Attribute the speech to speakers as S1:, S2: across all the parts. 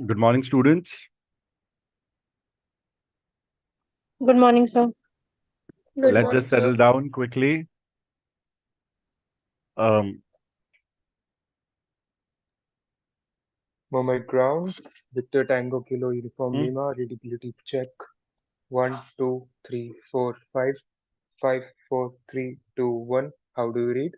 S1: Good morning, students.
S2: Good morning, sir.
S3: Good
S1: Let's
S3: morning,
S1: just settle
S3: sir.
S1: down quickly. Um,
S3: Moment ground. Victor Tango Kilo Uniform
S1: hmm,
S3: Lima. Readability check. 1, 2, 3, 4, 5. 5, 4, 3, 2, 1. How do you read?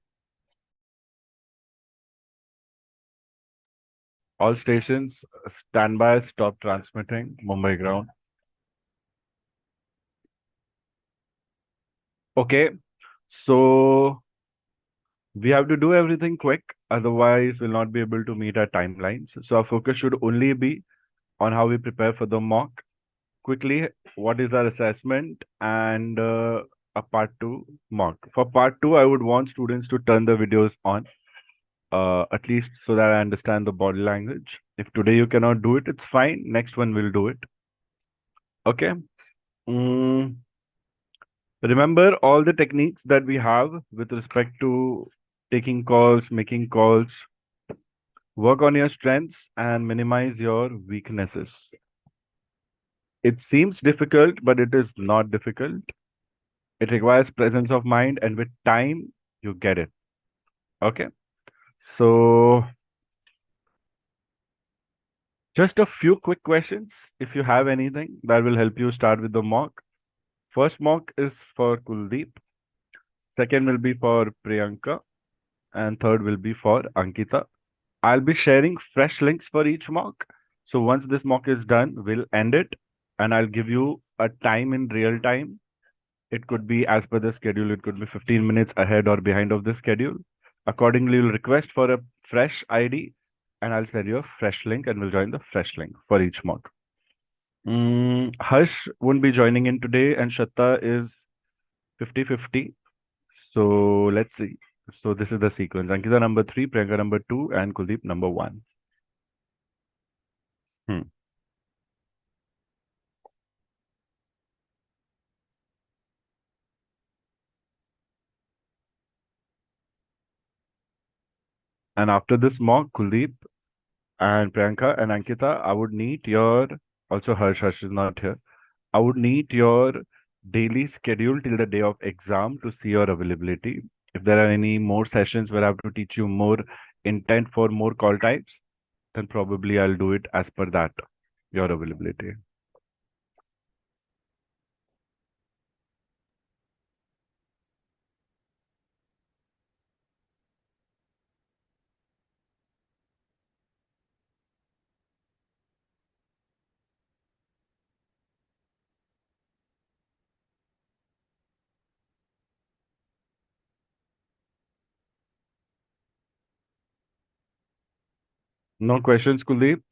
S1: all stations, stand by, stop transmitting. Mumbai ground. Okay, so we have to do everything quick, otherwise, we'll not be able to meet our timelines. So, our focus should only be on how we prepare for the mock. Quickly, what is our assessment and a part two mock. For part two, I would want students to turn the videos on. At least so that I understand the body language. If today you cannot do it, it's fine. Next one will do it. Okay. Mm, remember all the techniques that we have with respect to taking calls, making calls. Work on your strengths and minimize your weaknesses. It seems difficult, but it is not difficult. It requires presence of mind, and with time, you get it. Okay. So, just a few quick questions. If you have anything that will help you start with the mock. First mock is for Kuldeep. Second will be for Priyanka. And third will be for Ankita. I'll be sharing fresh links for each mock. So once this mock is done, we'll end it and I'll give you a time in real time. It could be as per the schedule, it could be 15 minutes ahead or behind of the schedule. Accordingly, you'll request for a fresh ID and I'll send you a fresh link and we'll join the fresh link for each mock. Harsh won't be joining in today and Shatta is 50-50. So let's see. So this is the sequence. Ankita number 3, Priyanka number 2, and Kuldeep number 1. Hmm. And after this mock, Kuldeep and Priyanka and Ankita, I would need your, also Harsh is not here. I would need your daily schedule till the day of exam to see your availability. If there are any more sessions where I have to teach you more intent for more call types, then probably I'll do it as per that, your availability. No questions, Kuldeep?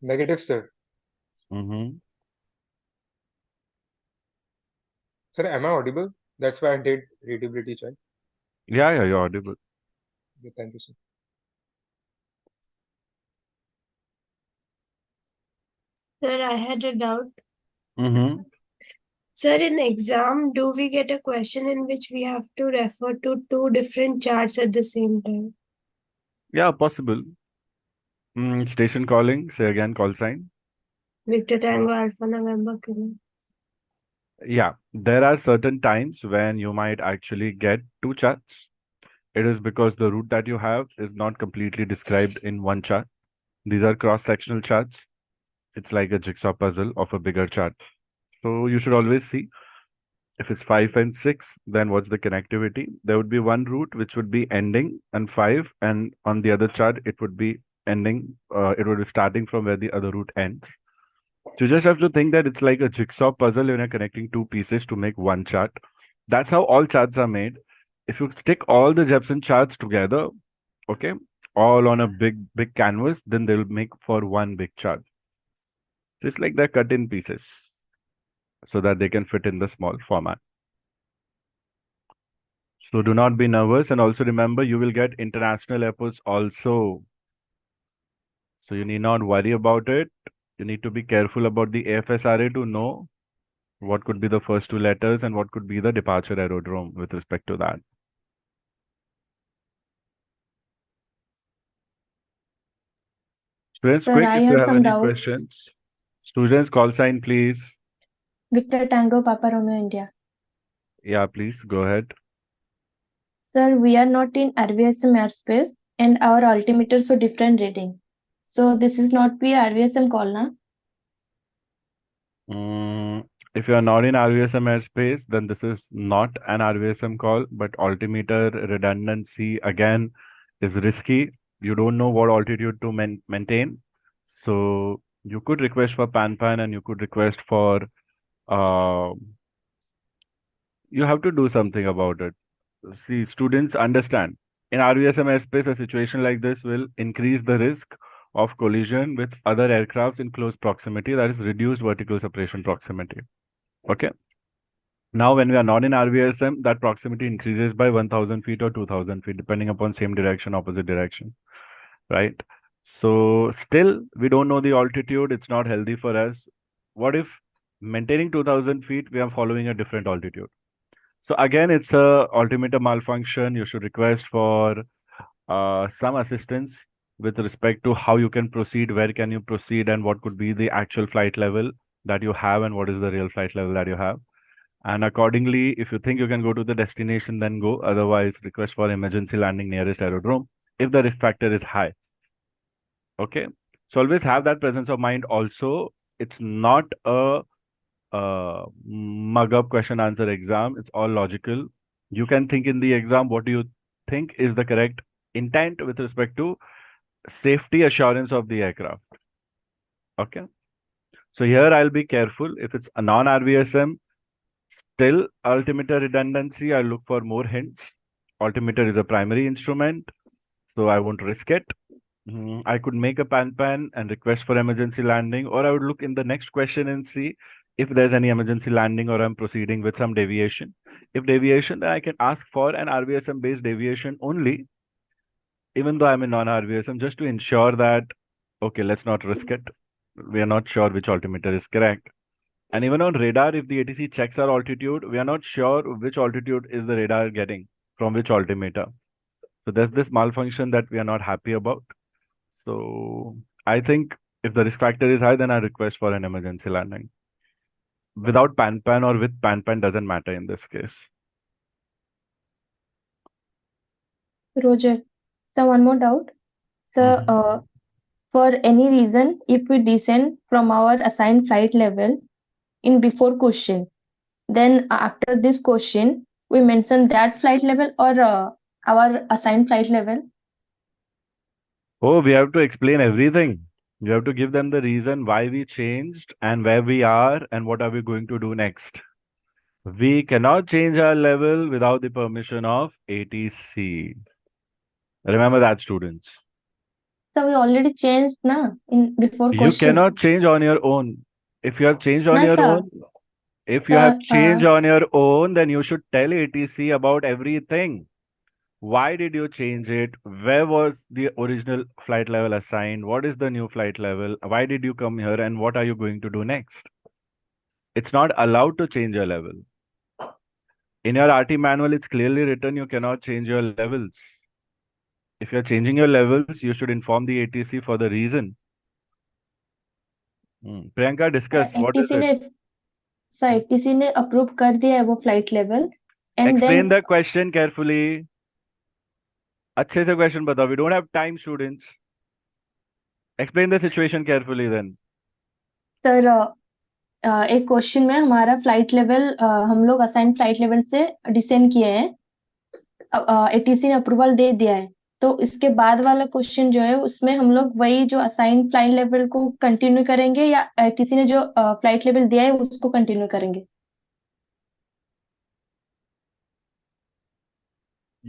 S3: Negative, sir.
S1: Mm-hmm.
S3: Sir, am I audible? That's why I did readability check.
S1: Yeah, you're audible.
S3: Okay, thank you, sir.
S2: Sir, I had a doubt.
S1: Mm-hmm.
S2: Sir, in exam, do we get a question in which we have to refer to two different charts at the same time?
S1: Yeah, possible. Station calling, say again, call sign.
S2: Victor Tango Alpha November Kilo.
S1: Yeah, there are certain times when you might actually get two charts. It is because the route that you have is not completely described in one chart. These are cross-sectional charts. It's like a jigsaw puzzle of a bigger chart. So you should always see if it's 5 and 6, then what's the connectivity? There would be one route which would be ending and 5, and on the other chart, it would be ending, it would be starting from where the other route ends. So you just have to think that it's like a jigsaw puzzle when you're connecting two pieces to make one chart. That's how all charts are made. If you stick all the Jepson charts together, okay, all on a big canvas, then they'll make for one big chart. So it's like they're cut in pieces so that they can fit in the small format. So do not be nervous, and also remember you will get international airports also. So you need not worry about it. You need to be careful about the AFSRA to know what could be the first two letters and what could be the departure aerodrome with respect to that. Students,
S4: Sir,
S1: quick,
S4: I
S1: if you
S4: have
S1: have
S4: some
S1: any
S4: doubt.
S1: questions. Students, call sign, please.
S4: Victor Tango, Papa Romeo, India.
S1: Yeah, please go ahead.
S4: Sir, we are not in RVSM airspace and our altimeter show different reading. So this is not be RVSM call, na?
S1: If you are not in RVSM airspace, then this is not an RVSM call, but altimeter redundancy again is risky. You don't know what altitude to maintain. So you could request for pan and you could request for uh, you have to do something about it. See, students understand. In RVSM airspace, a situation like this will increase the risk of collision with other aircrafts in close proximity, that is reduced vertical separation proximity. Okay. Now, when we are not in RVSM, that proximity increases by 1000 feet or 2000 feet, depending upon same direction, opposite direction, right? So still, we don't know the altitude. It's not healthy for us. What if maintaining 2000 feet, we are following a different altitude? So again, it's a altimeter malfunction. You should request for some assistance with respect to how you can proceed, where can you proceed, and what could be the actual flight level that you have, and what is the real flight level that you have. And accordingly, if you think you can go to the destination, then go. Otherwise, request for emergency landing nearest aerodrome if the risk factor is high. Okay. So always have that presence of mind. Also, it's not a mug up question answer exam. It's all logical. You can think in the exam what do you think is the correct intent with respect to safety assurance of the aircraft. Okay. So here I'll be careful. If it's a non-RVSM, still altimeter redundancy, I'll look for more hints. Altimeter is a primary instrument, so I won't risk it. I could make a pan and request for emergency landing, or I would look in the next question and see if there's any emergency landing or I'm proceeding with some deviation. If deviation, then I can ask for an RVSM based deviation only, even though I'm in non-RVSM, just to ensure that, okay, let's not risk it. We are not sure which altimeter is correct. And even on radar, if the ATC checks our altitude, we are not sure which altitude is the radar getting from which altimeter. So there's this malfunction that we are not happy about. So I think if the risk factor is high, then I request for an emergency landing. Without pan or with pan doesn't matter in this case.
S4: Roger. So one more doubt. Sir, for any reason, if we descend from our assigned flight level in before question, then after this question, we mention that flight level or our assigned flight level.
S1: Oh, we have to explain everything. You have to give them the reason why we changed and where we are and what are we going to do next. We cannot change our level without the permission of ATC. Remember that, students.
S4: So we already changed na in before
S1: You
S4: question.
S1: cannot change on your own. If you have changed on
S4: Na,
S1: your
S4: sir.
S1: own, if you have changed on your own, then you should tell ATC about everything. Why did you change it? Where was the original flight level assigned? What is the new flight level? Why did you come here? And what are you going to do next? It's not allowed to change your level. In your RT manual, it's clearly written you cannot change your levels. If you're changing your levels, you should inform the ATC for the reason. Priyanka, discuss. What is
S4: ATC
S1: it?
S4: ने sir ATC ने approve कर दिया है वो flight level and
S1: Explain
S4: then
S1: the question carefully. अच्छे से question बताओ. We don't have time, students. Explain the situation carefully then.
S4: Sir एक क्वेश्चन में हमारा फ्लाइट लेवल हम लोग असाइन फ्लाइट लेवल से डिसेंड किए हैं एटीसी ने अप्रूवल दे दिया है तो इसके बाद वाला क्वेश्चन जो है उसमें हम लोग वही जो असाइन फ्लाइट लेवल को कंटिन्यू करेंगे या एटीसी ने जो फ्लाइट लेवल दिया है उसको कंटिन्यू करेंगे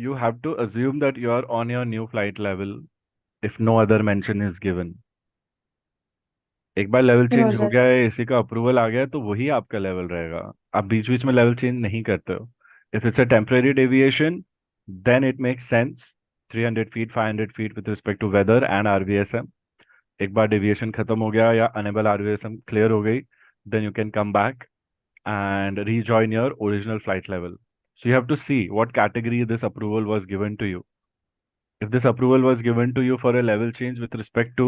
S1: You have to assume that you are on your new flight level if no other mention is given. एक बार लेवल चेंज हो
S4: रोजर
S1: गया है एसी का अप्रूवल आ गया है तो वही आपका लेवल रहेगा. आप बीच बीच में लेवल चेंज नहीं करते हो. If it's a temporary deviation then it makes sense 300 feet 500 feet with respect to weather and RVSM. एक बार डेविएशन खत्म हो गया या अनेबल आरवीएसएम क्लियर हो गई then you can come back and rejoin your original flight level. So you have to see what category this approval was given to you. If this approval was given to you for a level change with respect to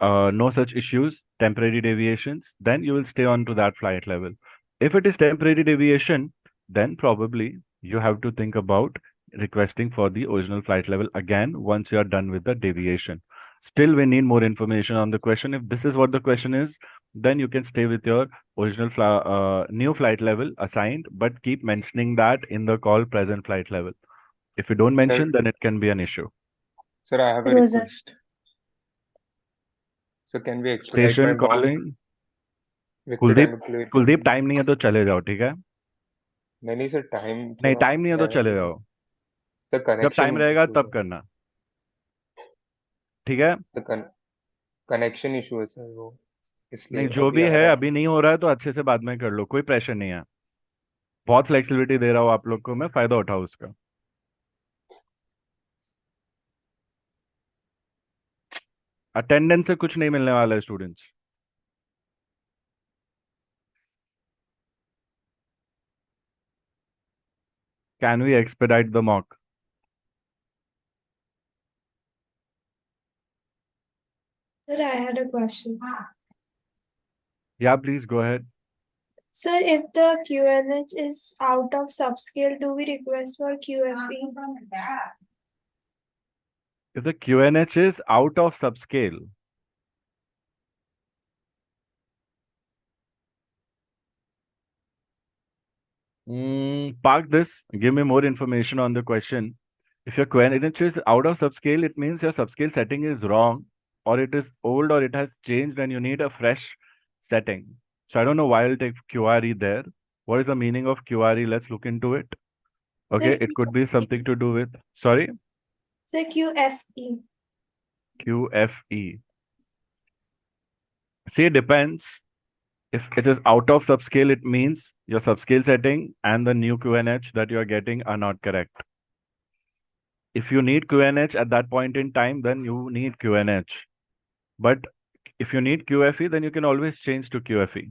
S1: no such issues, temporary deviations, then you will stay on to that flight level. If it is temporary deviation, then probably you have to think about requesting for the original flight level again once you are done with the deviation. Still, we need more information on the question. If this is what the question is, then you can stay with your original new flight level assigned, but keep mentioning that in the call present flight level. If you don't mention,
S3: Sir,
S1: then it can be an issue.
S3: sir, I have a
S4: Rosa.
S3: request. So can we expedite my
S1: Station
S3: mock?
S1: calling.
S3: Victor
S1: Kuldeep
S3: Tango Kilo
S1: Kuldeep
S3: Uniform.
S1: Time नहीं है तो चले जाओ, ठीक है?
S3: नहीं sir, time
S1: नहीं,
S3: थोड़ा
S1: टाइम नहीं है तो
S3: है
S1: चले
S3: तो
S1: जाओ.
S3: the
S1: जब
S3: connection
S1: टाइम रहेगा
S3: issue
S1: तब
S3: sir.
S1: करना, ठीक है?
S3: The connection issue है सर वो,
S1: नहीं,
S3: इसलिए
S1: जो
S3: अभी
S1: भी
S3: आ
S1: है
S3: रहा है.
S1: अभी नहीं हो रहा है तो अच्छे से बाद में कर लो, कोई प्रेशर नहीं है. बहुत फ्लेक्सिबिलिटी दे रहा हूँ आप लोग को मैं, फायदा उठाओ उसका. अटेंडेंस से कुछ नहीं मिलने वाला है students. Can we expedite the mock?
S2: Sir, I had a question.
S1: या please go ahead.
S2: Sir, if the QNH is out of subscale, do we request for QFE?
S1: If the QNH is out of subscale, park this. Give me more information on the question. If your QNH is out of subscale, it means your subscale setting is wrong, or it is old, or it has changed, and you need a fresh setting. So I don't know why I'll take QRE there. What is the meaning of QRE? Let's look into it. Okay,
S2: Sir,
S1: it could be something to do with, sorry,
S2: Sir, QFE.
S1: QFE. See, it depends. If it is out of subscale, it means your subscale setting and the new QNH that you are getting are not correct. If you need QNH at that point in time, then you need QNH. But if you need QFE, then you can always change to QFE.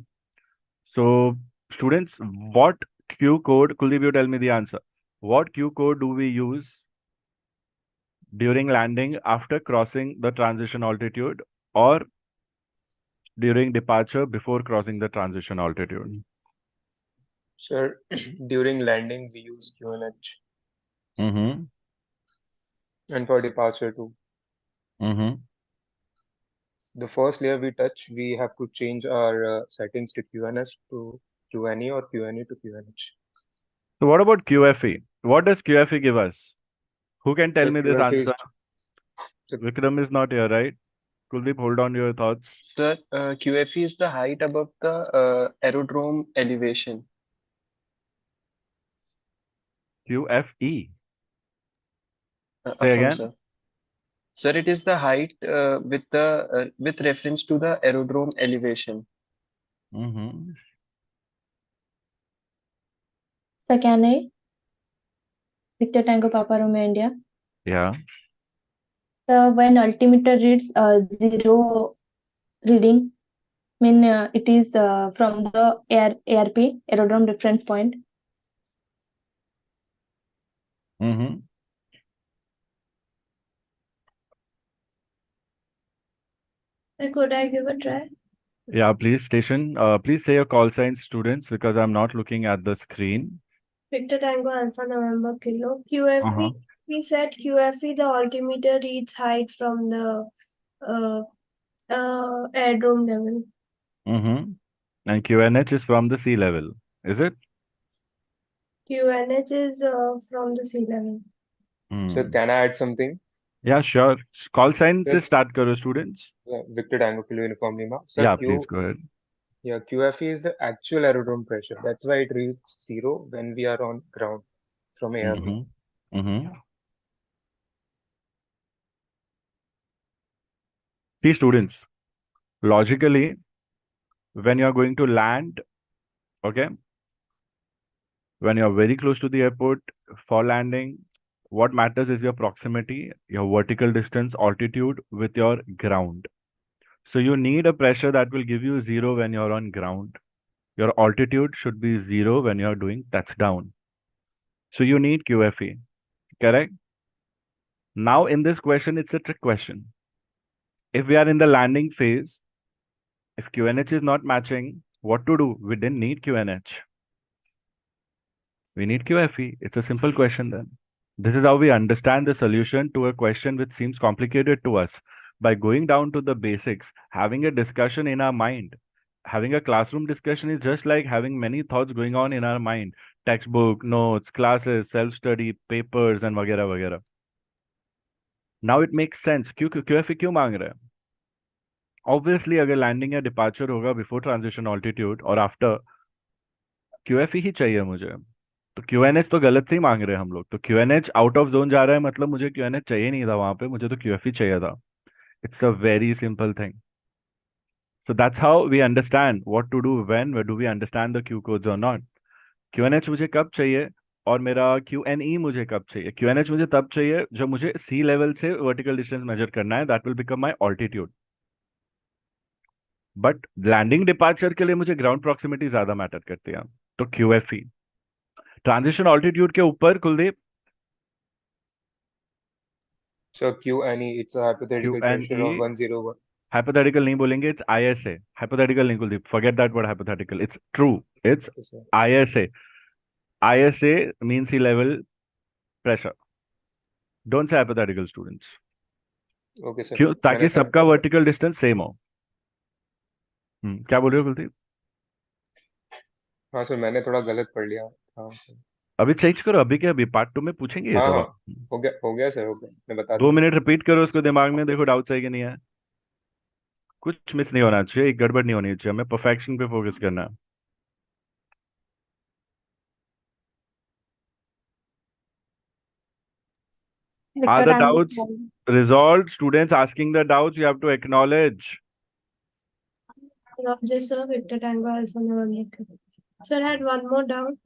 S1: So, students, what Q code, Kuldeep, you tell me the answer. What Q code do we use during landing after crossing the transition altitude, or during departure before crossing the transition altitude?
S3: Sir, during landing we use QNH
S1: Mm-hmm.
S3: and for departure too.
S1: Mm-hmm.
S3: The first layer we touch, we have to change our settings to QNH to QNE or QNE to QNH.
S1: So what about QFE? What does QFE give us? Who can tell
S3: So
S1: me this
S3: QFE is,
S1: answer? Vikram is not here, right? Kuldeep, hold on to your thoughts.
S5: Sir, QFE is the height above the aerodrome elevation.
S1: QFE. Say
S5: Affirm,
S1: again.
S5: sir. Sir, it is the height with reference to the aerodrome elevation.
S1: Mm-hmm.
S4: Second A, Victor Tango Papa Romeo India.
S1: Yeah.
S4: So when altimeter reads 0 reading, it is from the ARP, aerodrome reference point.
S1: Mm-hmm.
S2: Sir, could I give a try?
S1: Yeah, please, station. Please say your call signs, students, because I'm not looking at the screen.
S2: Victor Tango Alpha November Kilo. QFE, we said QFE, the altimeter reads height from the aerodrome level.
S1: Mm-hmm. And QNH is from the sea level, is it?
S2: QNH is from the sea level.
S3: so
S1: Hmm.
S3: can I add something?
S1: Yeah, sure. Call signs
S3: Sir,
S1: से start करो, students.
S3: yeah, Victor Tango Kilo Uniform Lima. Sir,
S1: Yeah, please go ahead.
S3: yeah, QFE is the actual aerodrome pressure. That's why it reads 0 when we are on ground from ARP.
S1: Mm-hmm. Mm-hmm. See, students, logically, when you are going to land, okay, when you are very close to the airport for landing, what matters is your proximity, your vertical distance, altitude with your ground. So you need a pressure that will give you 0 when you're on ground. Your altitude should be 0 when you're doing touchdown. So you need QFE, correct? Now in this question, it's a trick question. if we are in the landing phase, if QNH is not matching, what to do? We didn't need QNH. We need QFE. It's a simple question then. This is how we understand the solution to a question which seems complicated to us. By going down to the basics, having a discussion in our mind. Having a classroom discussion is just like having many thoughts going on in our mind. Textbook, notes, classes, self-study, papers and वगैरह वगैरह. Now it makes sense. क्यों QFE क्यों मांग रहे हैं? Obviously अगर landing या departure होगा before transition altitude और after, QFE ही चाहिए मुझे. तो QNH तो गलत से ही मांग रहे हैं हम लोग. तो QNH आउट ऑफ जोन जा रहा है, मतलब मुझे QNH चाहिए नहीं था वहां पे, मुझे तो QFE चाहिए था. It's a very simple thing. So that's how we understand what to do when, where do we understand the Q codes or not. QNH मुझे कब चाहिए और मेरा QNE मुझे कब चाहिए. QNH मुझे तब चाहिए जब मुझे सी लेवल से वर्टिकल डिस्टेंस मेजर करना है. That will become my altitude. But landing departure के लिए मुझे ग्राउंड प्रॉक्सिमिटी ज्यादा मैटर करती है. तो QFE. ट्रांजिशन ऑल्टीट्यूड के ऊपर Kuldeep,
S3: So QNE, it's a hypothetical pressure of
S1: QNE
S3: 101.
S1: Hypothetical नहीं बोलेंगे, इट्स ISA. हाइपोथेटिकल नहीं Kuldeep, forget that word hypothetical. It's true. It's
S3: Okay, sir.
S1: ISA. ISA means sea level pressure. Don't say hypothetical students.
S3: Okay, sir.
S1: क्यों? ताकि
S3: मैंने sir
S1: सबका vertical distance same हो. क्या बोल रहे हो कुलदीप?
S3: हाँ सर, मैंने थोड़ा गलत पढ़ लिया. हाँ सर.
S1: अभी चेंज करो, अभी के अभी पार्ट 2 में पूछेंगे ये
S3: हाँ
S1: सब
S3: हाँ,
S1: आप.
S3: हो गया सर, हो गया, मैं बता
S1: 2
S3: दूंगा.
S1: मिनट रिपीट करो उसको दिमाग में, देखो डाउट है कि नहीं है. कुछ मिस नहीं होना चाहिए, एक गड़बड़ नहीं होनी चाहिए. हमें परफेक्शन पे फोकस करना है. Are
S4: Victor,
S1: the
S4: I'm
S1: doubts resolved? Students asking the doubts, you have to acknowledge.
S2: Roger, sir, Victor Tango Alpha November. Sir, I had one more doubt.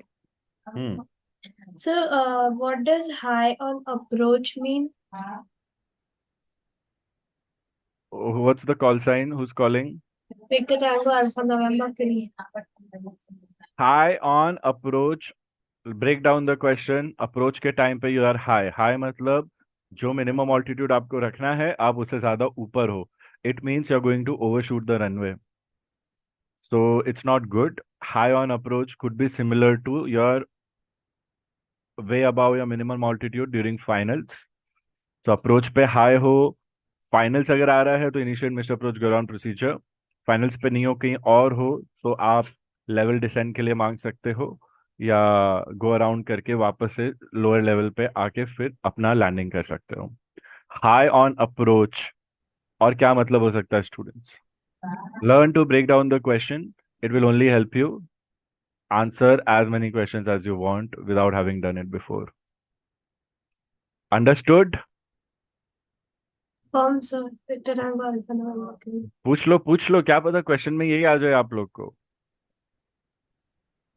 S1: Hmm.
S2: Sir, what does high on approach mean?
S1: What's the call sign? Who's calling?
S2: Victor Tango Alpha November 3.
S1: High on approach. Break down the question. Approach के time पे you are high. High मतलब जो minimum altitude आपको रखना है आप उससे ज्यादा ऊपर हो. It means you're going to overshoot the runway. So it's not good. High on approach could be similar to your way above your minimum altitude during finals. So approach पे high हो. फाइनल्स अगर आ रहा है तो initiate missed approach ground procedure. Finals पे नहीं हो, कहीं और हो, तो आप लेवल डिसेंड के लिए मांग सकते हो या गो अराउंड करके वापस से लोअर लेवल पे आके फिर अपना लैंडिंग कर सकते हो. हाई ऑन अप्रोच और क्या मतलब हो सकता है students? Learn to break down the question. It will only help you answer as many questions as you want without having done it before. Understood?
S2: Sir, Victor Tango Alpha November 3.
S1: पूछ लो, क्या पता question में यही आ जाए आप लोग को.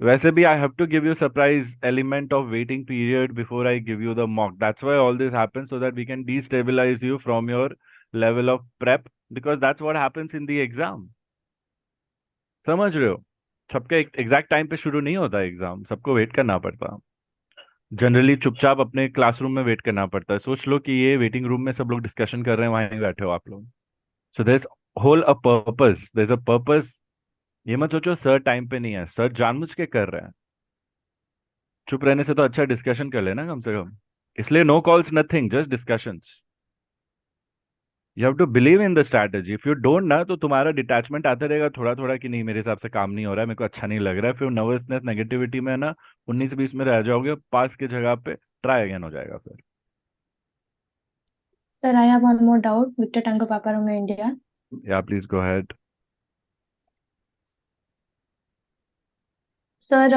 S1: वैसे भी I have to give you surprise element of waiting period before I give you the mock. That's why all this happens, so that we can destabilize you from your level of prep, because that's what happens in the exam. समझ रहे हो? सबका exact time पे शुरू नहीं होता exam, सबको wait करना पड़ता. जनरली चुपचाप अपने क्लासरूम में वेट करना पड़ता है. सोच लो कि ये वेटिंग रूम में सब लोग डिस्कशन कर रहे हैं, वहीं बैठे हो आप लोग. So there is whole a purpose, there is a purpose. ये मत सोचो सर टाइम पे नहीं है, सर जानबूझ के कर रहे हैं. चुप रहने से तो अच्छा डिस्कशन कर लेना कम से कम. इसलिए no calls nothing, just discussions. You have to believe in the strategy. If you don't ना, तो तुम्हारा डिटैचमेंट आता रहेगा थोड़ा थोड़ा कि नहीं मेरे हिसाब से काम नहीं हो रहा है, मेरे को अच्छा नहीं लग रहा है. फिर नर्वसनेस नेगेटिविटी में ना 19-20 में रह जाओगे, पास की जगह पे ट्राई अगेन हो जाएगा फिर.
S4: Sir, I have one more doubt. Victor Tango Papa Romeo India.
S1: या प्लीज गो अहेड.
S4: सर,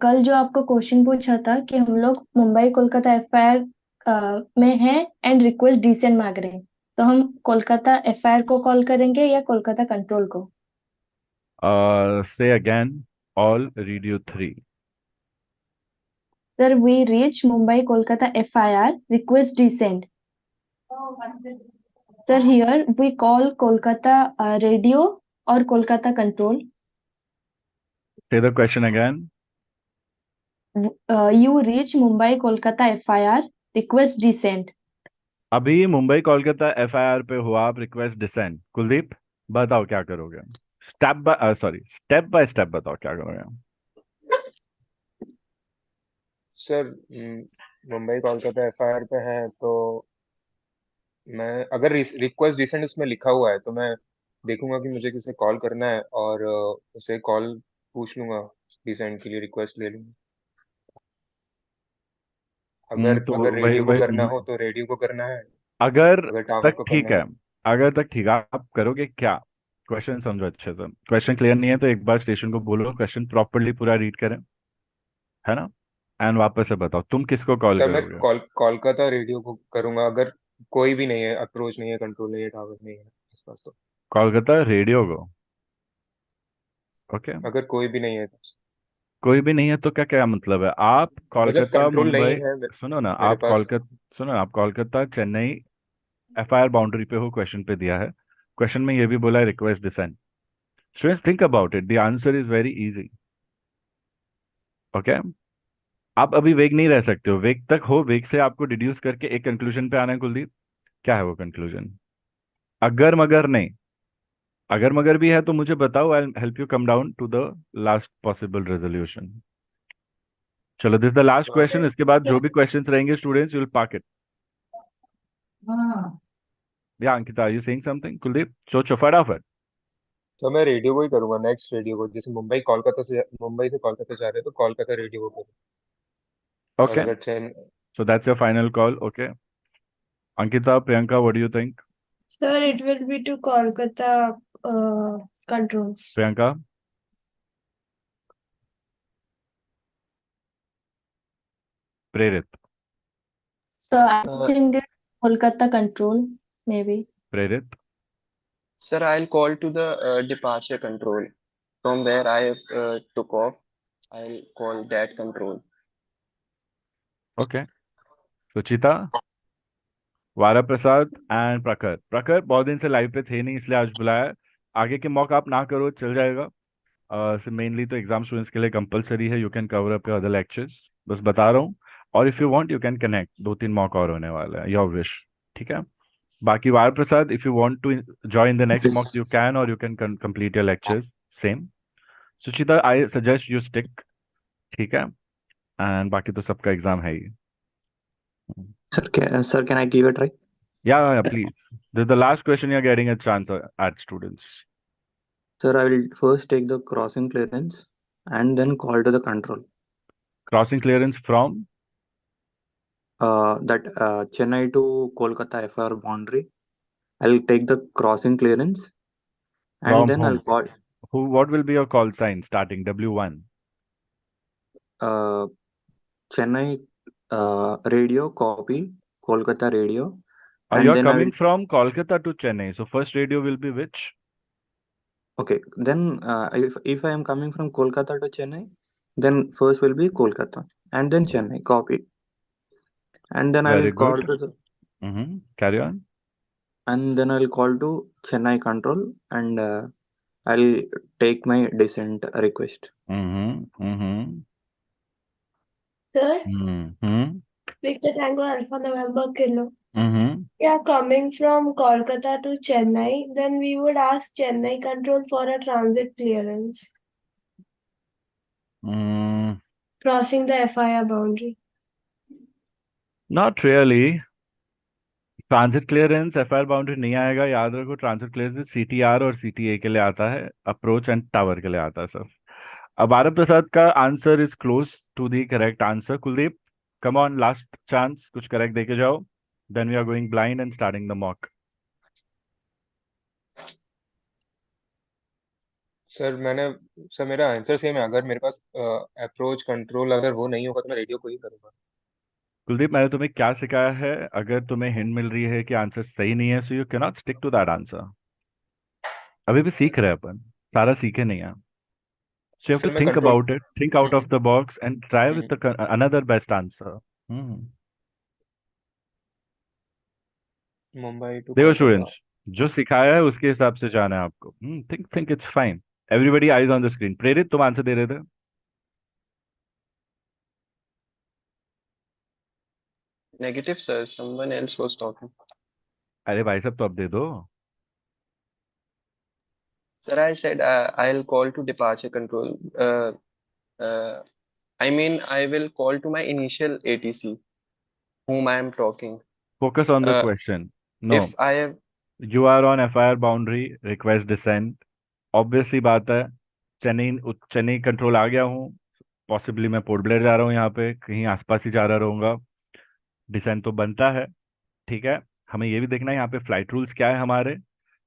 S4: कल जो आपको क्वेश्चन पूछा था कि हम लोग मुंबई कोलकाता एफआईआर में हैं एंड रिक्वेस्ट डिसेंट मांग रहे हैं, तो हम कोलकाता एफआईआर को कॉल करेंगे या कोलकाता कंट्रोल को?
S1: Say again all read you 3.
S4: Sir, we reach Mumbai Kolkata FIR request descent. Sir, here we call Kolkata radio और Kolkata control.
S1: Say the question again.
S4: You reach Mumbai Kolkata FIR request descent.
S1: अभी Mumbai Kolkata FIR पे हुआ, आप request descend. Kuldeep बताओ क्या करोगे? Step by step बताओ क्या करोगे?
S3: सर मुंबई कोलकाता एफआईआर पे है तो मैं अगर रिक्वेस्ट रिसेंट उसमें लिखा हुआ है तो मैं देखूंगा कि मुझे किसे कॉल करना है और उसे कॉल पूछ लूंगा, रिसेंट के लिए रिक्वेस्ट ले लूंगा। अगर
S1: तो
S3: अगर
S1: वही
S3: रेडियो को
S1: वही
S3: करना हो तो रेडियो को करना है,
S1: अगर
S3: अगर टावर
S1: तक
S3: को
S1: ठीक
S3: करना
S1: है,
S3: है।
S1: अगर तक ठीक है, आप करोगे क्या? क्वेश्चन समझो अच्छे से। क्वेश्चन क्लियर नहीं है तो एक बार स्टेशन को बोलो क्वेश्चन प्रॉपरली पूरा रीड करें, है ना? एंड वापस से बताओ तुम किसको कॉल
S3: सर मैं
S1: करोगे।
S3: कोलकाता रेडियो को करूंगा, अगर कोई भी नहीं है, अप्रोच नहीं है, कंट्रोल नहीं है, टावर नहीं है आसपास तो।
S1: कोलकाता रेडियो को। ओके।
S3: अगर कोई भी नहीं है तो
S1: कोई भी नहीं है तो क्या क्या मतलब है? आप
S3: मतलब
S1: कोलकाता
S3: कंट्रोल नहीं
S1: मुंबई,
S3: है
S1: सुनो ना,
S3: मेरे
S1: आप
S3: पास।
S1: कोलकाता, सुनो ना, आप कोलकाता चेन्नई एफआईआर बाउंड्री पे हो, क्वेश्चन पे दिया है। क्वेश्चन में ये भी बोला है request descend. Students think about it, the answer is very easy. Okay. आप अभी वेग नहीं रह सकते हो, वेग तक हो, वेग से आपको डिड्यूस करके एक कंक्लूजन पे आना है कुलदीप। क्या है वो कंक्लूजन? अगर मगर नहीं, अगर मगर भी है तो मुझे बताओ, I help you come down to the last possible resolution. चलो, दिस द लास्ट क्वेश्चन, इसके बाद जो भी क्वेश्चंस रहेंगे students you will park it. Yeah Ankita, you saying something? Kuldeep सोचो फटाफट।
S3: तो मैं रेडियो को ही करूंगा, नेक्स्ट रेडियो को, जैसे मुंबई से कोलकाता जा रहे हैं तो कोलकाता रेडियो को करूँ। और
S1: ओके,
S3: अगर train.
S1: So that's your final call. Okay, Ankita, Priyanka, what do you think?
S2: Sir, it will be to Kolkata control.
S1: Priyanka, प्रेरित,
S4: So I
S5: Uh,
S4: think it's Kolkata control, maybe.
S1: प्रेरित,
S5: Sir, I'll call to the departure control. From where I took off, I'll call that control.
S1: Okay, Suchita, Vara Prasad and प्रखर। प्रखर बहुत दिन से live पे थे नहीं इसलिए आज बुलाया है। आगे के मॉक आप ना करो, चल जाएगा। मेनली तो एग्जाम स्टूडेंट्स के लिए कंपलसरी है, you can cover up your other lectures, बस बता रहा हूँ। और if you want you can connect, 2-3 mock और होने वाला है, योर विश। ठीक है। बाकी Vara Prasad, if you want to join the next mock you can, और you can complete your lectures same. Suchita, I suggest you stick. ठीक है। एंड बाकी तो सबका एग्जाम है ही।
S6: Sir, can I give a try?
S1: Yeah, please. This is the last question you're getting a chance at, students.
S6: Sir, I will first take the crossing clearance and then call to the control.
S1: Crossing clearance from?
S6: That Chennai to Kolkata FR boundary. I'll take the crossing clearance and
S1: From
S6: then I'll
S1: whom?
S6: call
S1: What will be your call sign starting? W1.
S6: uh, Chennai radio copy, Kolkata radio, and
S1: You're
S6: then I
S1: coming
S6: will.
S1: from Kolkata to Chennai. So first radio will be which?
S6: Okay, then if I am coming from Kolkata to Chennai, then first will be Kolkata and then Chennai copy, and then
S1: Very
S6: I'll call
S1: good.
S6: to the
S1: Carry on.
S6: and then I'll call to Chennai control and I'll take my descent request.
S1: Mm-hmm. Mm-hmm.
S2: Sir,
S1: Mm-hmm.
S2: Victor Tango Alpha November Kilo.
S1: Mm-hmm.
S2: Yeah, coming from Kolkata to Chennai, then we would ask Chennai control for a transit clearance,
S1: Mm,
S2: crossing the FIR boundary.
S1: not really. Transit clearance FIR boundary नहीं आएगा, याद रखो। Transit clearance CTR और CTA के लिए आता है, approach and tower के लिए आता है सर। अब आरब प्रसाद का answer is close to the correct answer. Kuldeep, come on, last chance, कुछ करेक्ट देके जाओ, then we are going blind and starting the mock.
S3: Sir मेरा आंसर सेम है, अगर मेरे पास अप्रोच कंट्रोल अगर वो नहीं होगा तो मैं रेडियो को ही करूंगा।
S1: कुलदीप, मैंने तुम्हें क्या सिखाया है? अगर तुम्हें हिंट मिल रही है कि आंसर सही नहीं है, so you can not stick to that answer. अभी भी सीख रहे हैं अपन, सारा सीखे नहीं है। So you have to
S3: sir मैं
S1: think
S3: control.
S1: about it, think out of the box, and try with the another best answer. Hmm.
S3: Mumbai to
S1: देखो
S3: कोलकाता।
S1: स्टूडेंट्स, जो सिखाया है उसके हिसाब से जाना है आपको। Think think, it's fine. Everybody eyes on the screen. प्रेरित, तुम आंसर दे रहे थे।
S5: Negative, sir. Someone else was talking.
S1: अरे भाई साहब तो अब दे दो.
S5: Sir, I said I'll call to departure control. Uh, I mean, I will call to my initial ATC, whom I am talking.
S1: Focus on the
S5: Uh,
S1: question. No.
S5: if I have,
S1: You are on FIR boundary. Request descent. Obvious सी बात है. Chennai control आ गया हूँ. Possibly मैं port Blair जा रहा हूँ, यहाँ पे कहीं आसपास ही जा रहा रहूंगा. डिसेंट तो बनता है. ठीक है. हमें ये भी देखना है यहाँ पे फ्लाइट रूल्स क्या है हमारे.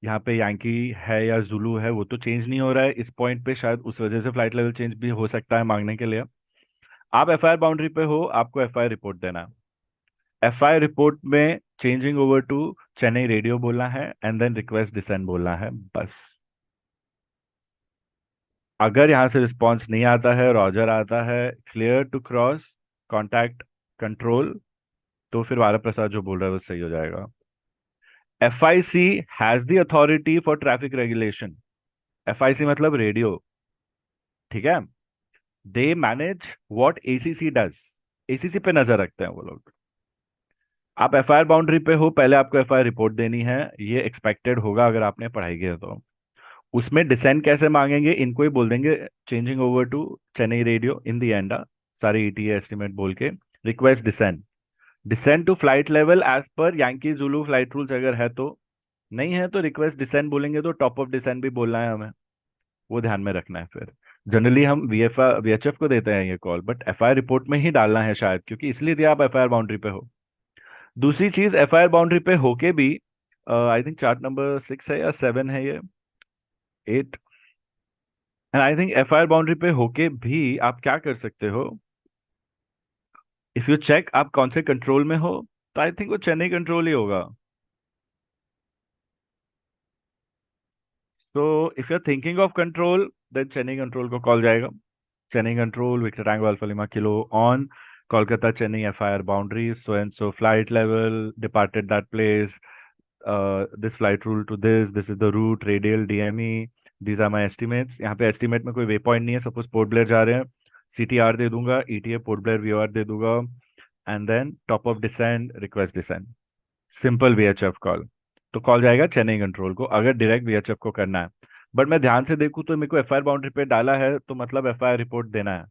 S1: यहाँ पे यांकी है या जुलू है वो तो चेंज नहीं हो रहा है इस पॉइंट पे, शायद उस वजह से फ्लाइट लेवल चेंज भी हो सकता है मांगने के लिए. आप एफआईआर बाउंड्री पे हो, आपको एफआईआर रिपोर्ट देना है. एफआईआर रिपोर्ट में changing over to Chennai radio बोलना है एंड देन रिक्वेस्ट डिसेंड बोलना है, बस. अगर यहाँ से रिस्पॉन्स नहीं आता है, रॉजर आता है, clear to cross, contact control, तो फिर वारा प्रसाद जो बोल रहा है वो सही हो जाएगा. FIC has the authority for traffic regulation. FIC मतलब रेडियो. ठीक है. They manage what ACC does. ACC पे नजर रखते हैं वो लोग. आप एफआईआर बाउंड्री पे हो, पहले आपको एफआईआर रिपोर्ट देनी है. ये एक्सपेक्टेड होगा अगर आपने पढ़ाई की है तो. उसमें डिसेंट कैसे मांगेंगे, इनको ही बोल देंगे changing over to Chennai radio in the end. सारे ETA एस्टिमेट बोल के request descent. Descent to flight level as पर यांकी जुलू फ्लाइट रूल्स अगर है तो. नहीं है तो रिक्वेस्ट डिसेंट बोलेंगे तो टॉप ऑफ डिसेंट भी बोलना है हमें. वो ध्यान में रखना है. फिर जनरली हम VHF को देते हैं ये कॉल, बट एफआईआर रिपोर्ट में ही डालना है शायद, क्योंकि इसलिए दिया आप एफआईआर बाउंड्री पे हो. दूसरी चीज, एफआईआर बाउंड्री पे होके भी आई थिंक चार्ट नंबर 6 है या 7 है, ये 8. And I think FIR boundary पे होके भी आप क्या कर सकते हो, इफ यू चेक आप कौन से कंट्रोल में हो, तो आई थिंक वो चेन्नई कंट्रोल ही होगा. तो if you are thinking of control, then Chennai control को कॉल जाएगा. Chennai control victor tango alpha lima kilo on Kolkata Chennai FIR boundaries, so and so flight level, departed that place, this flight rule to this is the route, radial, DME, these are my estimates. यहाँ पे estimate में कोई way point नहीं है. Suppose port Blair जा रहे हैं, CTR दे दूंगा, ETA पोर्ट ब्लेयर VOR दे दूंगा, and then top of descent, request descent, simple VHF call. तो कॉल जाएगा चेन्नई कंट्रोल को अगर डायरेक्ट VHF को करना है. बट मैं ध्यान से देखूँ तो मेरे को एफआईआर बाउंड्री पे डाला है, तो मतलब एफआईआर रिपोर्ट देना है.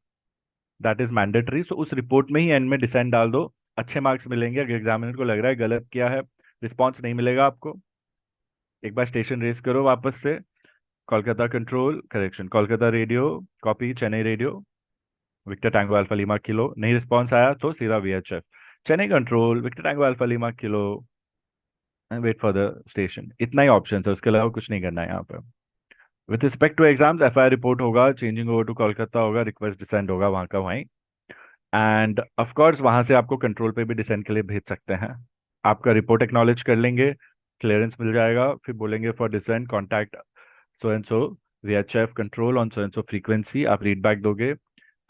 S1: That is mandatory. सो उस रिपोर्ट में ही एंड में डिसेंड डाल दो. अच्छे मार्क्स मिलेंगे. अगर एग्जामिनर को लग रहा है गलत किया है, रिस्पॉन्स नहीं मिलेगा आपको, एक बार स्टेशन रेस करो वापस से. Kolkata control correction, Kolkata radio copy Chennai radio victor tango alpha lima kilo. नहीं रिस्पॉन्स आया तो सीधा VHF Chennai control victor tango alpha lima kilo, wait for the station. इतना ही ऑप्शन है, उसके अलावा कुछ नहीं करना है यहाँ पे. With respect to exams, FIR report होगा, चेंजिंग ओवर टू कोलकाता होगा, रिक्वेस्ट डिसेंड होगा वहाँ का वहीं. एंड ऑफ कोर्स वहां से आपको कंट्रोल पे भी डिसेंड के लिए भेज सकते हैं. आपका रिपोर्ट एक्नॉलेज कर लेंगे, क्लियरेंस मिल जाएगा, फिर बोलेंगे for descend contact so and so VHF control on so and so frequency. आप रीडबैक दोगे,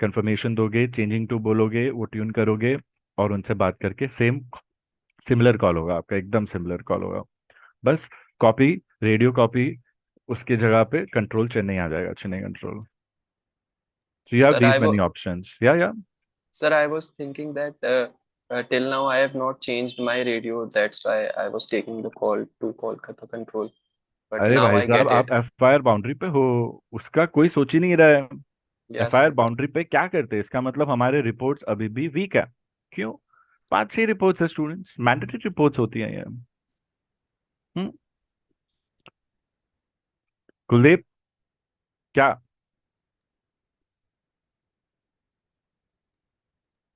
S1: कंफर्मेशन दोगे, चेंजिंग टू बोलोगे, वो ट्यून करोगे और उनसे बात करके सेम सिमिलर कॉल होगा आपका, एकदम सिमिलर कॉल होगा. बस कॉपी, रेडियो कॉपी, उसके जगह पे कंट्रोल चेन्नई आ जाएगा, Chennai control. So you have
S5: sir,
S1: these many options. Yeah, yeah.
S5: sir, I was thinking that till now I have not changed my radio. That's why I was taking the call to Kolkata control. But
S1: अरे
S5: now
S1: भाई
S5: I
S1: साहब
S5: get
S1: आप
S5: it.
S1: FIR boundary पे हो, उसका कोई सोच ही नहीं रहा है.
S5: Yes,
S1: FIR
S5: sir.
S1: बाउंड्री पे क्या करते हैं, इसका मतलब हमारे रिपोर्ट्स अभी भी वीक है. क्यों? 5-6 रिपोर्ट्स है स्टूडेंट्स, मैंडेटरी रिपोर्ट्स होती हैं ये. हम्म. कुलदीप क्या?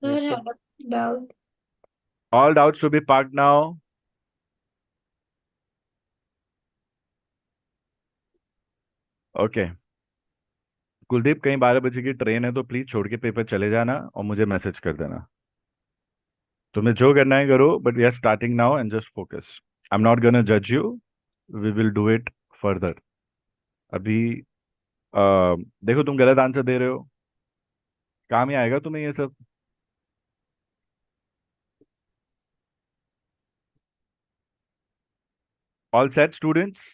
S2: Sir,
S3: Yes,
S2: I
S3: sir.
S2: have a doubt.
S1: All doubts to be parked now. Okay. Kuldeep कहीं 12 बजे की ट्रेन है तो प्लीज छोड़ के पेपर चले जाना और मुझे मैसेज कर देना. तुम्हें जो करना है करो, but we are starting now and just focus. I am not gonna जज you, we will do it further. अभी देखो तुम गलत आंसर दे रहे हो, काम ही आएगा तुम्हें ये सब. All set, students.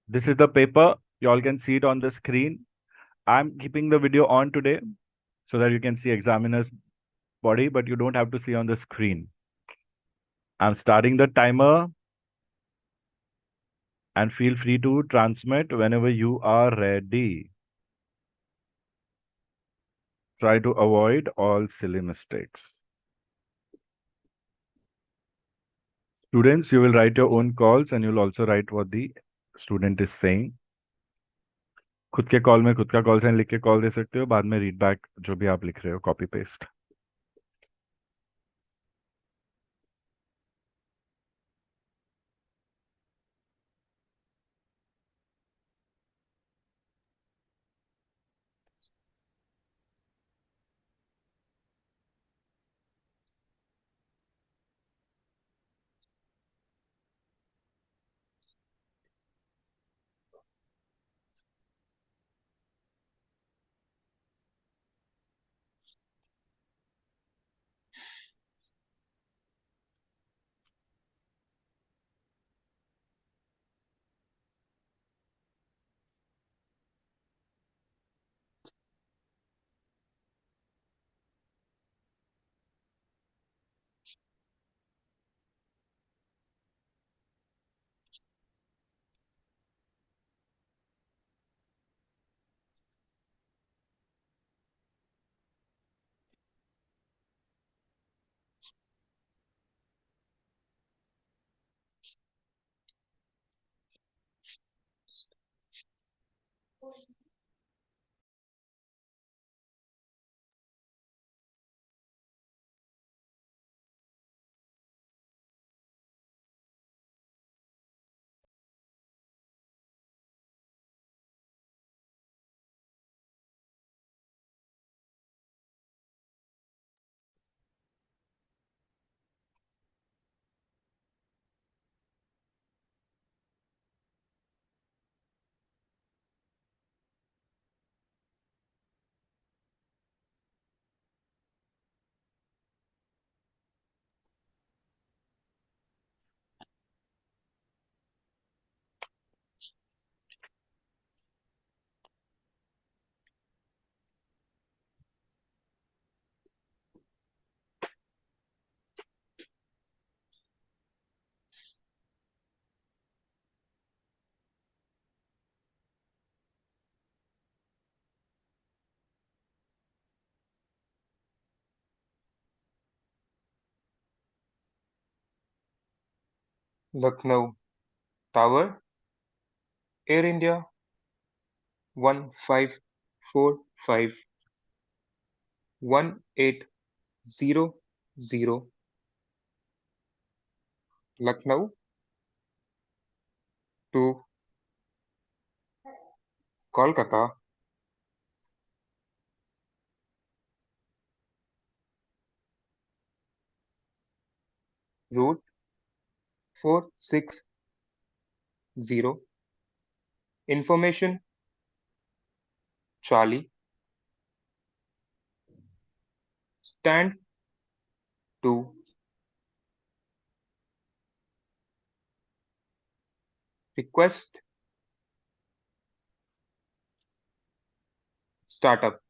S1: This is the paper. You all can see it on the screen. I'm keeping the video on today so that you can see examiner's body, but you don't have to see on the screen. I'm starting the timer and feel free to transmit whenever you are ready. Try to avoid all silly mistakes. Students, you will write your own calls and you'll also write what the student is saying. खुद के call में खुद का call sign लिख के call दे सकते हो, बाद में रीड बैक जो भी आप लिख रहे हो copy paste.
S3: Lucknow Tower, Air India 1545 1800 Lucknow to Kolkata, route 460. Information Charlie, stand 2, request startup.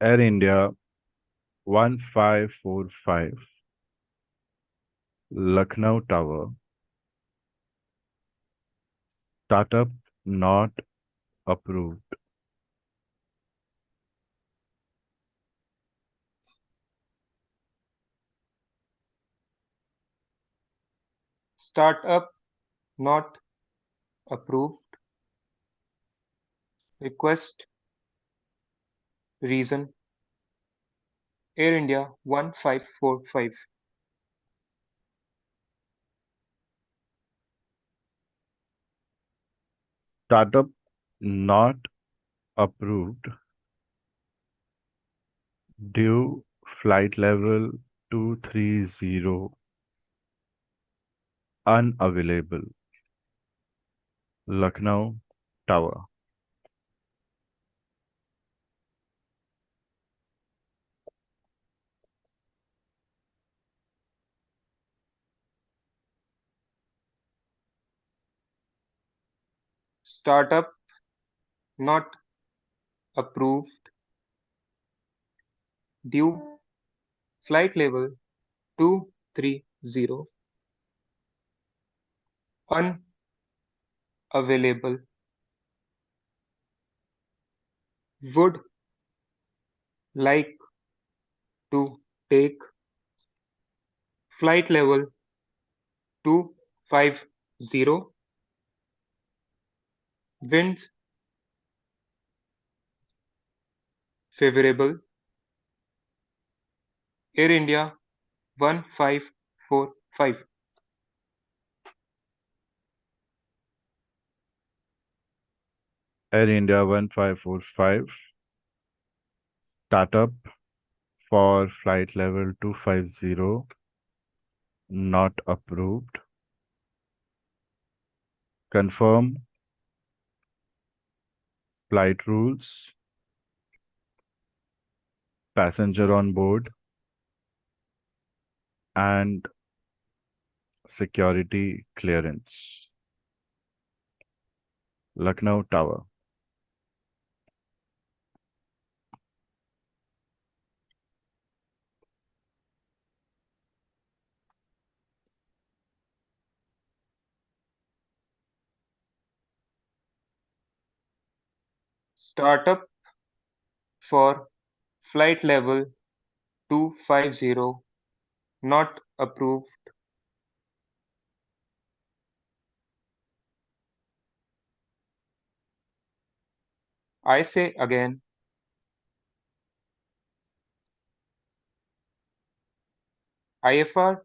S1: Air India 1545 Lucknow Tower. Startup not approved.
S3: Startup not approved. Request reason Air India 1545.
S1: Startup not approved due flight level 230 unavailable. Lucknow Tower.
S3: Startup not approved due flight level 230 unavailable would like to take flight level 250 winds favorable Air India 1545
S1: Air India 1545, startup for flight level 250, not approved. Confirm flight rules, passenger on board, and security clearance. Lucknow Tower.
S3: startup for flight level 250 not approved. I say again, IFR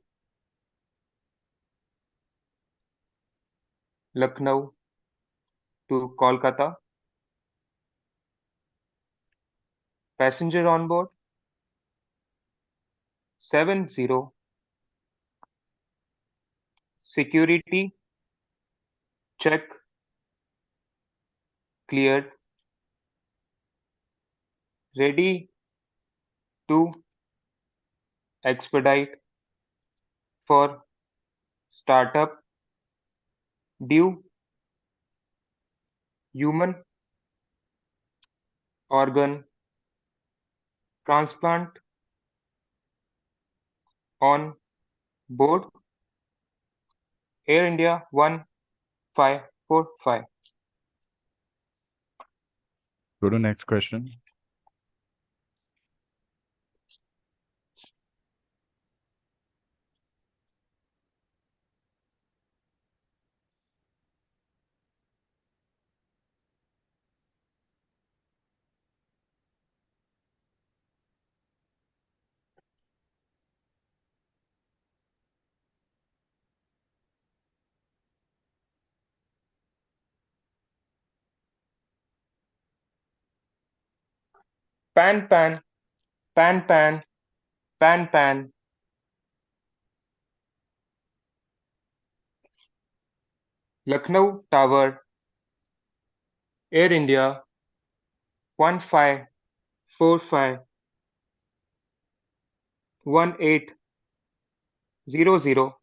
S3: Lucknow to Kolkata, passenger on board 70, security check cleared, ready to expedite for startup due human organ transplant on board Air India 1545.
S1: Go to next question.
S3: Pan pan pan pan pan pan Lucknow Tower Air India 1545 1800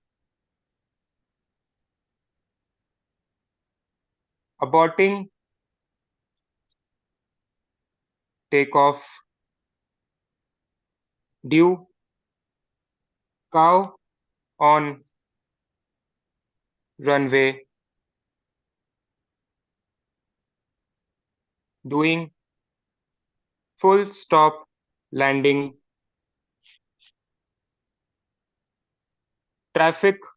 S3: aborting takeoff due cow on runway doing full stop landing traffic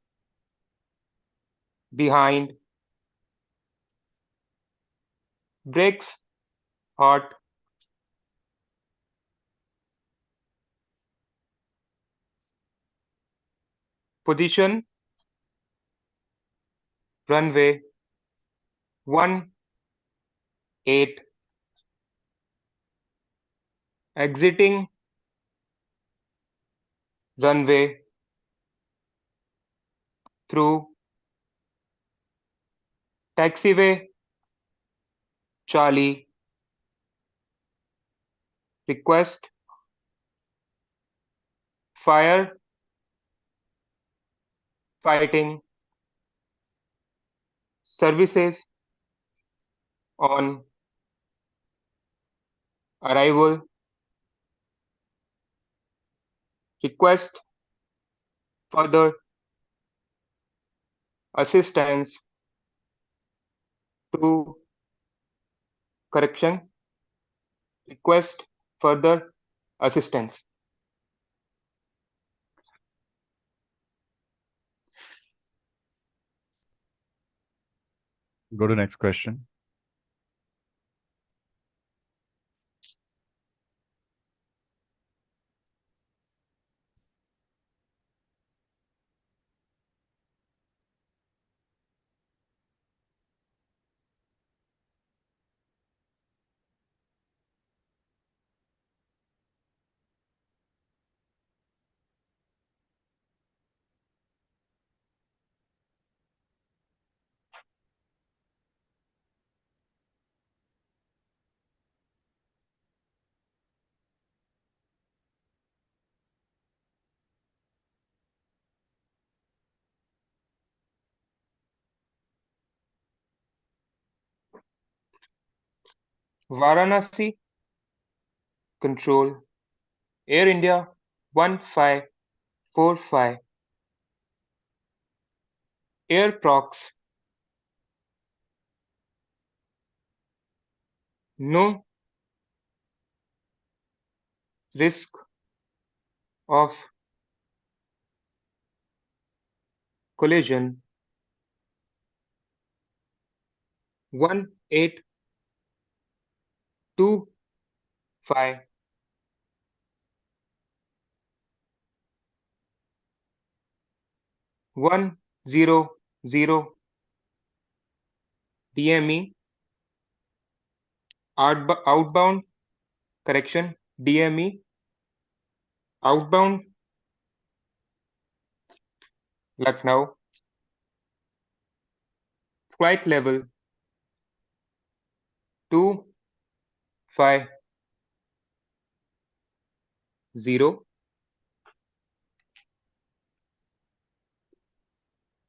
S3: behind brakes hot position runway 18 exiting runway through taxiway Charlie request fire fighting services on arrival, request further assistance to correction, request further assistance.
S1: Go to next question.
S3: Varanasi control Air India 1545 Air Prox no risk of collision 1825 100 DME outbound correction DME outbound Lucknow flight level 250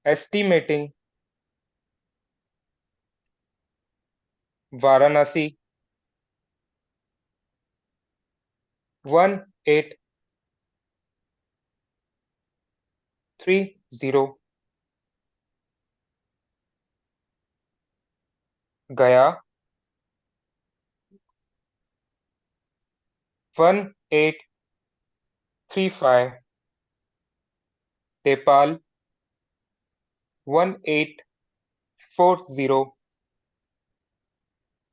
S3: estimating Varanasi 1830 Gaya 1835 Nepal 1840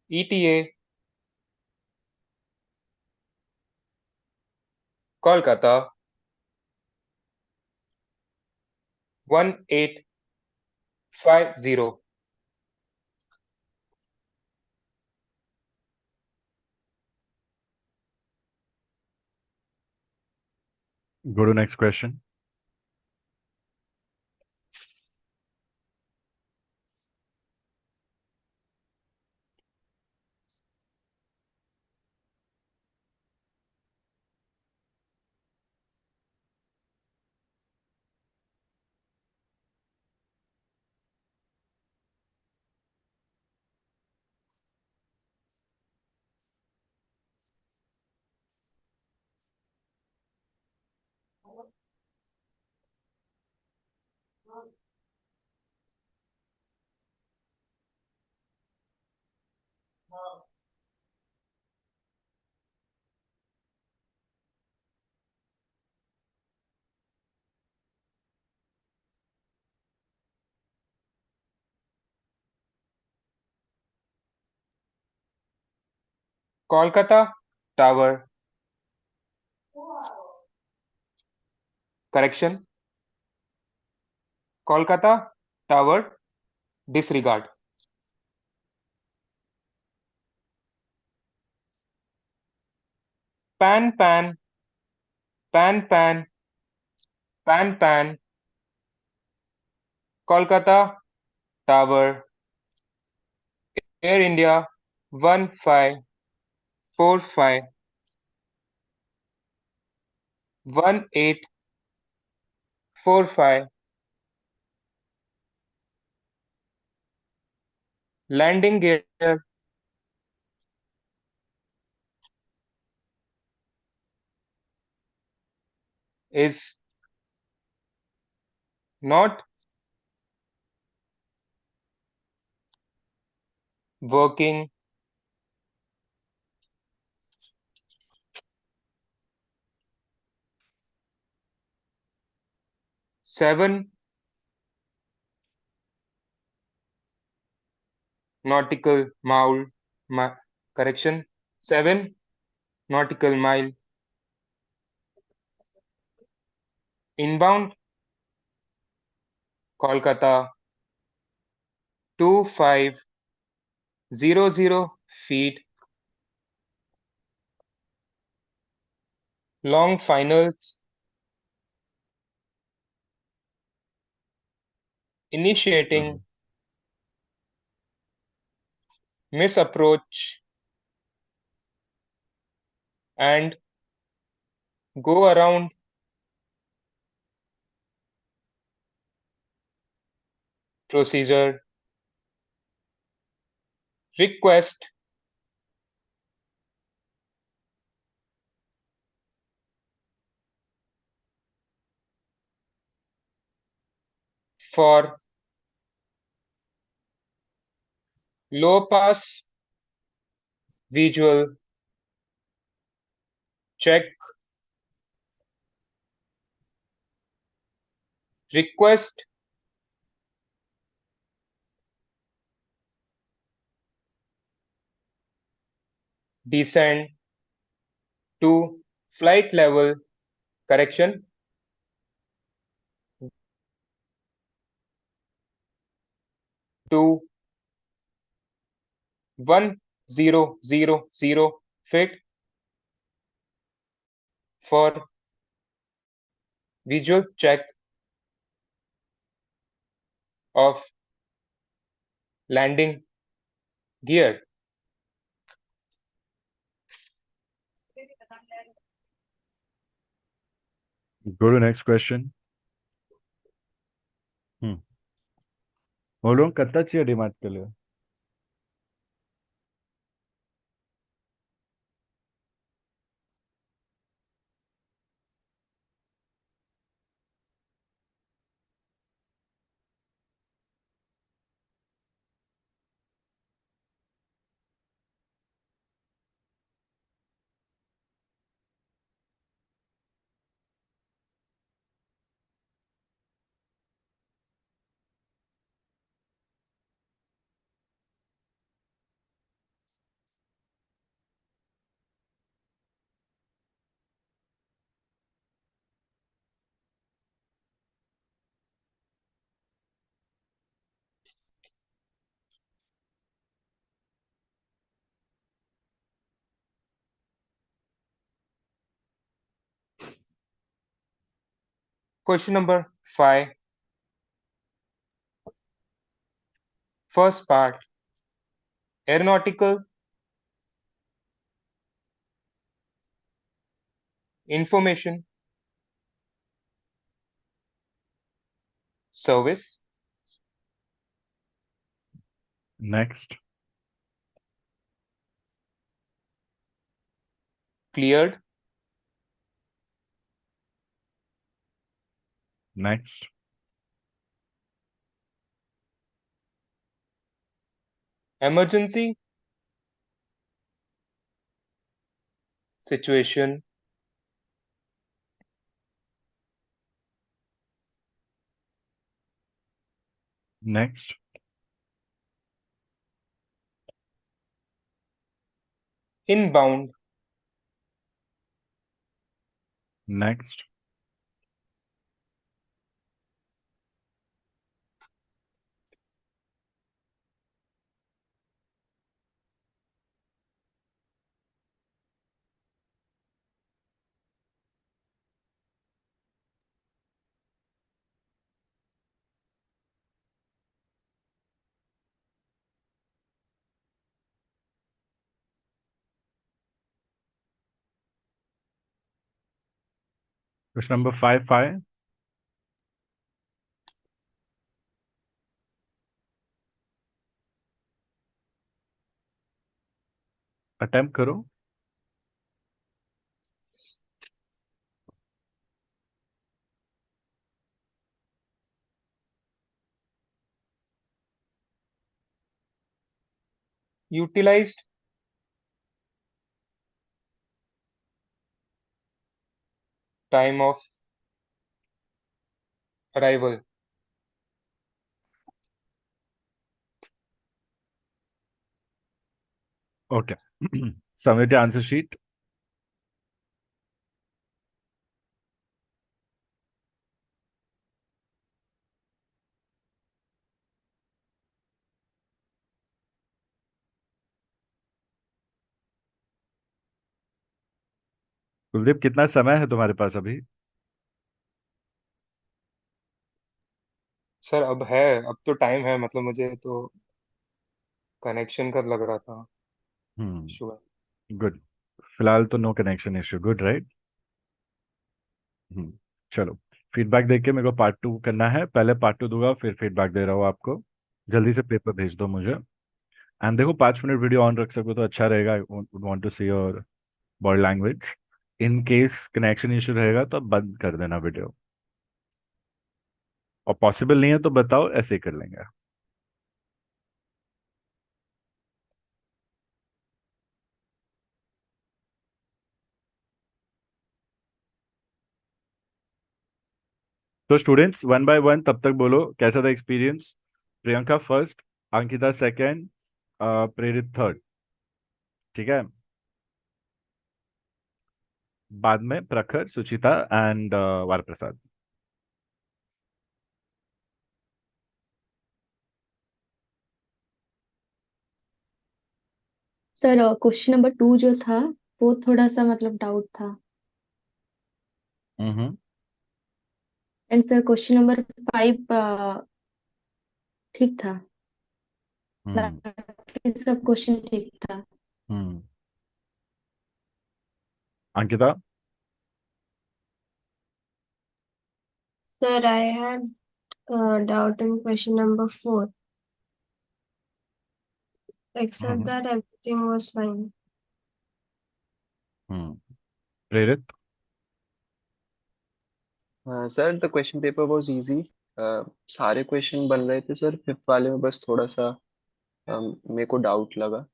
S3: ETA Kolkata 1850
S1: Go to next question.
S3: Kolkata Tower correction Kolkata Tower disregard pan pan pan pan pan pan Kolkata Tower Air India 1545 1845 landing gear is not working seven nautical mile, correction, 7 nautical mile inbound Kolkata 2500 feet long finals initiating misapproach and go around procedure request for low pass visual check request descend to flight level correction to 1000 feet for visual check of landing gear.
S1: Go to next question. वो लोग कितना चाहिए demand के लिए?
S3: Question number 5. First part, aeronautical information service.
S1: Next.
S3: Cleared.
S1: Next.
S3: Emergency situation
S1: Next.
S3: inbound
S1: Next. Question number 5. Attempt करो.
S3: utilized time of arrival.
S1: Okay. Submit your answer sheet. Kuldeep, कितना समय है तुम्हारे पास अभी?
S3: सर अब तो टाइम है, मतलब मुझे तो कनेक्शन का लग रहा था। शुगर।
S1: गुड। फिलहाल तो no connection issue. Good, right? चलो, फीडबैक देख के मेरे को पार्ट 2 करना है। पहले पार्ट 2 दूंगा, फिर फीडबैक दे रहा हूँ आपको। जल्दी से पेपर भेज दो मुझे। एंड देखो, 5 मिनट वीडियो ऑन रख सको तो अच्छा रहेगा। I would want to see your body language. In case connection issue रहेगा तो बंद कर देना वीडियो, और पॉसिबल नहीं है तो बताओ, ऐसे ही कर लेंगे। तो स्टूडेंट्स, वन बाय वन तब तक बोलो कैसा था experience. Priyanka first, Ankita second, Prerit third. ठीक है। बाद में Prakhar, Suchita and Vara Prasad.
S4: Sir question number 2 जो था वो थोड़ा सा मतलब डाउट था।
S1: Hmm.
S4: And sir question number 5 ठीक था।
S1: हम्म।
S4: बाकी सब क्वेश्चन ठीक था।
S1: Hmm. Ankita.
S2: Sir, I had doubt in question number 4, except
S1: hmm.
S2: that everything was fine.
S1: Prerit.
S5: Sir the question paper was easy. सारे क्वेश्चन बन रहे थे सर। फिफ्थ वाले में बस थोड़ा सा मेरे को डाउट लगा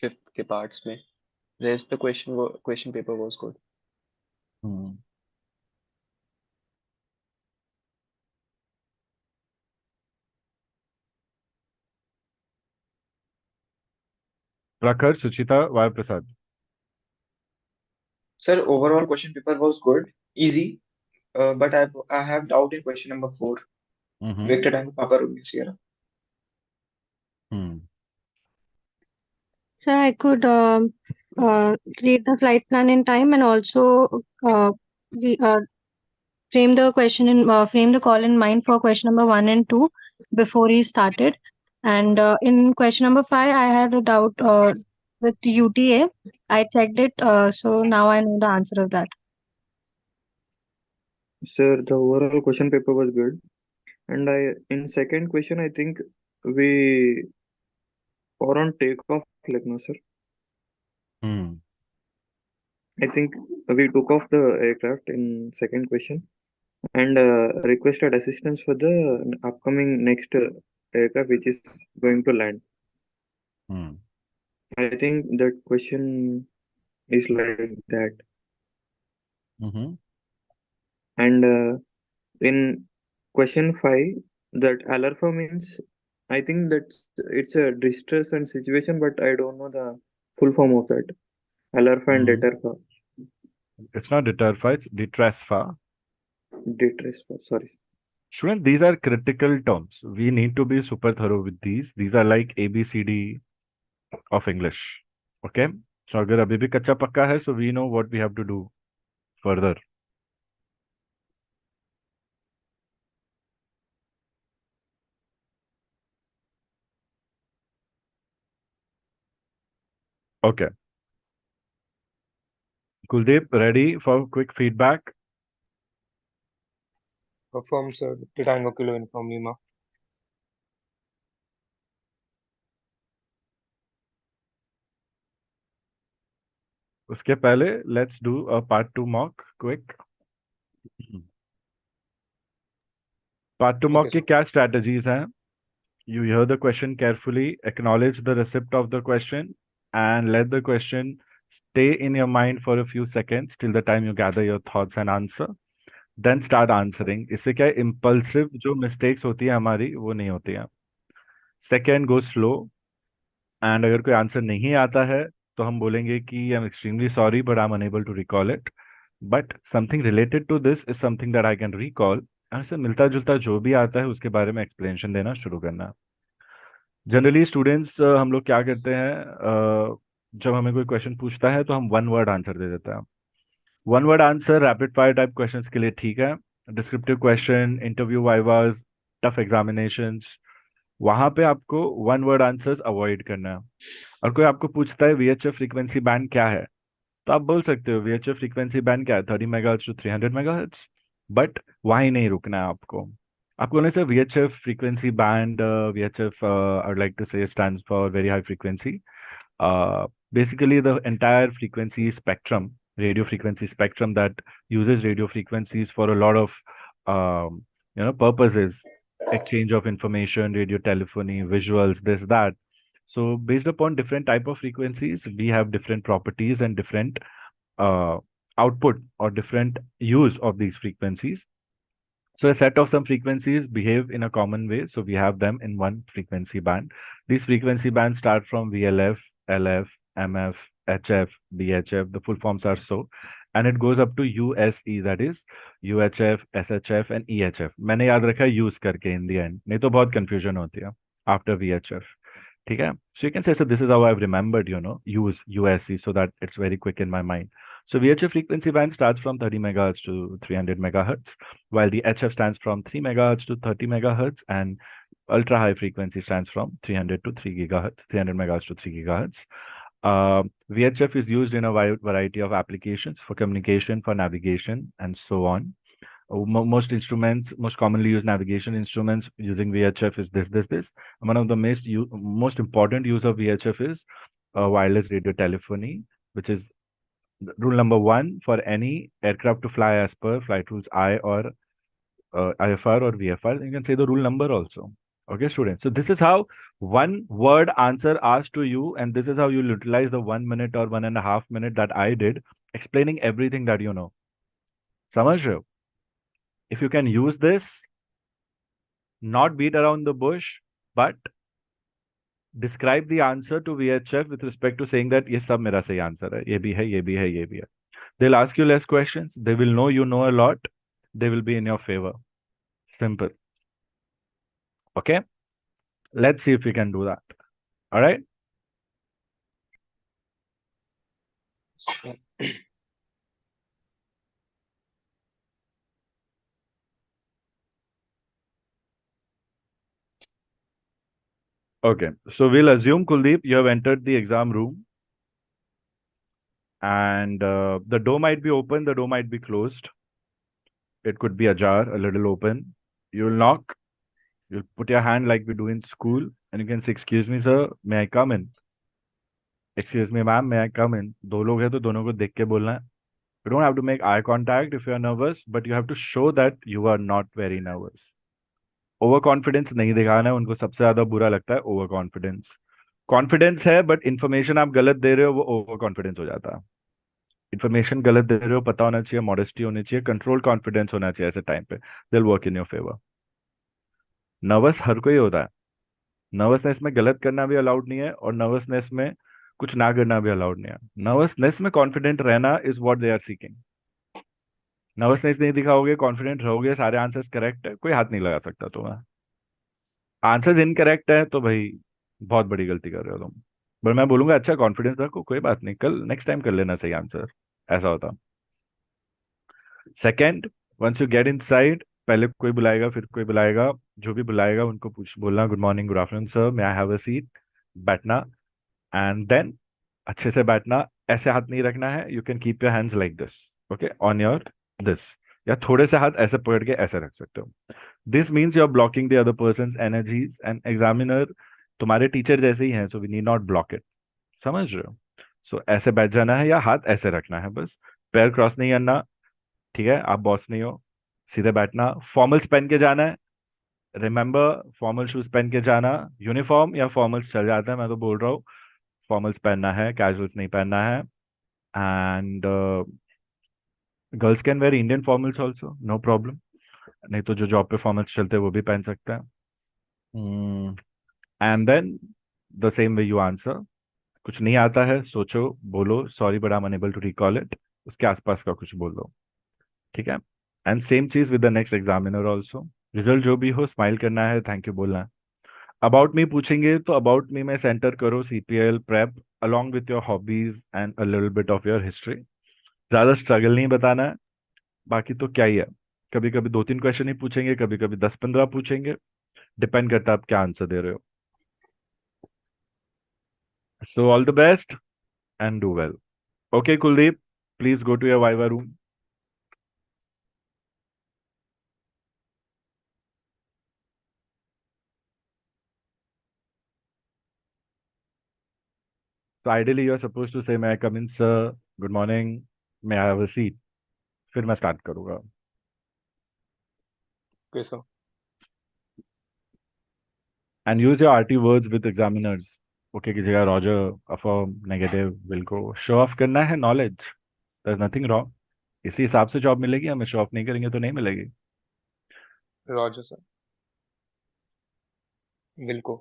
S5: फिफ्थ के पार्ट्स में। Rest the question paper was good.
S1: Hmm. Prakhar, Suchita, war Prasad.
S6: Sir, overall question paper was good, easy, but I have doubt in question number 4.
S1: Hmm.
S6: Vector time Papa Rubin's here.
S1: Hmm.
S7: So I could create the flight plan in time and also frame the frame the call in mind for question number 1 and 2 before he started. And in question number 5, I had a doubt with UTA. I checked it, so now I know the answer of that.
S6: Sir, the overall question paper was good, and in second question I think we are on takeoff, like no sir.
S1: Hmm.
S6: I think we took off the aircraft in second question and requested assistance for the upcoming next aircraft which is going to land.
S1: Hmm.
S6: I think that question is like that,
S1: hmm.
S6: and in question 5 that alpha means I think that it's a distress and situation, but I don't know the full form of that. Alpha and
S1: hmm.
S6: deterfa.
S1: It's not deterfa, it's detrasfa.
S6: Detress, sorry.
S1: Student, these are critical terms. We need to be super thorough with these. These are like ABCD of English. Okay? So अगर अभी भी कच्चा पक्का है, so we know what we have to do further. Okay. Kuldeep, ready for quick feedback?
S3: Confirm, sir. Tango Kilo Inform Lima.
S1: उसके पहले let's do a part 2 mock quick. Part 2
S3: ठीक है
S1: mock की
S3: सर।
S1: क्या strategies हैं? You hear the question carefully, acknowledge the receipt of the question, and let the question stay in your mind for a few seconds till the time you gather your thoughts and answer. Then start answering. इससे क्या है, impulsive जो mistakes होती है हमारी वो नहीं होती है. Second, go slow. And अगर कोई आंसर नहीं आता है तो हम बोलेंगे कि I am extremely sorry but I am unable to recall it. But something related to this is something that I can recall. और इससे मिलता जुलता जो भी आता है उसके बारे में एक्सप्लेनेशन देना शुरू करना. जनरली स्टूडेंट्स हम लोग क्या करते हैं, जब हमें कोई क्वेश्चन पूछता है तो हम वन वर्ड आंसर दे देते हैं. One word answer rapid fire type questions के लिए ठीक है. Descriptive question, interview, vivas, tough examinations, वहां पे आपको वन वर्ड आंसर्स अवॉइड करना है. और कोई आपको पूछता है वीएचएफ फ्रीक्वेंसी बैंड क्या है, तो आप बोल सकते हो वीएचएफ फ्रीक्वेंसी बैंड क्या है, 30 मेगाहर्ट्ज टू 300 मेगाहर्ट्ज. बट वहाँ ही नहीं रुकना है आपको. आपको बोलने से VHF frequency band, VHF I would like to say stands for very high frequency. Basically the entire frequency spectrum, radio frequency spectrum that uses radio frequencies for a lot of purposes, exchange of information, radio telephony, visuals, this that. So based upon different type of frequencies, we have different properties and different output or different use of these frequencies. So a set of some frequencies behave in a common way. So we have them in one frequency band. These frequency bands start from VLF, LF, MF, HF, BHF. The full forms are so. And it goes up to USE, that is UHF, SHF and EHF. मैंने याद रखा use करके in the end. नहीं तो बहुत confusion होती है after VHF. ठीक है? So you can say, so this is how I've remembered, use USE so that it's very quick in my mind. So VHF frequency band starts from 30 megahertz to 300 megahertz, while the HF stands from 3 megahertz to 30 megahertz, and ultra high frequency stands from 300 to 3 gigahertz, 300 megahertz to 3 gigahertz. VHF is used in a wide variety of applications for communication, for navigation, and so on. Most instruments, most commonly used navigation instruments using VHF is this. One of the most important use of VHF is wireless radio telephony, which is rule number 1 for any aircraft to fly as per flight rules I or IFR or VFR. You can say the rule number also. Okay, students. So this is how one word answer asked to you, and this is how you utilize the 1 minute or 1.5 minute that I did explaining everything that you know. समझ रहे हो? If you can use this, not beat around the bush, but describe the answer to VHF with respect to saying that ये सब मेरा सही answer है, ये भी है, ये भी है, ये भी है. They'll ask you less questions. They will know you know a lot. They will be in your favor. Simple. Okay? Let's see if we can do that. All right? Okay. So we'll assume, Kuldeep, you have entered the exam room. And the door might be open, the door might be closed. It could be ajar, a little open. You'll knock. You'll put your hand like we do in school, and you can say, "Excuse me, sir, may I come in?" "Excuse me, ma'am, may I come in?" दो लोग हैं तो दोनों को देख के बोलना है. You don't have to make eye contact if you are nervous, but you have to show that you are not very nervous. Over confidence नहीं दिखाना है. उनको सबसे ज्यादा बुरा लगता है ओवर कॉन्फिडेंस. कॉन्फिडेंस है बट इंफॉर्मेशन आप गलत दे रहे हो, वो ओवर कॉन्फिडेंस हो जाता है. इन्फॉर्मेशन गलत दे रहे हो, पता होना चाहिए, मॉडेस्टी होनी चाहिए, कंट्रोल कॉन्फिडेंस होना चाहिए. ऐसे टाइम पे दिल work in your favour. Nervous हर कोई होता है. नर्वसनेस में गलत करना भी अलाउड नहीं है, और नर्वसनेस में कुछ ना करना भी अलाउड नहीं है. नर्वसनेस में कॉन्फिडेंट रहना is what they are seeking. Nervousness नहीं दिखाओगे, कॉन्फिडेंट रहोगे, सारे आंसर्स करेक्ट है, कोई हाथ नहीं लगा सकता तुम्हें. आंसर्स इनकरेक्ट है तो भाई बहुत बड़ी गलती कर रहे हो तुम. पर मैं बोलूंगा अच्छा कॉन्फिडेंस रखो, कोई बात नहीं, कल नेक्स्ट टाइम कर लेना सही आंसर. ऐसा होता. Second, once you get inside, पहले कोई बुलाएगा फिर कोई बुलाएगा, जो भी बुलाएगा उनको बोलना good morning, good afternoon sir, may I have a seat. बैठना, एंड देन अच्छे से बैठना. ऐसे हाथ नहीं रखना है. You can keep your hands like this, okay, on your this, या थोड़े से हाथ ऐसे पकड़ के ऐसे रख सकते हो. This means you are blocking the other person's energies, and examiner तुम्हारे टीचर जैसे ही हैं, so we need not block it. समझ रहे हो? सो ऐसे बैठ जाना है या हाथ ऐसे रखना है बस. पैर क्रॉस नहीं करना. ठीक है, आप बॉस नहीं हो. सीधे बैठना. फॉर्मल्स पहन के जाना है. रिमेंबर फॉर्मल शूज पहन के जाना, यूनिफॉर्म या फॉर्मल्स चल जाता है, मैं तो बोल रहा हूँ फॉर्मल्स पहनना है, कैजुअल्स नहीं पहनना है। And girls can wear Indian formals also, no problem. नहीं तो जो जॉब पे फॉर्मल्स चलते हैं वो भी पहन सकते हैं। And then the same way you answer. कुछ नहीं आता है, सोचो, बोलो sorry but I am unable to recall it, उसके आसपास का कुछ बोलो, ठीक है। एंड सेम चीज with the next examiner also. Result जो भी हो स्माइल करना है, थैंक यू बोलना है। अबाउट मी पूछेंगे तो अबाउट मी में सेंटर करो CPL prep along with your hobbies and a little bit of your history। ज्यादा स्ट्रगल नहीं बताना है, बाकी तो क्या ही है। कभी कभी 2-3 क्वेश्चन ही पूछेंगे, कभी कभी 10-15 पूछेंगे, डिपेंड करता है आप क्या आंसर दे रहे हो। So all the best and do well. Okay Kuldeep, please go to your viva room. So ideally you are supposed to say, may I come in sir, good morning, may I have a seat, फिर मैं start करूंगा।
S3: Okay, sir.
S1: And use your RT words with examiners। Okay की जगह roger, affirm, negative, will को show off करना है knowledge, there is nothing wrong. इसी हिसाब से जॉब मिलेगी, हमें शो ऑफ नहीं करेंगे तो नहीं मिलेगी।
S3: Roger, sir. Will go.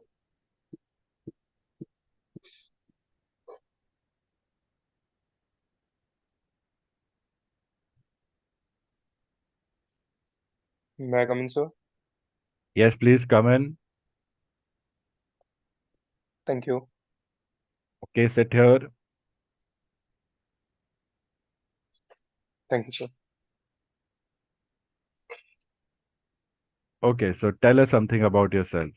S3: May I come in, sir?
S1: Yes please come in.
S3: Thank you.
S1: Okay sit here.
S3: Thank you, sir.
S1: Okay so tell us something about yourself.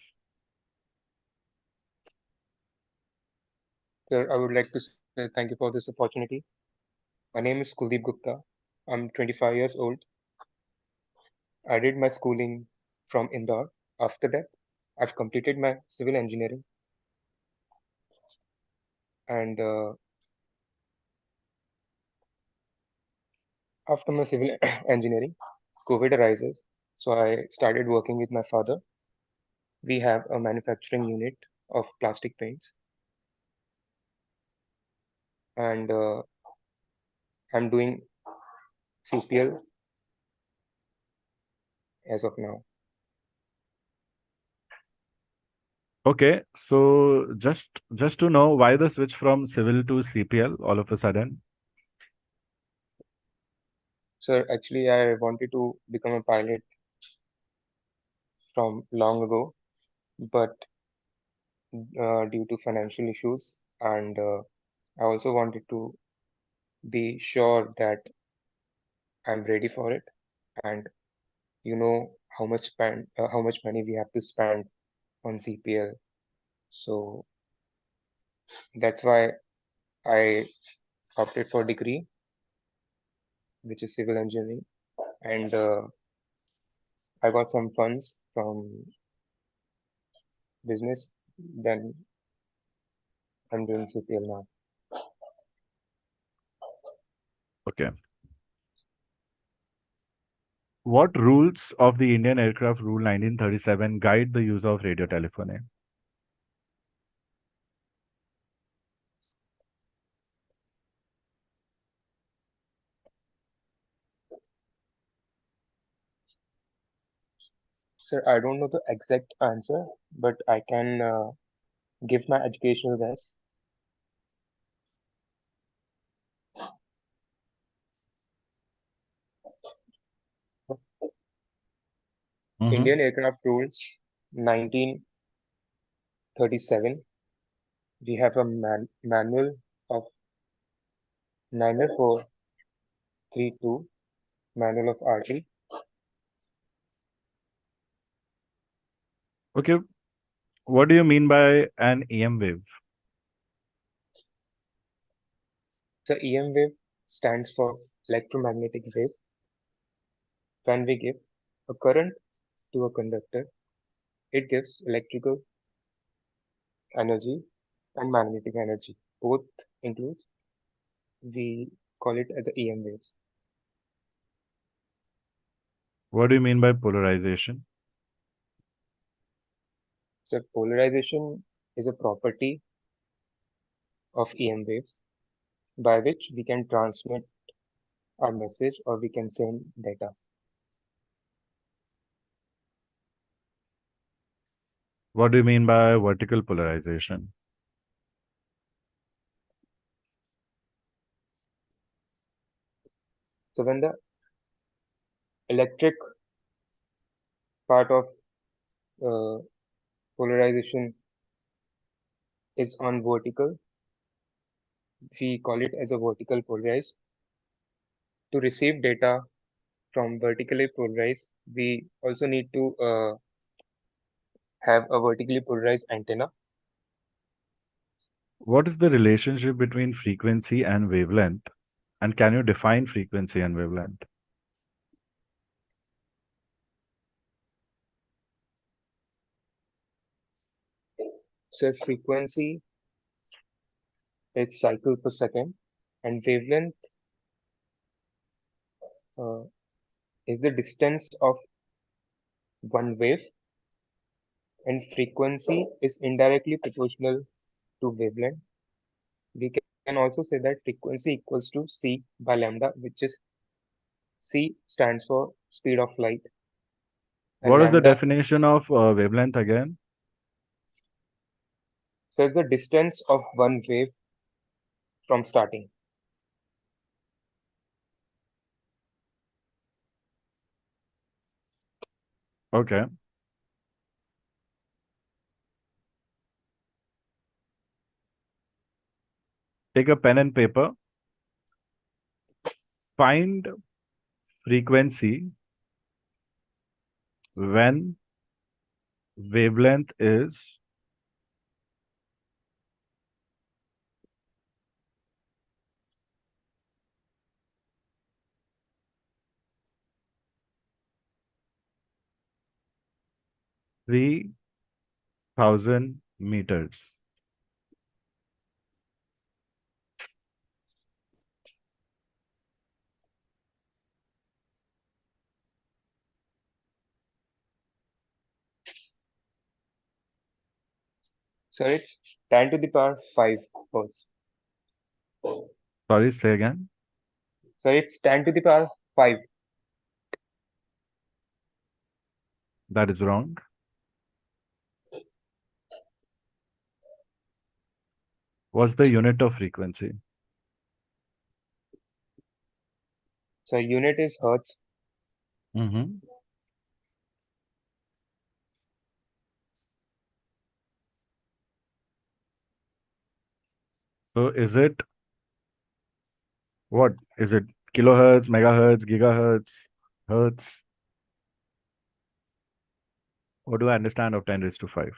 S3: Sir, I would like to say thank you for this opportunity. My name is Kuldeep Gupta. I'm 25 years old. I did my schooling from Indore. After that, I've completed my civil engineering, and after my civil engineering, COVID arises. So I started working with my father. We have a manufacturing unit of plastic paints, and I'm doing CPL as of now.
S1: Okay, so just to know why the switch from civil to CPL all of a sudden?
S3: Sir, actually, I wanted to become a pilot from long ago, but due to financial issues, and I also wanted to be sure that I'm ready for it, and you know how much money we have to spend on CPL. So that's why I opted for degree, which is civil engineering, and I got some funds from business. Then I'm doing CPL now.
S1: Okay. What rules of the Indian Aircraft Rule 1937 guide the use of radio telephony?
S3: Sir, I don't know the exact answer, but I can give my educational guess. Indian Aircraft Rules 1937. We have a manual of 90432, manual of RT.
S1: Okay, what do you mean by an EM wave?
S3: The EM wave stands for electromagnetic wave. When we give a current to a conductor, it gives electrical energy and magnetic energy. Both includes. We call it as the EM waves.
S1: What do you mean by polarization?
S3: So polarization is a property of EM waves by which we can transmit our message or we can send data.
S1: What do you mean by vertical polarization?
S3: So when the electric part of polarization is on vertical, we call it as a vertical polarized. To receive data from vertically polarized, we also need to have a vertically polarized antenna.
S1: What is the relationship between frequency and wavelength? And can you define frequency and wavelength?
S3: So frequency is cycle per second, and wavelength uh, is the distance of one wave, and frequency is indirectly proportional to wavelength. We can also say that frequency equals to c by lambda, which is c stands for speed of light, and
S1: What is the
S3: lambda
S1: definition of wavelength again?
S3: says the distance of one wave from starting.
S1: Okay. Take a pen and paper. Find frequency when wavelength is 3,000 meters.
S3: So it's 10 to the power 5 hertz.
S1: Sorry, say again.
S3: So it's 10 to the power 5.
S1: That is wrong. What's the unit of frequency?
S3: So unit is hertz.
S1: Mm-hmm. So is it what? Is it kilohertz, megahertz, gigahertz, hertz? What do I understand of 10 raised to 5?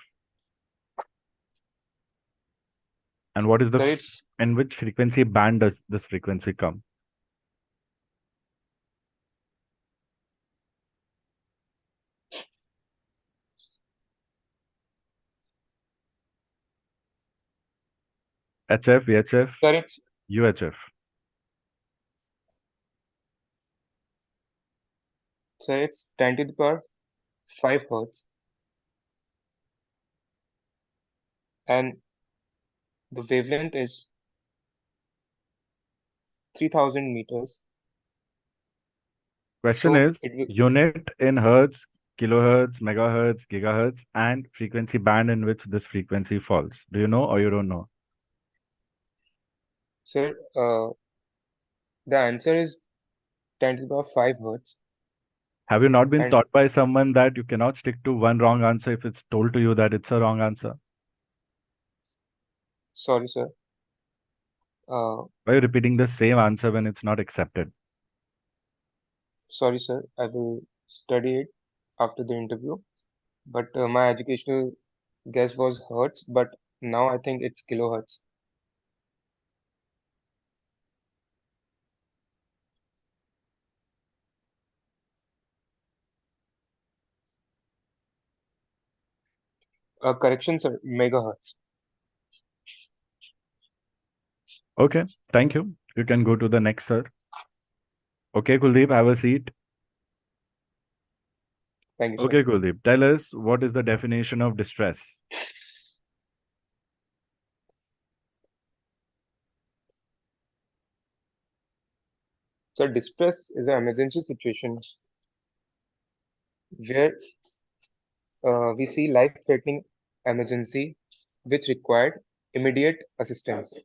S1: And what is the
S3: So it's
S1: in which frequency band does this frequency come? HF, VHF,
S3: so it's
S1: UHF.
S3: so it's 10 to the power 5 hertz, and the wavelength is 3000 meters.
S1: Question
S3: So
S1: is
S3: it will,
S1: unit in hertz, kilohertz, megahertz, gigahertz, and frequency band in which this frequency falls. Do you know or you don't know?
S3: so the answer is 10 to the power 5 hertz.
S1: Have you not been
S3: And
S1: taught by someone that you cannot stick to one wrong answer if it's told to you that it's a wrong answer?
S3: sorry, sir. Uh,
S1: Why are you repeating the same answer when it's not accepted?
S3: sorry, sir. I will study it after the interview. But my educational guess was hertz, but now I think it's kilohertz. Correction, sir. Megahertz.
S1: Okay, thank you. You can go to the next, sir. Okay, Kuldeep, have a seat.
S3: Thank you, sir.
S1: Okay, Kuldeep, tell us what is the definition of distress?
S3: So distress is an emergency situation where we see life-threatening emergency which required immediate assistance.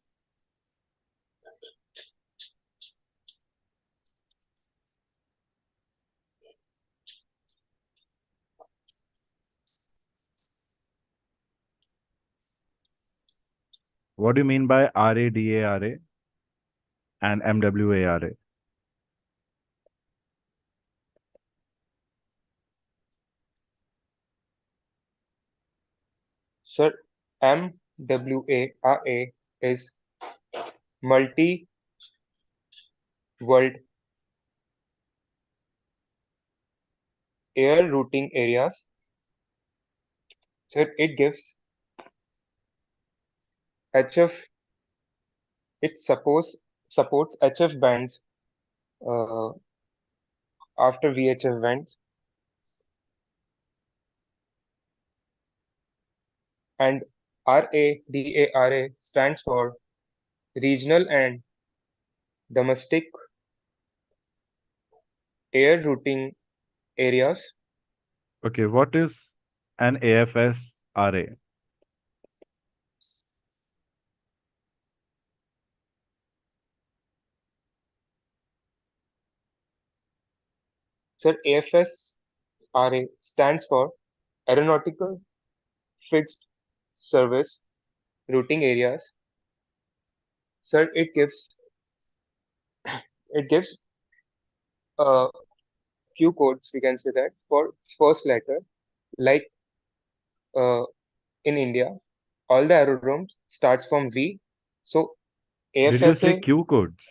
S1: What do you mean by RADARA and MWARA?
S3: Sir, MWARA is multi-world air routing areas. Sir, it gives HF, it supports HF bands uh, after VHF bands, and RADARA stands for regional and domestic air routing areas.
S1: Okay, what is an AFSRA?
S3: Sir, AFSRA stands for Aeronautical Fixed Service Routing Areas. Sir, it gives a few codes, we can say that, for first letter, like uh, in India, all the aerodromes starts from V. So
S1: Did you say
S3: AFSA,
S1: Q codes?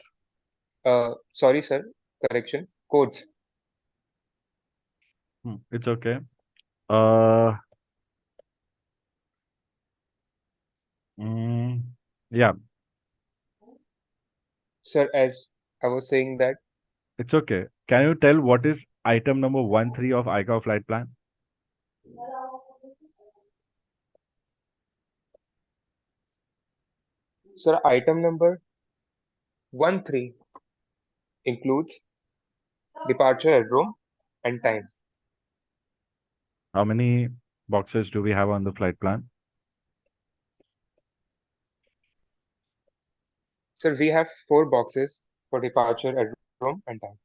S3: sorry, sir, correction, codes.
S1: It's okay. Uh, mm, yeah,
S3: Sir, as I was saying that,
S1: it's okay. Can you tell what is item number 13 of ICAO flight plan?
S3: sir, item number 13 includes departure aerodrome and time.
S1: How many boxes do we have on the flight plan?
S3: Sir, we have 4 boxes for departure aerodrome and time.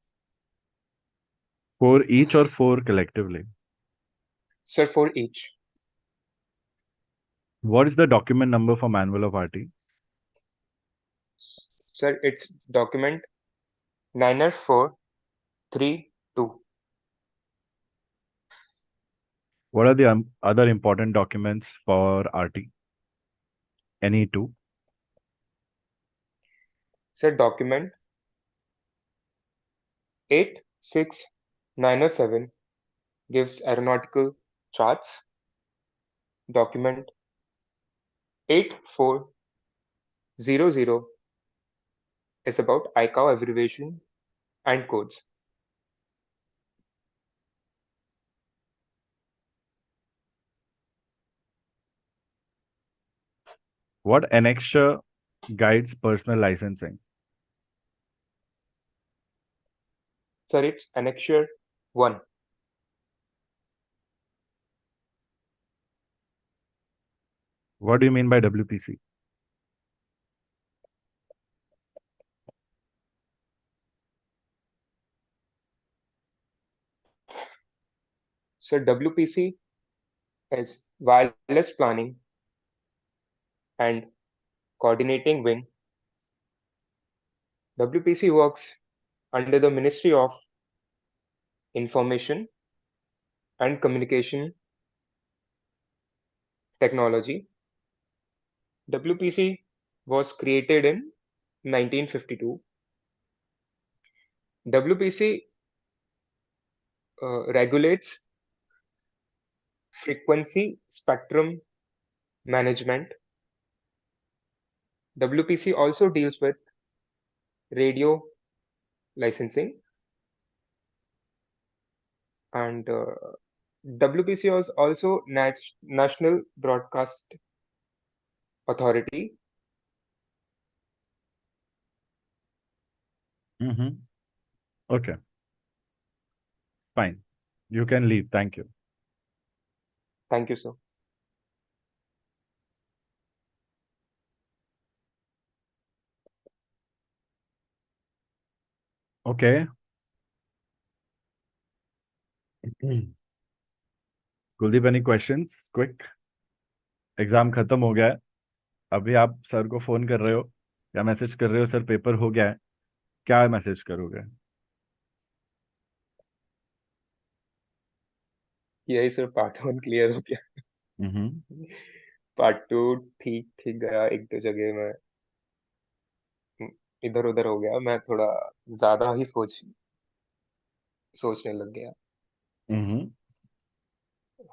S1: 4 each or 4 collectively?
S3: Sir, 4 each.
S1: What is the document number for manual of RT?
S3: Sir, it's document 9F432.
S1: What are the other important documents for RT? Any two?
S3: Sir, document 86907 gives aeronautical charts. Document 8400 is about ICAO abbreviation and codes.
S1: What annexure guides personal licensing?
S3: Sir, it's annexure 1.
S1: What do you mean by WPC?
S3: So WPC is wireless planning and coordinating wing. WPC works under the Ministry of Information and Communication Technology. WPC was created in 1952. WPC regulates frequency spectrum management. WPC also deals with radio licensing and WPC was also National Broadcast Authority.
S1: Mm-hmm. Okay, fine. You can leave. Thank you.
S3: Thank you, sir.
S1: Okay. Kuldeep, any questions? Quick. Exam खत्म हो गया है. अभी आप sir को phone कर रहे हो या मैसेज कर रहे हो, सर पेपर हो गया है. क्या मैसेज करोगे?
S3: यही सर, पार्ट 1 क्लियर हो गया.
S1: हम्म.
S3: पार्ट 2 ठीक ठीक गया, एक दो जगह में इधर उधर हो गया. मैं थोड़ा ज्यादा ही सोचने लग गया.
S1: हम्म.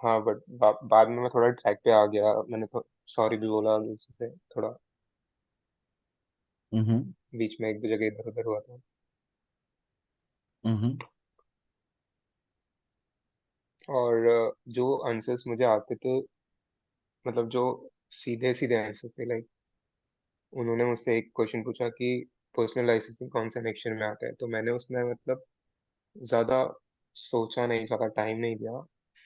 S3: हाँ, बट बाद में मैं थोड़ा ट्रैक पे आ गया. मैंने तो सॉरी भी बोला उससे, थोड़ा
S1: हम्म.
S3: बीच में एक दो जगह इधर उधर हुआ था.
S1: हम्म.
S3: और जो आंसर्स मुझे आते थे, मतलब जो सीधे सीधे आंसर्स थे, लाइक उन्होंने मुझसे एक क्वेश्चन पूछा कि पर्सनल लाइसेंसिंग कौन सा सेक्शन में आता है, तो मैंने उसमें मतलब ज्यादा सोचा नहीं, ज्यादा टाइम नहीं दिया,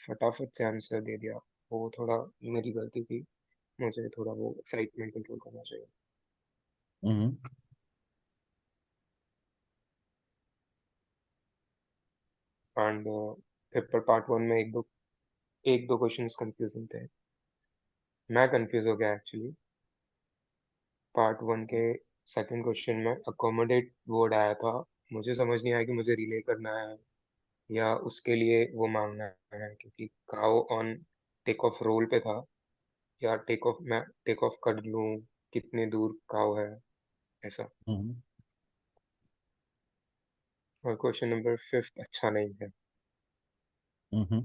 S3: फटाफट से आंसर दे दिया. वो थोड़ा मेरी गलती थी. मुझे थोड़ा वो एक्साइटमेंट कंट्रोल करना चाहिए.
S1: हम्म.
S3: एंड पेपर पार्ट 1 में एक दो क्वेश्चंस कंफ्यूजिंग थे. मैं कंफ्यूज हो गया एक्चुअली. पार्ट 1 के सेकंड क्वेश्चन में अकोमोडेट वर्ड आया था. मुझे समझ नहीं आया कि मुझे रिले करना है या उसके लिए वो मांगना है, क्योंकि काओ ऑन टेक ऑफ रोल पे था. या मैं टेक ऑफ कर लूँ, कितने दूर काओ है, ऐसा.
S1: हम्म.
S3: और क्वेश्चन नंबर 5 अच्छा नहीं है.
S1: हम्म.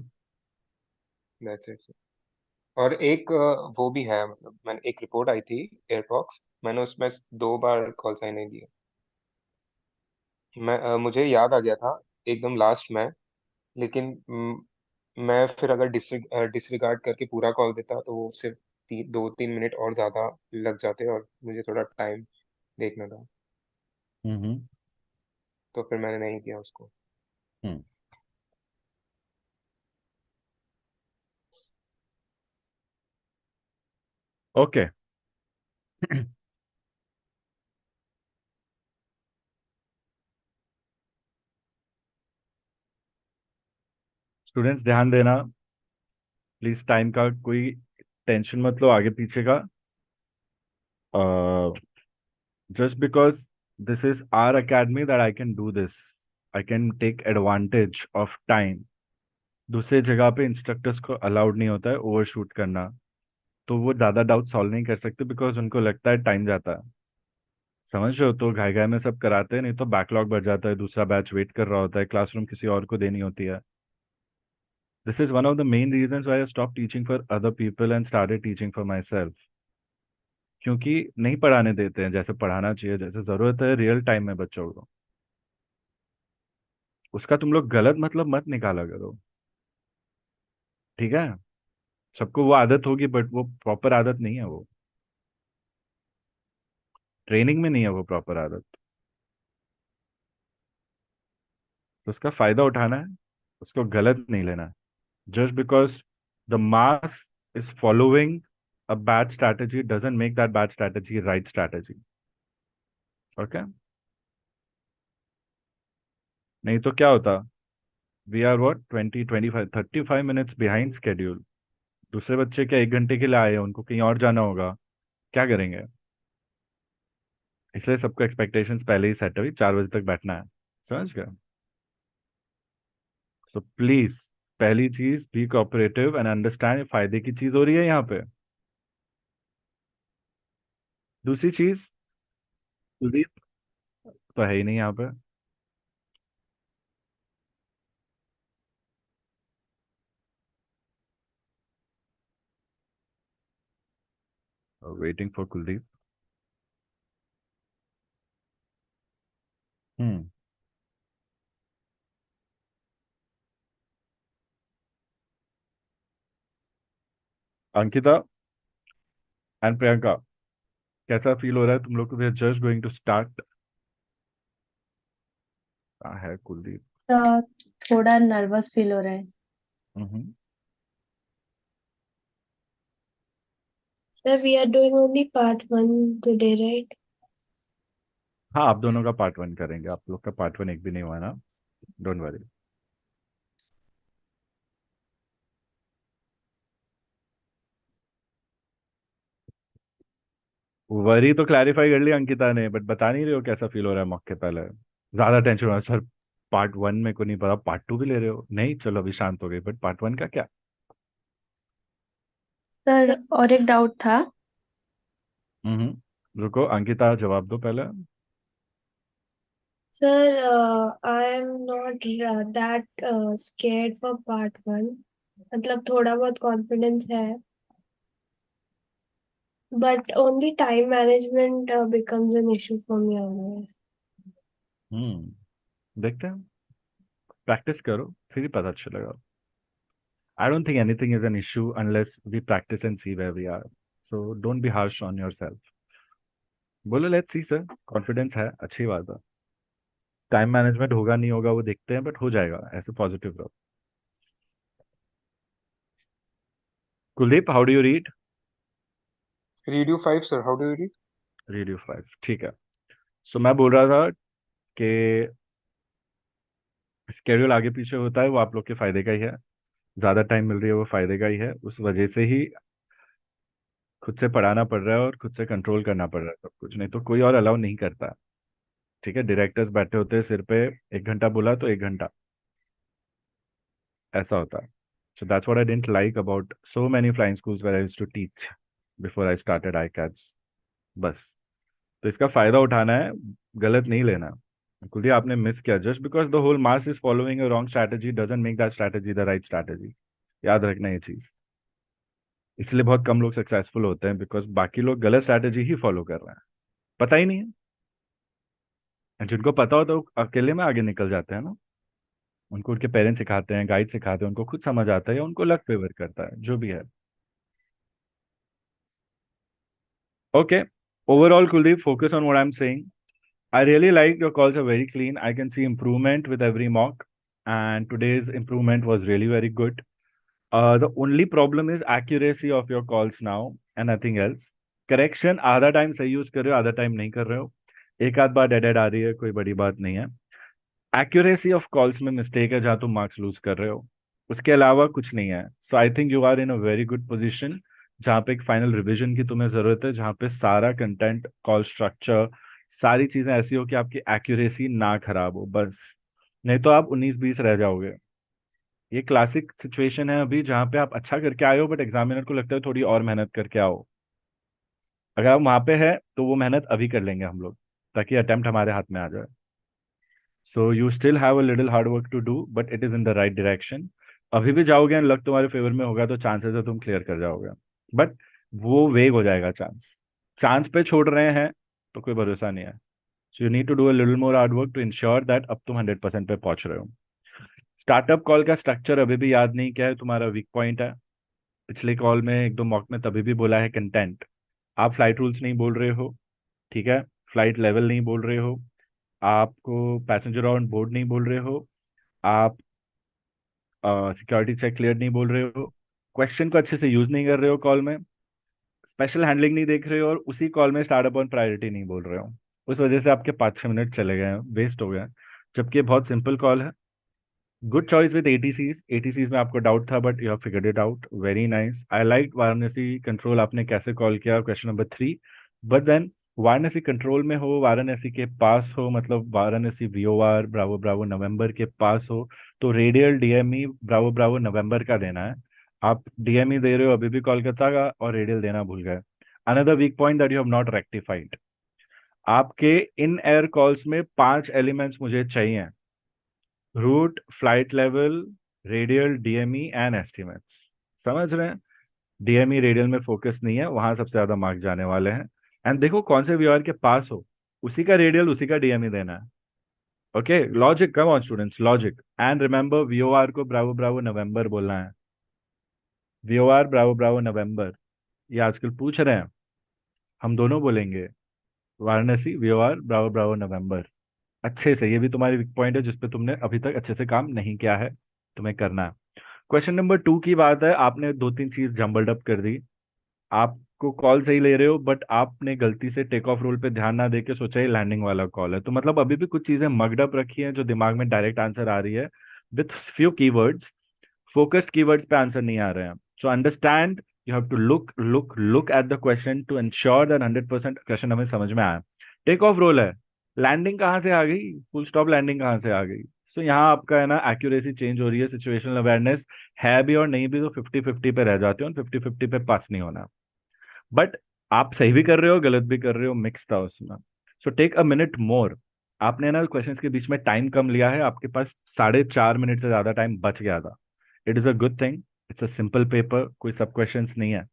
S3: That's it. और एक वो भी है, मतलब मैंने एक रिपोर्ट आई थी एयरटॉक्स, मैंने उसमें 2 बार कॉल साइन नहीं दिया. मुझे याद आ गया था एकदम लास्ट में, लेकिन मैं फिर अगर डिसरिगार्ड करके पूरा कॉल देता तो वो सिर्फ 2-3 मिनट और ज़्यादा लग जाते, और मुझे थोड़ा टाइम देखना था.
S1: हम्म.
S3: तो फिर मैंने नहीं किया उसको.
S1: हम्म. ओके. स्टूडेंट्स ध्यान देना प्लीज. टाइम का कोई टेंशन मत लो आगे पीछे का. Just because this is our academy that I can do this. I can take advantage of time. दूसरे जगह पे इंस्ट्रक्टर्स को अलाउड नहीं होता है ओवरशूट करना. तो वो ज़्यादा डाउट सॉल्व नहीं कर सकते बिकॉज उनको लगता है टाइम जाता है. समझ रहे हो? तो घाई घाई में सब कराते हैं, नहीं तो बैकलॉग बढ़ जाता है, दूसरा बैच वेट कर रहा होता है, क्लासरूम किसी और को देनी होती है. This is one of the main reasons why I stop teaching for other people and started teaching for my self. क्योंकि नहीं पढ़ाने देते हैं जैसे पढ़ाना चाहिए, जैसे जरूरत है रियल टाइम में बच्चों को. उसका तुम लोग गलत मतलब मत निकाला करो. ठीक है? सबको वो आदत होगी बट वो प्रॉपर आदत नहीं है. वो ट्रेनिंग में नहीं है वो प्रॉपर आदत. तो उसका फायदा उठाना है, उसको गलत नहीं लेना है. Just because the mass is following a bad strategy doesn't make that bad strategy right strategy. Okay? नहीं तो क्या होता? We are what 20, 25, 35 minutes behind schedule. दूसरे बच्चे क्या 1 घंटे के लिए आए हैं, उनको कहीं और जाना होगा, क्या करेंगे? इसलिए सबको एक्सपेक्टेशंस पहले ही सेट हुई, 4 बजे तक बैठना है. समझ गए? सो प्लीज, पहली चीज बी कोऑपरेटिव एंड अंडरस्टैंड फायदे की चीज हो रही है यहाँ पे. दूसरी चीज, कुलदीप तो है ही नहीं यहाँ पे. Waiting for Kuldeep. Hmm. Ankita and Priyanka, कैसा फील हो रहा है तुम लोग को? We are just going to start. है कुलदीप?
S4: तो थोड़ा नर्वस फील हो रहा है।
S1: हम्म।
S2: Sir, we are doing only part 1 today, right?
S1: हाँ, आप दोनों का पार्ट 1 करेंगे, आप लोग का पार्ट 1 एक भी नहीं हुआ ना, डोंट वरी। वरी तो क्लैरिफाई कर लिया अंकिता ने, बट बता नहीं रहे हो कैसा फील हो रहा है मौके पहले। ज्यादा टेंशन हो रहा है सर, पार्ट 1 में को नहीं पता, पार्ट 2 भी ले रहे हो? नहीं चलो अभी शांत हो गई, बट पार्ट 1 का क्या?
S4: सर और एक डाउट था।
S1: रुको, अंकिता जवाब दो पहले।
S2: Sir, I am not that scared for part 1. मतलब थोड़ा बहुत confidence है, but only time management becomes an issue for me always.
S1: देखते हैं, प्रैक्टिस करो फिर ही पता चलेगा। I don't think anything is an issue unless we practice and see where we are, so don't be harsh on yourself. बोलो let's see sir, confidence है, अच्छी बात है। टाइम मैनेजमेंट होगा नहीं होगा वो देखते हैं, बट हो जाएगा, ऐसे पॉजिटिव रहो। Kuldeep, how do you read?
S3: Read you 5, sir. How do you read?
S1: Read you 5, ठीक है। सो मैं बोल रहा था कि स्केड्यूल आगे पीछे होता है वो आप लोग के फायदे का ही है, ज्यादा टाइम मिल रही है वो फायदे का ही है, उस वजह से ही खुद से पढ़ाना पड़ रहा है और खुद से कंट्रोल करना पड़ रहा है सब कुछ, नहीं तो कोई और अलाउ नहीं करता। ठीक है, डायरेक्टर्स बैठे होते हैं सिर पे, 1 घंटा बोला तो 1 घंटा, ऐसा होता है। So that's what I didn't like about so many flying schools where I used to teach before I started iCATS। बस, तो इसका फायदा उठाना है, गलत नहीं लेना। कुलदीप आपने मिस किया, just because the whole mass is following a wrong strategy doesn't make that strategy the right strategy. याद रखना ये चीज, इसलिए बहुत कम लोग सक्सेसफुल होते हैं, बिकॉज बाकी लोग गलत स्ट्रैटेजी ही फॉलो कर रहे हैं, पता ही नहीं है। And जिनको पता होता है वो अकेले में आगे निकल जाते हैं ना, उनको उनके पेरेंट्स सिखाते हैं, गाइड सिखाते हैं, उनको खुद समझ आता है या उनको लक फेवर करता है, जो भी है। Okay, overall Kuldeep, focus on what I'm saying. I really like your calls are very clean. I can see improvement with every mock, and today's improvement was really very good. The only problem is accuracy of your calls now and nothing else. Correction आधा time सही use कर रहे हो, आधा time नहीं कर रहे हो, एक आध बार डेड एड आ रही है, कोई बड़ी बात नहीं है। एक्यूरेसी ऑफ कॉल्स में मिस्टेक है जहां तुम मार्क्स लूज कर रहे हो, उसके अलावा कुछ नहीं है। So I think you are in a very good position, जहाँ पे एक फाइनल रिवीजन की तुम्हें जरूरत है, जहाँ पे सारा कंटेंट, कॉल स्ट्रक्चर, सारी चीजें ऐसी हो कि आपकी एक्यूरेसी ना खराब हो बस, नहीं तो आप 19-20 रह जाओगे। ये क्लासिक सिचुएशन है अभी, जहाँ पे आप अच्छा करके आए हो बट एग्जामिनर को लगता है थोड़ी और मेहनत करके आओ। अगर आप वहां पे है तो वो मेहनत अभी कर लेंगे हम लोग, ताकि अटेम्प्ट हमारे हाथ में आ जाए। So you still have a little hard work to do, but it is in the right direction. अभी भी जाओगे एंड लक तुम्हारे फेवर में होगा तो चांसेस है तुम क्लियर कर जाओगे, बट वो वेग हो जाएगा चांस। चांस पे छोड़ रहे हैं तो कोई भरोसा नहीं है। So you need to do a little more hard work to ensure that अब तुम 100% पे पहुंच रहे हो। स्टार्टअप कॉल का स्ट्रक्चर अभी भी याद नहीं क्या है तुम्हारा वीक पॉइंट है? पिछले कॉल में एक दो मॉक में तभी भी बोला है कंटेंट, आप फ्लाइट रूल्स नहीं बोल रहे हो, ठीक है, फ्लाइट लेवल नहीं बोल रहे हो, आपको पैसेंजर ऑन बोर्ड नहीं बोल रहे हो, आप सिक्योरिटी चेक क्लियर नहीं बोल रहे हो, क्वेश्चन को अच्छे से यूज नहीं कर रहे हो कॉल में, स्पेशल हैंडलिंग नहीं देख रहे हो, और उसी कॉल में स्टार्टअप ऑन प्रायोरिटी नहीं बोल रहे हो। उस वजह से आपके 5-6 मिनट चले गए हैं, वेस्ट हो गए हैं, जबकि ये बहुत सिंपल कॉल है। Good choice with ATCs, ATCs में आपको डाउट था but you have figured it out, very nice. I like Varanasi control, आपने कैसे कॉल किया, question number 3। But then Varanasi control में हो, वाराणसी के पास हो, मतलब Varanasi VOR bravo bravo November के पास हो, तो radial DME bravo bravo November का देना है। आप डीएमई दे रहे हो अभी भी कोलकाता का, और रेडियल देना भूल गए। Another weak point that you have not rectified, आपके इन एयर कॉल्स में 5 एलिमेंट्स मुझे चाहिए: route, flight level, radial, DME and estimates. समझ रहे हैं? डीएमई रेडियल में फोकस नहीं है, वहां सबसे ज्यादा मार्क्स जाने वाले हैं। एंड देखो कौन से व्यूअर के पास हो, उसी का रेडियल उसी का डीएमई देना है। Okay, logic, come on students, logic, and remember VOR को ब्रावो ब्रावो नवंबर बोलना है। VOR ब्रावो ब्रावो नवंबर, ये आजकल पूछ रहे हैं, हम दोनों बोलेंगे वाराणसी VOR ब्रावो ब्रावो नवंबर अच्छे से। ये भी तुम्हारी वीक पॉइंट है जिसपे तुमने अभी तक अच्छे से काम नहीं किया है, तुम्हें करना है। क्वेश्चन नंबर 2 की बात है, आपने दो तीन चीज जम्बल्ड अप कर दी। आपको कॉल सही ले रहे हो, बट आपने गलती से टेक ऑफ रूल पे ध्यान ना देके सोचा ये लैंडिंग वाला कॉल है। तो मतलब अभी भी कुछ चीजें मगड अप रखी हैं जो दिमाग में डायरेक्ट आंसर आ रही है, with few keywords, focused keywords पे आंसर नहीं आ रहे हैं। So understand, you have to look at the question to ensure that 100% question हमें समझ में आया। टेक ऑफ रोल है, लैंडिंग कहाँ से आ गई, फुल स्टॉप लैंडिंग कहाँ से आ गई। सो यहाँ आपका है ना एक्यूरेसी चेंज हो रही है, सिचुएशनल अवेयरनेस है भी और नहीं भी, तो 50-50 पे रह जाते हो, 50-50 पे पास नहीं होना। बट आप सही भी कर रहे हो, गलत भी कर रहे हो, मिक्स था उसमें। So take a minute more. आपने ना क्वेश्चंस के बीच में टाइम कम लिया है, आपके पास 4.5 मिनट से ज्यादा टाइम बच गया था। It is a good thing, it's a simple paper, कोई सब क्वेश्चंस नहीं है।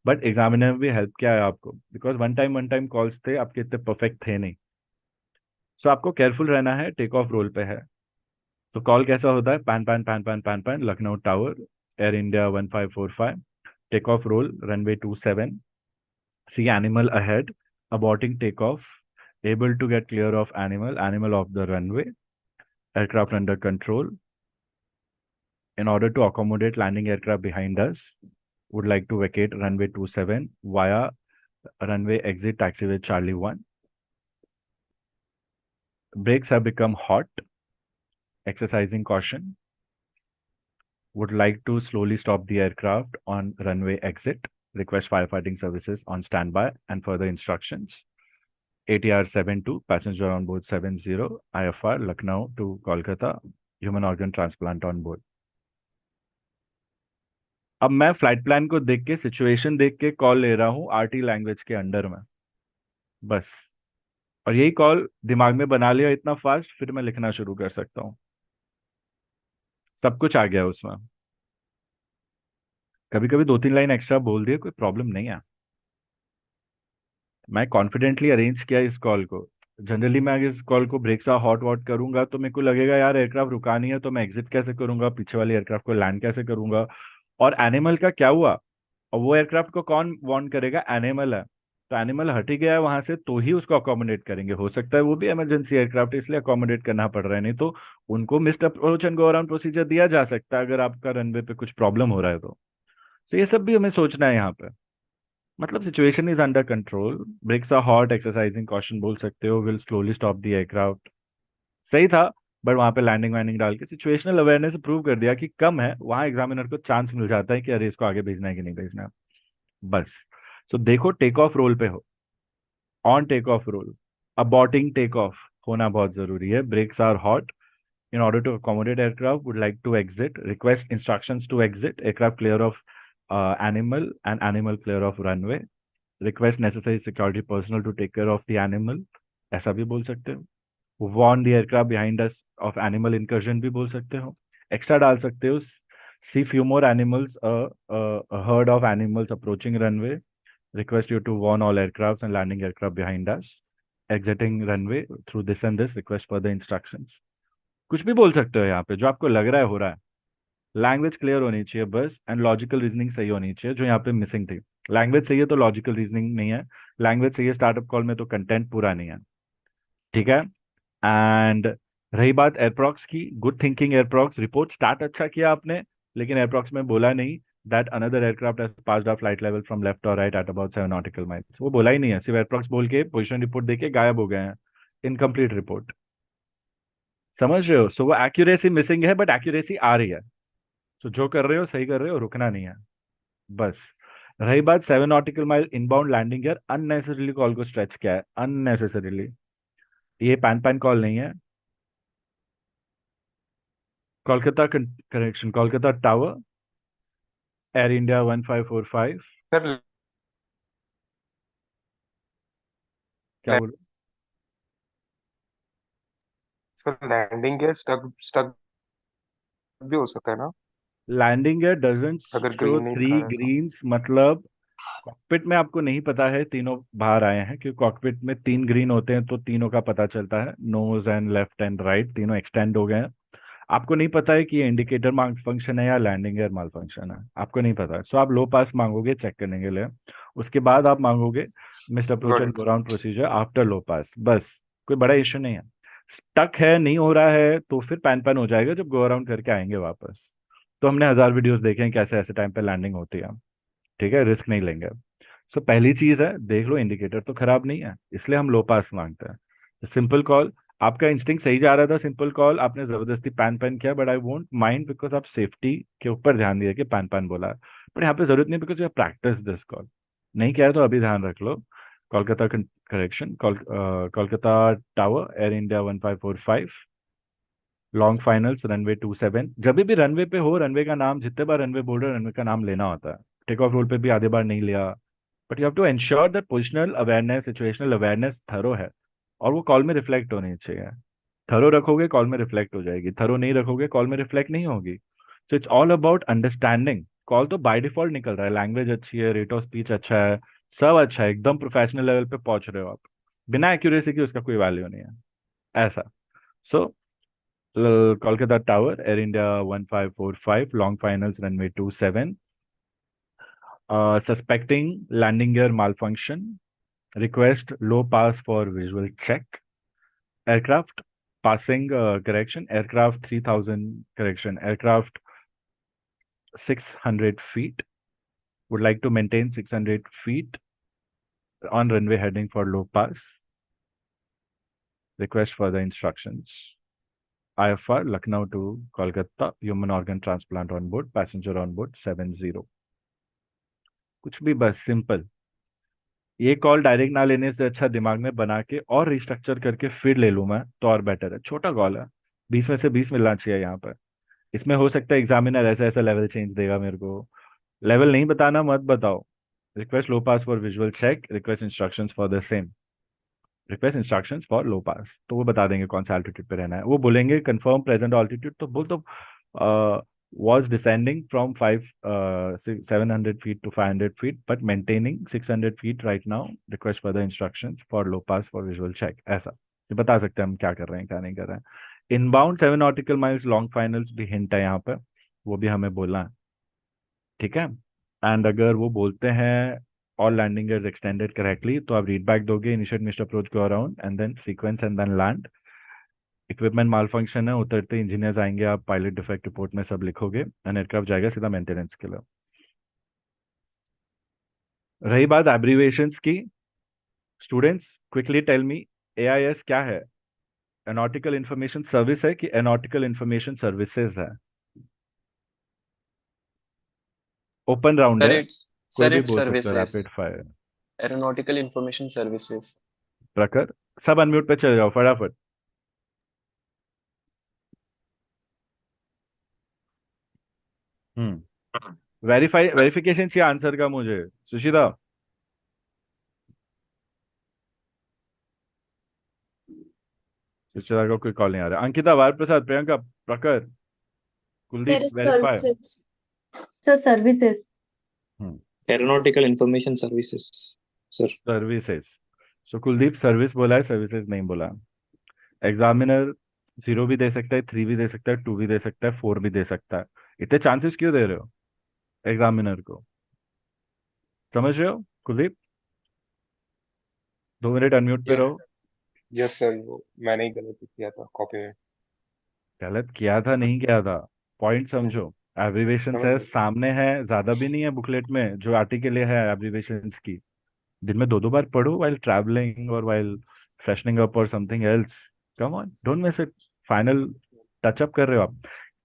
S1: बट एग्जामिनर ने भी हेल्प किया है आपको, बिकॉज वन टाइम कॉल्स थे आपके, इतने परफेक्ट थे नहीं। सो आपको केयरफुल रहना है, टेक ऑफ रोल पे है। तो कॉल कैसा होता है, pan pan pan pan pan pan Lucknow tower, air India 1545, take off roll runway 27, see animal ahead, aborting takeoff, able to get clear of animal off the runway, aircraft under control. In order to accommodate landing aircraft behind us, would like to vacate runway 27 via runway exit taxiway Charlie 1. Brakes have become hot, exercising caution. Would like to slowly stop the aircraft on runway exit. Request firefighting services on standby and further instructions. ATR 72, passenger on board 70, IFR, Lucknow to Kolkata, human organ transplant on board. अब मैं flight plan को देख के, situation देख के call ले रहा हूँ RT लैंग्वेज के अंडर में, बस। और यही कॉल दिमाग में बना लिया इतना फास्ट, फिर मैं लिखना शुरू कर सकता हूँ, सब कुछ आ गया उसमें। कभी कभी 2-3 लाइन एक्स्ट्रा बोल दिए, कोई प्रॉब्लम नहीं है। मैं कॉन्फिडेंटली अरेंज किया इस कॉल को। जनरली मैं अगर इस कॉल को ब्रेक सा हॉट वॉट करूंगा तो मेरे को लगेगा यार एयरक्राफ्ट रुका नहीं है, तो मैं एग्जिट कैसे करूंगा, पीछे वाले एयरक्राफ्ट को लैंड कैसे करूंगा, और एनिमल का क्या हुआ। और वो एयरक्राफ्ट को कौन वार्न करेगा, एनिमल है। तो एनिमल हट ही गया है वहां से, तो ही उसको अकोमोडेट करेंगे। हो सकता है वो भी इमरजेंसी एयरक्राफ्ट, इसलिए अकोमोडेट करना पड़ रहा है, नहीं तो उनको missed approach and go around procedure दिया जा सकता है अगर आपका रनवे पे कुछ प्रॉब्लम हो रहा है तो। ये सब भी हमें सोचना है यहाँ पे। मतलब situation is under control, brakes are hot, exercising caution बोल सकते हो, will slowly stop the aircraft, सही था। बट वहां पे लैंडिंग वैंडिंग डाल के सिचुएशनल अवेयरनेस प्रूव कर दिया कि कम है, वहां एग्जामिनर को चांस मिल जाता है कि अरे इसको आगे भेजना है कि नहीं भेजना है, बस। सो देखो टेक ऑफ रोल पे हो, on take off roll, aborting take off होना बहुत जरूरी है। Brakes are hot, in order to accommodate aircraft, would like to exit, request instructions to exit, aircraft clear of animal and animal clear of runway, request necessary security personnel to take care of the animal, ऐसा भी बोल सकते हो। warn the aircraft behind us of animal incursion भी बोल सकते हो। Extra डाल सकते हो, see few more animals, a herd of animals approaching runway, request you to warn all aircrafts and landing aircraft behind us, exiting runway through this and this, request further instructions। कुछ भी बोल सकते हो यहाँ पे, जो आपको लग रहा है हो रहा है। लैंग्वेज क्लियर होनी चाहिए बस, एंड लॉजिकल रीजनिंग सही होनी चाहिए, जो यहाँ पे मिसिंग थी। लैंग्वेज सही है तो लॉजिकल रीजनिंग नहीं है, लैंग्वेज सही है स्टार्टअप कॉल में तो कंटेंट पूरा नहीं है, ठीक है। एंड रही बात एयरप्रॉक्स की, good thinking airprox, report start अच्छा किया आपने, लेकिन एयरप्रॉक्स में बोला नहीं that another aircraft has passed our flight level from left और right at about 7 nautical miles, वो बोला ही नहीं है, सिर्फ एयरप्रॉक्स बोल के पोजिशन रिपोर्ट देके गायब हो गए हैं, इनकम्प्लीट रिपोर्ट, समझ रहे हो। सो वो एक्यूरेसी मिसिंग है, बट एक्यूरेसी आ रही है। तो जो कर रहे हो सही कर रहे हो, रुकना नहीं है, बस। रही बात 7 nautical mile inbound landing gear, unnecessarily call को स्ट्रेच किया है, अननेसेसरीली। ये पैन पैन कॉल नहीं है। Kolkata connection, Kolkata tower, air India 1545,
S3: sir
S1: क्या बोलो।
S3: Sir landing gear stuck stuck भी हो सकता है ना,
S1: लैंडिंग गियर डजंट
S3: अगर
S1: शो
S3: ग्रीन नहीं दिखा
S1: 3
S3: रहा है तो।
S1: ग्रीन्स, मतलब कॉकपिट में आपको नहीं पता है तीनों बाहर आए हैं, क्योंकि कॉकपिट में 3 ग्रीन होते हैं तो तीनों का पता चलता है, nose and left and right तीनों एक्सटेंड हो गए हैं। आपको नहीं पता है कि ये इंडिकेटर माल फंक्शन है या लैंडिंग गियर माल फंक्शन है, आपको नहीं पता है, सो आप लो पास मांगोगे चेक करने के लिए। उसके बाद आप मांगोगे missed approach
S3: got
S1: and
S3: it.
S1: Go around procedure after low pass, बस। कोई बड़ा इश्यू नहीं है। स्टक है, नहीं हो रहा है, तो फिर पैन पैन हो जाएगा जब गो अराउंड करके आएंगे वापस। तो हमने 1000 वीडियोस देखे हैं कैसे ऐसे टाइम पे लैंडिंग होती है। ठीक है, रिस्क नहीं लेंगे। सो पहली चीज है, देख लो इंडिकेटर तो खराब नहीं है, इसलिए हम लो पास मांगते हैं। सिंपल कॉल, आपका इंस्टिंक्ट सही जा रहा था, सिंपल कॉल, आपने जबरदस्ती पैन पैन किया, but I won't mind because आप सेफ्टी के ऊपर ध्यान दिया कि पैन पैन बोला है। बट यहाँ पे जरूरत नहीं, because you practice this call. नहीं किया है तो अभी ध्यान रख लो। Kolkata correction, Kolkata tower, air India 1545, long finals, runway 27। जब भी रनवे पे हो, रनवे का नाम, जितने बार रनवे बोल रहे हो रनवे का नाम लेना होता है। टेक ऑफ रोल पे भी आधे बार नहीं लिया। But you have to ensure that positional awareness, situational awareness thorough है, और वो कॉल में रिफ्लेक्ट होनी चाहिए। थरो रखोगे कॉल में रिफ्लेक्ट हो जाएगी, थरो नहीं रखोगे कॉल में रिफ्लेक्ट नहीं होगी। So it's all about understanding. Call तो बाय डिफॉल्ट निकल रहा है, लैंग्वेज अच्छी है, रेट ऑफ स्पीच अच्छा है, सब अच्छा है, एकदम प्रोफेशनल लेवल पे पहुंच रहे हो आप। बिना एक्यूरेसी की उसका कोई वैल्यू नहीं है, ऐसा। So Kolkata tower, air India 1545, long finals, runway 27, suspecting landing gear malfunction, request low pass for visual check, aircraft passing correction, aircraft 3000 correction, aircraft 600 feet, would like to maintain 600 feet on runway heading for low pass, request further instructions. IFR Lucknow to Kolkata, human organ transplant on board, passenger on board 70. कुछ भी, बस simple. ये call direct ना लेने से अच्छा दिमाग में बना के और रिस्ट्रक्चर करके फिर ले लूं मैं तो और बेटर है। छोटा कॉल है, 20 में से 20 मिलना चाहिए यहाँ पर। इसमें हो सकता है एग्जामिनर ऐसा ऐसा लेवल चेंज देगा मेरे को। लेवल नहीं बताना, मत बताओ। Request low pass for visual check, request instructions for the same, request instructions for low pass, तो वो बता देंगे कौन सा एल्टीट्यूड पे रहना है। वो बोलेंगे कंफर्म प्रेजेंट ऑल्टीट्यूड, तो बोल तो was descending from 700 feet to 500 feet, but maintaining 600 feet right now. Request further instructions for low pass for visual check. ऐसा ये बता सकते हैं हम क्या कर रहे हैं क्या नहीं कर रहे हैं। Inbound 7 nautical miles, long finals भी हिंट है यहाँ पर, वो भी हमें बोलना है। ठीक है। एंड अगर वो बोलते हैं all landing gears extended correctly, तो आप रीड बैक दोगे, initiate missed approach, go around and then sequence and then land. Equipment malfunction है, उतरते इंजीनियर्स आएंगे, आप पायलट डिफेक्ट रिपोर्ट में सब लिखोगे, एंड एयरक्राफ्ट जाएगा सीधा मेंटेनेंस के लिए। रही बात एब्रीवेशंस की, students quickly tell me, AIS क्या है? एनॉटिकल इंफॉर्मेशन सर्विस है कि एनॉटिकल इंफॉर्मेशन सर्विसेज है? ओपन राउंड
S5: सर
S1: है,
S5: इट्स
S1: कोई
S5: सर
S1: भी
S5: इट्स
S1: बोल सकता है,
S5: services,
S1: rapid fire.
S5: Aeronautical information services.
S1: Prakhar, सब अनम्यूट पे चले जाओ फटाफट। वेरिफिकेशन चाहिए आंसर का मुझे, सुशीता। सुशीता का कोई कॉल नहीं आ रहा। अंकिता, वार प्रसाद, प्रियंका, प्रखर,
S2: Sir,
S1: Kuldeep,
S2: it's
S1: verify.
S2: services.
S4: Sir, services.
S6: Aeronautical Information Services, sir.
S1: Services. So Kuldeep service बोला है, सर्विसेज नहीं बोला। एग्जामिनर 0 भी दे सकता है, 3 भी दे सकता है, 2 भी दे सकता है, 4 भी दे सकता है। इतने चांसेस क्यों दे रहे हो एग्जामिनर को? समझ रहे हो कुलदीप? 2 मिनट अनम्यूट पे
S3: यस
S1: रहो।
S3: यस सर, वो मैंने ही गलत किया था कॉपी में।
S1: गलत किया था, नहीं किया था, पॉइंट समझो। एब्रीवेशन
S3: समझ
S1: है,
S3: गए।
S1: सामने है, ज्यादा भी नहीं है बुकलेट में जो आर्टिकल है एब्रीवेशन की। दिन में 2 2 बार पढ़ो, while traveling और while freshening up or something else. Come on, don't miss it. Final touch up कर रहे हो आप,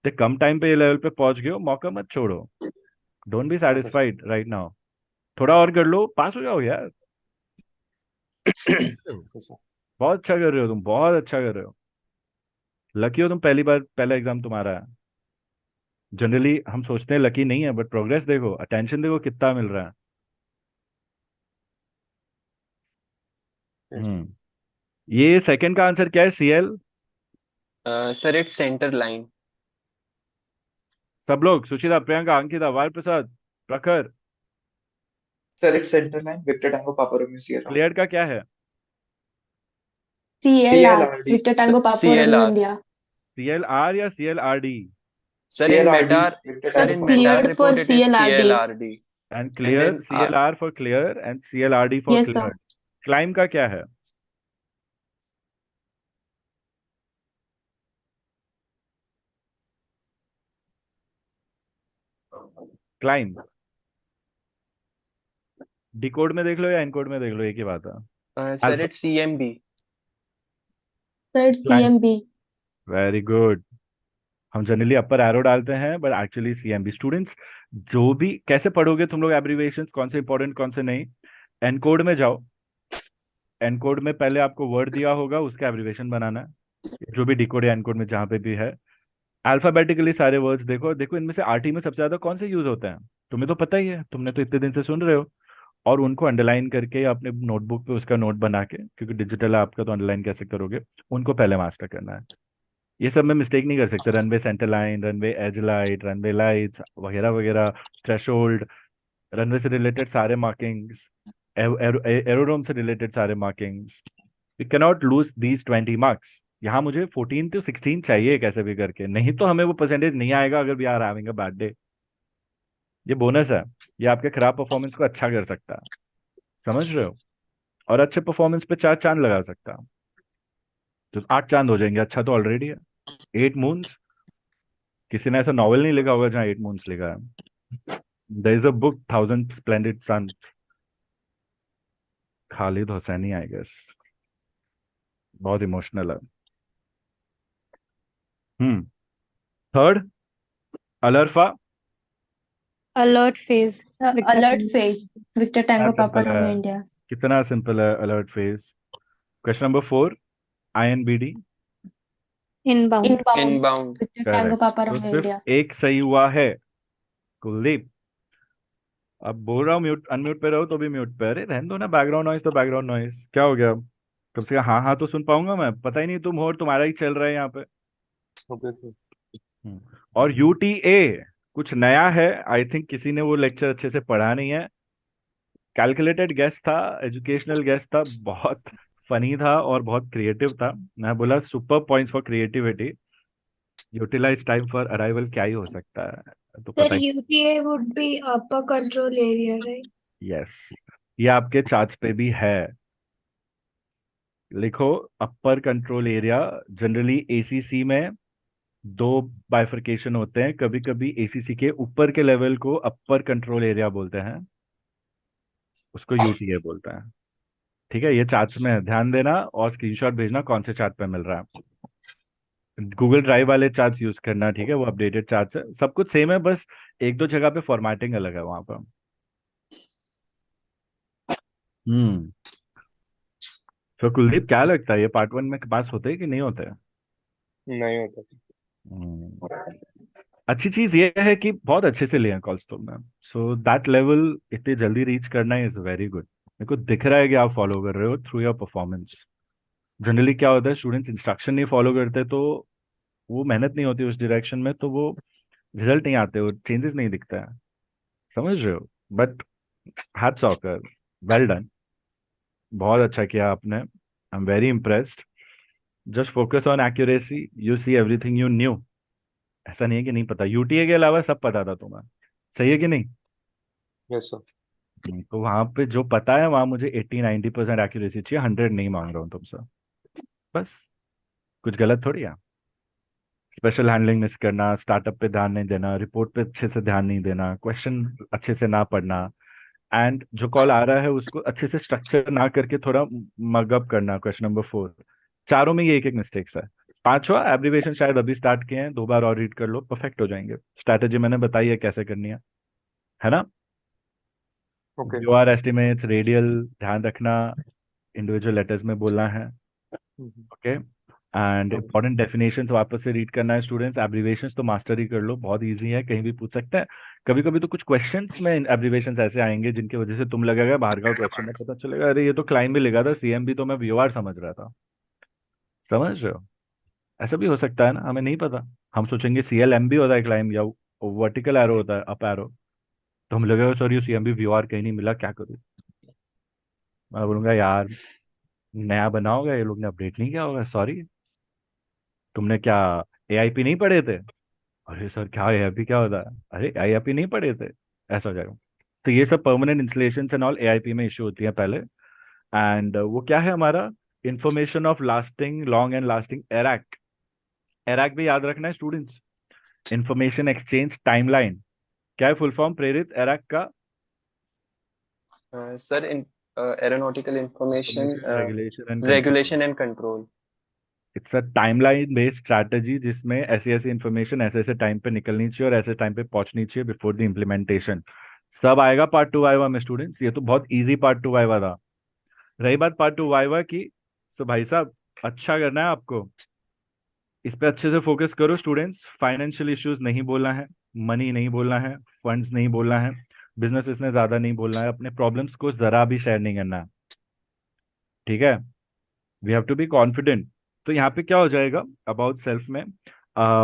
S1: इतने कम टाइम पे ये लेवल पे पहुंच गए हो, मौका मत छोड़ो। Don't be
S3: okay sir.
S1: Satisfied right now, थोड़ा और कर लो, पास हो जाओ यार।
S3: Okay sir.
S1: बहुत अच्छा कर रहे हो तुम, बहुत अच्छा कर रहे हो। लकी हो तुम, पहली बार पहला एग्जाम तुम्हारा है। जनरली हम सोचते हैं लकी नहीं है, बट प्रोग्रेस देखो, अटेंशन देखो कितना मिल रहा है।
S3: यस।
S1: हम्म। ये सेकंड का आंसर क्या है, CL?
S5: Sir it's centre line.
S1: सब लोग, सुचिता, प्रियंका, अंकिता, वार प्रसाद, प्रखर,
S8: Sir, it's center line. Victor Tango Papa Romeo Sierra.
S1: Clear का क्या है?
S4: CLR.
S8: CLRD.
S4: Victor Tango Papa
S5: C L
S4: Romeo
S5: R.
S4: India.
S1: CLR या CLRD?
S5: Sir in
S8: CLRD,
S5: METAR
S8: Victor
S5: sir
S8: Tango
S5: in
S8: Papa.
S5: METAR
S4: Cleared for
S5: report it is
S4: CLRD.
S5: CLRD
S1: And
S5: and
S1: clear,
S5: in
S1: CLR for clear and CLRD for
S4: Yes, sir.
S1: cleared. Climb का क्या है? Climb decode में देख लो या encode में देख लो, एक ही बात है।
S5: Sir it CMB
S4: Sir, it's
S1: climb,
S4: CMB.
S1: Very good. हम जनरली अपर एरो डालते हैं बट एक्चुअली CMB। स्टूडेंट्स जो भी कैसे पढ़ोगे तुम लोग एब्रीविएशन, कौन से इंपॉर्टेंट कौन से नहीं, एनकोड में जाओ। एनकोड में पहले आपको वर्ड दिया होगा, उसका एब्रीविएशन बनाना है, जो भी डिकोड या एनकोड में जहाँ पे भी है। अल्फाबेटिकली सारे वर्ड्स देखो, देखो इनमें से आरटी में सबसे ज्यादा कौन से यूज होते हैं, तुम्हें तो पता ही है, तुमने तो इतने दिन से सुन रहे हो। और उनको अंडरलाइन करके या अपने नोटबुक पे उसका नोट बना के, क्योंकि डिजिटल है आपका तो अंडरलाइन कैसे करोगे, उनको पहले मास्टर करना है। ये सब में मिस्टेक नहीं कर सकते, runway centre line, runway edge light, runway lights वगैरह वगैरह, थ्रेशोल्ड, रनवे से रिलेटेड सारे मार्किंग्स, एरोड्रोम से रिलेटेड सारे markings. You cannot lose these 20 marks. यहाँ मुझे 14 to 16 चाहिए कैसे भी करके, नहीं तो हमें वो परसेंटेज नहीं आएगा अगर we are having a bad day. ये बोनस है, ये आपके खराब परफॉर्मेंस को अच्छा कर सकता है, समझ रहे हो? और अच्छे परफॉर्मेंस पे 4 चांद लगा सकता है, तो 8 चांद हो जाएंगे, अच्छा तो ऑलरेडी है। 8 मून्स, किसी ने ऐसा नॉवेल नहीं लिखा होगा जहाँ 8 मून्स लिखा है। There is a book 1000 splendid suns, Khaled Hosseini I guess, बहुत इमोशनल है। Hmm. Third, ALERFA.
S7: Alert phase. Victor
S4: Alert
S7: Tango.
S4: phase. Victor
S1: कितना
S4: Tango Papa
S1: सिंपल है,
S4: Romeo India.
S1: कितना सिंपल है alert phase. Question number 4, INBD।
S7: Inbound.
S4: Inbound.
S5: Inbound
S4: Victor Tango
S1: correct,
S4: Papa
S1: सो
S4: Romeo
S1: सिर्फ
S4: India.
S1: एक सही हुआ है, कुलदीप। अब बोल रहा हूँ म्यूट अनम्यूट पे रहो तो भी म्यूट पे, अरे रहने दो ना, बैकग्राउंड नॉइस तो बैकग्राउंड नॉइस, क्या हो गया? कम से कम हाँ हाँ तो सुन पाऊंगा मैं, पता ही नहीं तुम हो और तुम्हारा ही चल रहा है यहाँ पे।
S3: Okay sir.
S1: और UTA कुछ नया है, आई थिंक किसी ने वो लेक्चर अच्छे से पढ़ा नहीं है। कैलकुलेटेड गेस था, एजुकेशनल गेस था, बहुत फनी था और बहुत क्रिएटिव था। मैं बोला super points for creativity. Utilize time for arrival क्या ही हो सकता है, तो
S2: Sir,
S1: पता ही।
S2: UTA would be upper control area, right?
S1: यस, ये आपके चार्ट्स पे भी है, लिखो upper control area. Generally ACC में दो बाइफरकेशन होते हैं, कभी कभी ACC के ऊपर के लेवल को अपर कंट्रोल एरिया बोलते हैं, उसको UTA बोलते हैं। ठीक है, ये चार्ट्स में है, ध्यान देना और स्क्रीनशॉट भेजना कौन से चार्ट पे मिल रहा है। गूगल ड्राइव वाले चार्ट्स यूज करना, ठीक है, वो अपडेटेड चार्ट्स है, सब कुछ सेम है, बस एक दो जगह पे फॉर्मेटिंग अलग है वहां पर। हम्म। तो कुलदीप क्या लगता है, ये पार्ट 1 में पास होते हैं कि नहीं होते हैं?
S3: नहीं होता।
S1: हम्म। अच्छी चीज ये है कि बहुत अच्छे से लिए हैं कॉल्स तुमने, सो दैट लेवल इतनी जल्दी रीच करना इज वेरी गुड। मेरे को दिख रहा है कि आप फॉलो कर रहे हो थ्रू योर परफॉर्मेंस। जनरली क्या होता है, स्टूडेंट्स इंस्ट्रक्शन नहीं फॉलो करते तो वो मेहनत नहीं होती उस डायरेक्शन में, तो वो रिजल्ट नहीं आते, वो चेंजेस नहीं दिखता है, समझ रहे हो? बट हैट्स ऑफ कर, वेल डन, बहुत अच्छा किया आपने, आई am very impressed. Just focus on accuracy, you see everything you new. ऐसा नहीं है कि नहीं पता, UTA के अलावा सब पता था तुम्हें, सही है कि नहीं?
S3: Yes sir.
S1: तो वहां पे जो पता है वहां मुझे 80-90% एक्यूरेसी चाहिए, 100 नहीं मांग रहा हूँ तुमसे, बस। कुछ गलत थोड़ी है। स्पेशल हैंडलिंग मिस करना, स्टार्टअप पे ध्यान नहीं देना, रिपोर्ट पे अच्छे से ध्यान नहीं देना, क्वेश्चन अच्छे से ना पढ़ना, एंड जो कॉल आ रहा है उसको अच्छे से स्ट्रक्चर ना करके थोड़ा मगअप करना, क्वेश्चन नंबर 4। चारों में ये एक एक मिस्टेक्स है। पांचवा एब्रीविएशन शायद अभी स्टार्ट किए हैं, 2 बार और रीड कर लो, परफेक्ट हो जाएंगे। स्ट्रैटेजी मैंने बताई है कैसे करनी है ना?
S3: ओके।
S1: जो आर एस्टिमेट्स, रेडियल ध्यान रखना, इंडिविजुअल लेटर्स में बोलना है, ओके। एंड इंपॉर्टेंट डेफिनेशंस वापस से रीड करना है स्टूडेंट्स। एब्रीविएशंस तो मास्टर ही कर लो, बहुत इजी है, कहीं भी पूछ सकते हैं। कभी कभी तो कुछ क्वेश्चंस में एब्रीविएशंस ऐसे आएंगे जिनकी वजह से तुम लगेगा बाहर का क्वेश्चन है, पता चलेगा अरे ये तो क्लाइम भी लिखा था, CM भी तो मैं VOR समझ रहा था, समझ रहे हो? ऐसा भी हो सकता है ना, हमें नहीं पता। हम सोचेंगे CLM भी होता है क्लाइम, या वर्टिकल एरो होता है, अप एरो, तो हम लगेगा सॉरी CM भी VOR कहीं नहीं मिला, क्या करूँ? मैं बोलूंगा यार नया बना होगा, ये लोग ने अपडेट नहीं किया होगा, सॉरी। तुमने क्या एआईपी नहीं पढ़े थे? अरे सर क्या एआईपी क्या होता है? अरे एआईपी नहीं पढ़े थे? ऐसा हो जाएगा। तो ये सब permanent installation and all AIP में इशू होती है पहले। एंड वो क्या है हमारा, information of lasting long and lasting AIRAC. AIRAC भी याद रखना है स्टूडेंट्स, इंफॉर्मेशन एक्सचेंज टाइमलाइन। क्या है फुल फॉर्म प्रेरित एरैक का?
S5: Sir in aeronautical information
S1: information regulation and control.
S5: Regulation and control.
S1: It's a timeline based strategy जिसमें ऐसी ऐसी इंफॉर्मेशन ऐसे ऐसे टाइम पे निकलनी चाहिए और ऐसे टाइम पे पहुंचनी चाहिए बिफोर द इम्प्लीमेंटेशन। सब आएगा पार्ट टू वाइवा में स्टूडेंट्स, ये तो बहुत इजी पार्ट टू वाइवा था। रही बात पार्ट टू वाइवा की, सो भाई साहब अच्छा करना है आपको, इस पे अच्छे से फोकस करो स्टूडेंट्स। फाइनेंशियल इश्यूज नहीं बोलना है, मनी नहीं बोलना है, फंड्स नहीं बोलना है, बिजनेस इसने ज्यादा नहीं बोलना है, अपने प्रॉब्लम्स को जरा भी शेयर नहीं करना है, ठीक है? We have to be confident. तो यहाँ पे क्या हो जाएगा अबाउट सेल्फ में,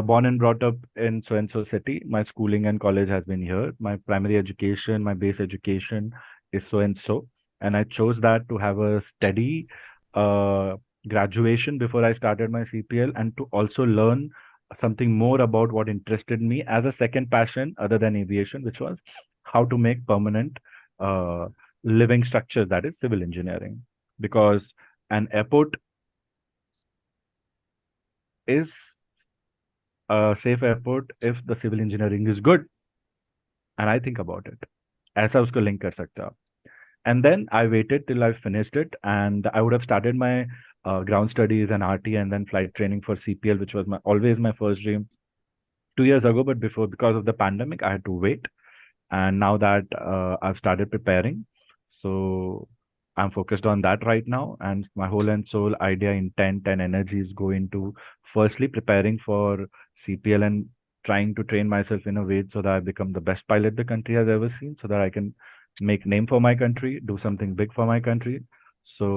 S1: born and brought up in so and so city, my schooling and college has been here, my primary education, my base education is so and so, and I chose that to have a steady uh, graduation before I started my CPL, and to also learn something more about what interested me as a second passion other than aviation, which was how to make permanent uh, living structures, that is civil engineering. Because an airport is a safe airport if the civil engineering is good, and I think about it, ऐसा उसको link कर सकते हो आप। And then I waited till I finished it, and I would have started my ground studies and RT and then flight training for CPL, which was always my first dream 2 years ago. But before, because of the pandemic, I had to wait. And now that I've started preparing, so I'm focused on that right now, and my whole and soul idea, intent and energies go into firstly preparing for CPL and trying to train myself in a way so that I become the best pilot the country has ever seen, so that I can make name for my country, do something big for my country. So,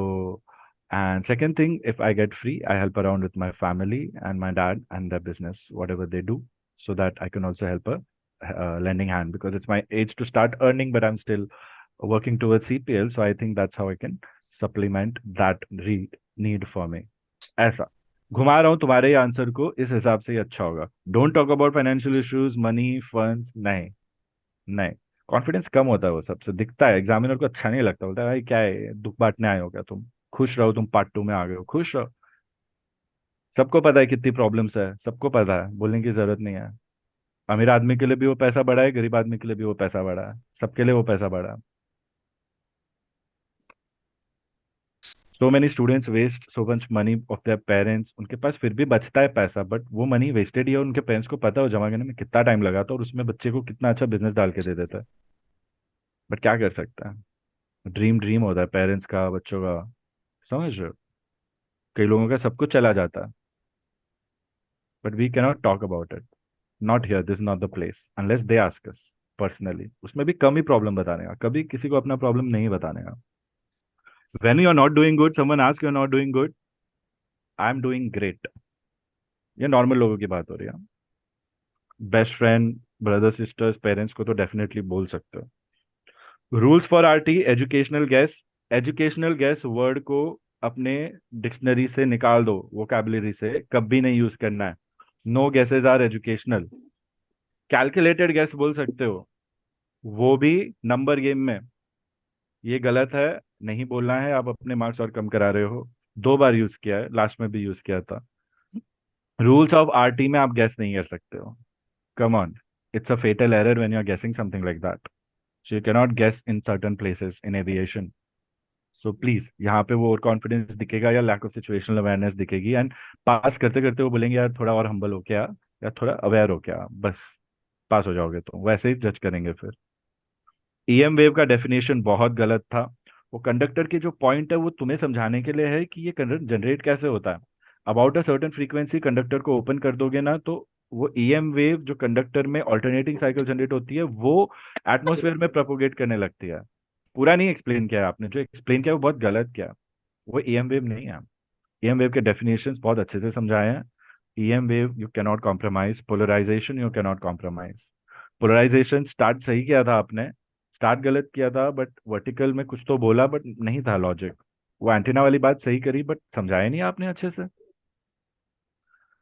S1: and second thing, if I get free, I help around with my family and my dad and their business, whatever they do, so that I can also help a lending hand, because it's my age to start earning, but I'm still working towards CPL. So I think that's how I can supplement that need for me. ऐसा घुमा रहा हूँ तुम्हारे answer को, इस हिसाब से ही अच्छा होगा। Don't talk about financial issues, money, funds, नहीं नहीं। कॉन्फिडेंस कम होता है, वो सबसे दिखता है, एग्जामिनर को अच्छा नहीं लगता, बोलता है भाई क्या है, दुख बांटने आए हो क्या तुम? खुश रहो, तुम पार्ट टू में आ गए हो, खुश रहो। सबको पता है कितनी प्रॉब्लम्स है, सबको पता है, बोलने की जरूरत नहीं है। अमीर आदमी के लिए भी वो पैसा बढ़ा है, गरीब आदमी के लिए भी वो पैसा बढ़ा है, सबके लिए वो पैसा बढ़ा है। So many students waste so much money of their parents, उनके पास फिर भी बचता है पैसा, बट वो मनी वेस्टेड ही है, उनके पेरेंट्स को पता है वो जमा करने में कितना टाइम लगा था, और उसमें बच्चे को कितना अच्छा बिजनेस डाल के दे देता है। बट क्या कर सकता है, ड्रीम ड्रीम होता है पेरेंट्स का, बच्चों का, समझ रहे हो? कई लोगों का सब कुछ चला जाता है, but we cannot talk about it, not here, this not the place, unless they ask us personally. उसमें भी कम ही प्रॉब्लम बताने का, कभी किसी को अपना प्रॉब्लम नहीं बताने का। When you are not doing good, someone asks you are not doing good, I am doing great, ये नॉर्मल लोगों की बात हो रही है। Best friend, brother sisters, parents को तो डेफिनेटली बोल सकते हो। Rules for RT, educational gas. Educational gas word को अपने डिक्शनरी से निकाल दो, वोकैबुलरी से कभी नहीं यूज करना है। No guesses are educational. Calculated guess बोल सकते हो, वो भी नंबर गेम में, ये गलत है, नहीं बोलना है, आप अपने मार्क्स और कम करा रहे हो। 2 बार यूज किया है, लास्ट में भी यूज किया था। रूल्स ऑफ आरटी में आप गैस नहीं कर सकते हो, come on, it's a fatal error when you are guessing something like that. So you cannot guess in certain places in aviation. So please यहाँ पे वो ओवर कॉन्फिडेंस दिखेगा या लैक ऑफ सिचुएशनल अवेयरनेस दिखेगी, एंड पास करते करते वो बोलेंगे यार थोड़ा और हम्बल हो क्या, या थोड़ा अवेयर हो क्या, बस पास हो जाओगे, तो वैसे ही जज करेंगे फिर। ईएम वेव का डेफिनेशन बहुत गलत था। वो कंडक्टर की जो पॉइंट है वो तुम्हें समझाने के लिए है कि ये करंट जनरेट कैसे होता है। About a certain frequency conductor को ओपन कर दोगे ना, तो वो ईएम वेव जो कंडक्टर में ऑल्टरनेटिंग साइकिल जनरेट होती है, वो एटमोसफेयर में प्रोपोगेट करने लगती है। पूरा नहीं एक्सप्लेन किया है आपने, जो एक्सप्लेन किया वो बहुत गलत किया। वो ईएम वेव नहीं है। ईएम वेव के डेफिनेशंस बहुत अच्छे से समझाए हैं। EM wave you can not compromise, polarization you can not compromise. Polarization start सही किया था आपने, स्टार्ट गलत किया था, बट वर्टिकल में कुछ तो बोला बट नहीं था लॉजिक। वो एंटीना वाली बात सही करी बट समझाया नहीं आपने अच्छे से।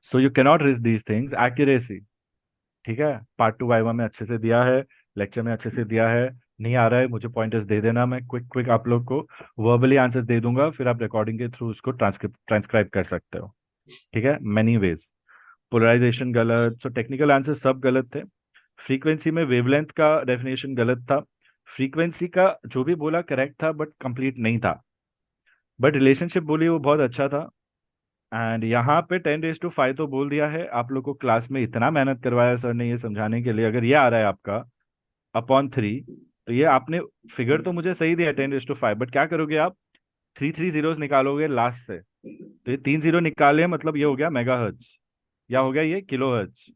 S1: सो you cannot risk these things. Accuracy, ठीक है, पार्ट 2 वाइवा में अच्छे से दिया है, लेक्चर में अच्छे से दिया है। नहीं आ रहा है मुझे पॉइंटर्स दे देना, मैं क्विक क्विक आप लोग को वर्बली आंसर्स दे दूंगा, फिर आप रिकॉर्डिंग के थ्रू उसको ट्रांसक्राइब कर सकते हो। ठीक है, मेनी वेज। पोलराइजेशन गलत, सो टेक्निकल आंसर सब गलत थे। फ्रीक्वेंसी में वेवलेंथ का डेफिनेशन गलत था। फ्रीक्वेंसी का जो भी बोला करेक्ट था बट कंप्लीट नहीं था। बट रिलेशनशिप बोली वो बहुत अच्छा था। एंड यहाँ पे 10⁵ तो बोल दिया है आप लोग को। क्लास में इतना मेहनत करवाया सर ने ये समझाने के लिए, अगर ये आ रहा है आपका अपॉन 3, तो ये आपने फिगर तो मुझे सही दिया 10⁵, बट क्या करोगे आप? 3 जीरोस निकालोगे लास्ट से, तो ये 3 जीरो निकाले मतलब ये हो गया मेगा हर्ट्ज, या हो गया ये किलो हर्ट्ज।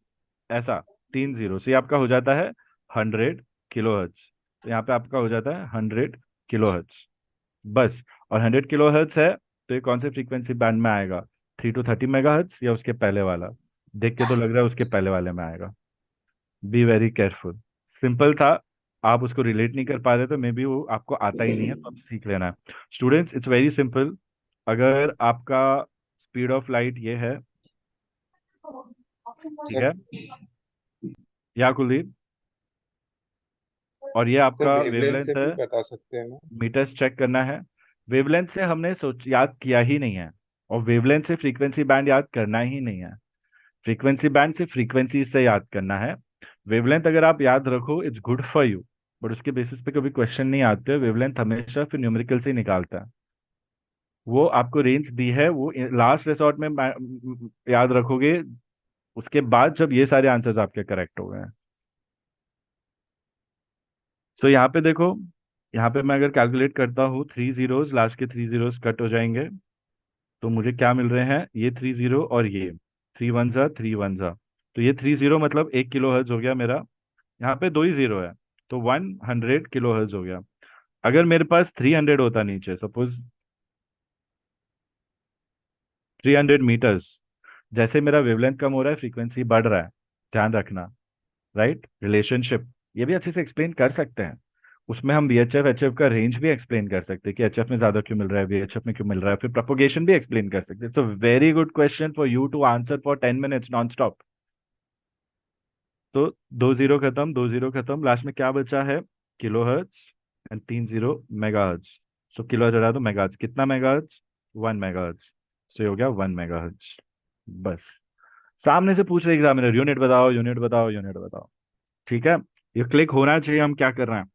S1: ऐसा 3 जीरो से आपका हो जाता है 100 kHz। तो यहाँ पे आपका हो जाता है 100 kHz बस। और 100 kHz है तो ये कौन से फ्रीक्वेंसी बैंड में आएगा? 3 to 30 MHz या उसके पहले वाला? देख के तो लग रहा है उसके पहले वाले में आएगा। Be very careful. सिंपल था, आप उसको रिलेट नहीं कर पा रहे तो मे बी वो आपको आता ही नहीं है, तो आप सीख लेना है। Students, it's very simple. अगर आपका स्पीड ऑफ लाइट ये है, ठीक
S3: सर
S1: है, या कुलदीप, और ये
S3: सर
S1: आपका
S3: वेवलेंथ से
S1: वेवलेंथ
S3: भी
S1: है,
S3: बता सकते हैं ना?
S1: मीटर्स चेक करना है। वेवलेंथ से हमने सोच याद किया ही नहीं है, और वेवलेंथ से फ्रीक्वेंसी बैंड याद करना ही नहीं है। फ्रीक्वेंसी बैंड से फ्रीक्वेंसी से याद करना है। वेवलेंथ अगर आप याद रखो it's good for you, but उसके बेसिस पे कभी क्वेश्चन नहीं आते। वेवलेंथ हमेशा फिर न्यूमेरिकल से ही निकालता है। वो आपको रेंज दी है, वो लास्ट रिसॉर्ट में याद रखोगे, उसके बाद जब ये सारे आंसर्स आपके करेक्ट हो गए हैं। सो यहाँ पे देखो, यहाँ पे मैं अगर कैलकुलेट करता हूँ 3 जीरोस, लास्ट के 3 जीरोस कट हो जाएंगे, तो मुझे क्या मिल रहे हैं? ये 3 जीरो और ये 3 1 जा 3 1 जा, तो ये 3 जीरो मतलब 1 kHz हो गया मेरा। यहाँ पे 2 ही जीरो है, तो 100 kHz हो गया। अगर मेरे पास 300 होता नीचे, सपोज 300 मीटर्स, जैसे मेरा वेवलेंथ कम हो रहा है फ्रीक्वेंसी बढ़ रहा है, ध्यान रखना। राइट, रिलेशनशिप ये भी अच्छे से एक्सप्लेन कर सकते हैं। उसमें हम VHF HF का रेंज भी एक्सप्लेन कर सकते हैं कि HF में ज्यादा क्यों मिल रहा है, VHF में क्यों मिल रहा है, फिर प्रोपोगेशन भी एक्सप्लेन कर सकते हैं। It's a very good question for you to answer for 10 minutes non stop. तो 2 जीरो खत्म, 2 जीरो खत्म, लास्ट में क्या बचा है? Kilo and 3 zero mega. So kilo हटा दो, मेगा कितना मेगा? 1 मेगा। सो ये हो गया 1 मेगा। बस। सामने से पूछ रहे एग्जामिनर, यूनिट बताओ, यूनिट बताओ, यूनिट बताओ। ठीक है, ये क्लिक होना चाहिए। हम क्या कर रहे हैं?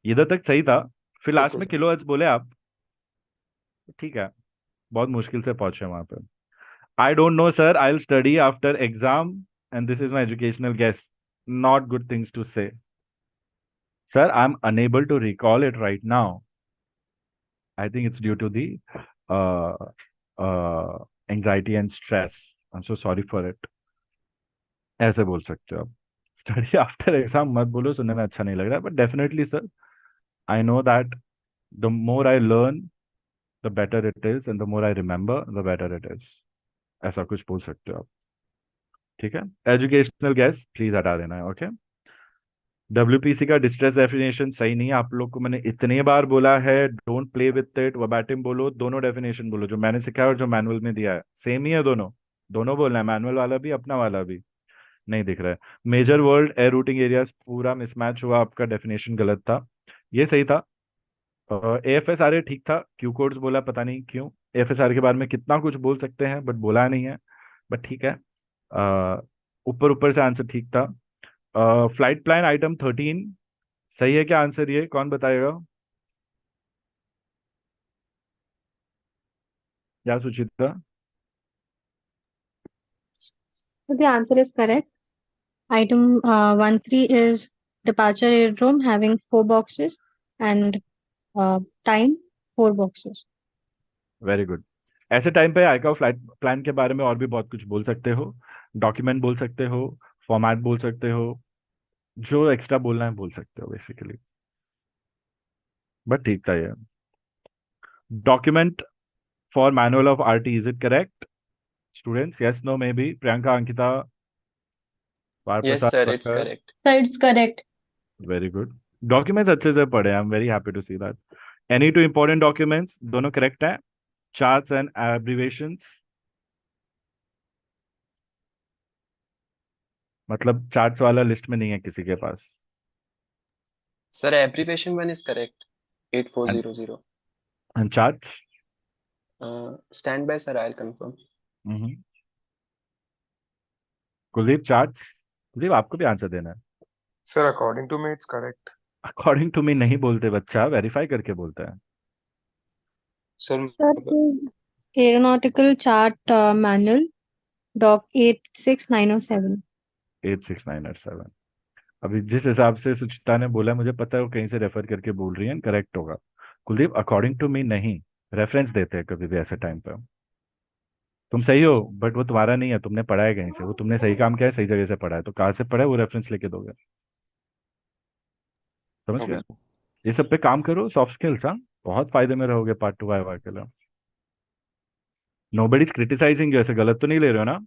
S1: इधर तक सही था, फिर लास्ट में
S3: बिल्कुल।
S1: किलो बोले आप। ठीक है, बहुत मुश्किल से पहुंचे वहां पे। I don't know sir, I will study after exam and this is my educational guess, not good things to say. Sir, I'm unable to recall it right now. I think it's due to the uh, anxiety and stress. I'm so sorry for it. ऐसे बोल सकते हो आप। Study after exam मत बोलो, सुनने में अच्छा नहीं लग रहा है, but definitely sir, I know that the more I learn the better it is, and the more I remember the better it is. ऐसा कुछ बोल सकते हो आप। ठीक है, एजुकेशनल गैस प्लीज हटा देना है। ओके, WPC का डिस्ट्रेस डेफिनेशन सही नहीं है। आप लोग को मैंने इतनी बार बोला है, डोंट प्ले विथ इट। वर्बैटिम बोलो, दोनों डेफिनेशन बोलो, जो मैंने सिखाया और जो मैनुअल में दिया है सेम ही है। दोनों दोनों बोलना है, मैनुअल वाला भी अपना वाला भी। नहीं दिख रहा है। Major world air routing areas पूरा मिसमैच हुआ, आपका डेफिनेशन गलत था, ये सही था। AFSRA ठीक था, क्यू कोड्स बोला पता नहीं क्यों। AFSRA के बारे में कितना कुछ बोल सकते हैं बट बोला नहीं है, बट ठीक है। ऊपर ऊपर से आंसर ठीक था। फ्लाइट प्लान आइटम 13 सही है क्या आंसर? ये कौन बताएगा? क्या Suchitra?
S7: So the answer is correct. Item 13 is departure aerodrome having 4 boxes and time 4 boxes.
S1: Very good. ऐसे टाइम पे आएगा फ्लाइट प्लान के बारे में और भी बहुत कुछ बोल सकते हो, डॉक्यूमेंट बोल सकते हो, फॉर्मेट बोल सकते हो, जो एक्स्ट्रा बोलना है बोल सकते हो बेसिकली। बट ठीक था ये। Document for manual of RT, is it correct students? Yes no maybe? Priyanka, Ankita, पार
S5: Yes,
S1: Prasad,
S5: sir, it's
S1: Prakhar.
S5: correct.
S4: So it's correct.
S1: Very good, documents अच्छे से पढ़े, I am very happy to see that. Any two important documents दोनों correct है। Charts and abbreviations मतलब charts वाला list में नहीं है किसी के पास?
S5: Sir, abbreviation one is correct.
S1: And
S5: 8400.
S1: and charts?
S5: Stand by, sir. I'll confirm.
S1: हम्म। कुलदीप, चार्ट्स? कुलदीप, आपको भी आंसर देना है।
S3: Sir according to me it's correct.
S1: According to me नहीं बोलते बच्चा, वेरीफाई करके बोलता है।
S3: Sir
S7: Sir, it is Aeronautical Chart Manual, Doc 86907.
S1: 86987। अभी जिस हिसाब से सुचिता ने बोला, मुझे पता है वो कहीं से रेफर करके बोल रही है, करेक्ट होगा। कुलदीप, अकॉर्डिंग टू मी नहीं, रेफरेंस देते हैं कभी भी ऐसे टाइम पे। तुम सही हो, बट वो तुम्हारा नहीं है, तुमने पढ़ा है कहीं से, वो तुमने सही काम किया है, सही जगह से पढ़ा है, तो कहाँ से पढ़ा है वो रेफरेंस लेके दोगे। समझ
S3: ओके
S1: गए?
S3: सर।
S1: ये सब पे काम करो, सॉफ्ट स्किल्स। हाँ, बहुत फायदे में रहोगे पार्ट 2 वाई के लिए। नोबडी इज क्रिटिसाइजिंग, जैसे गलत तो नहीं ले रहे हो ना?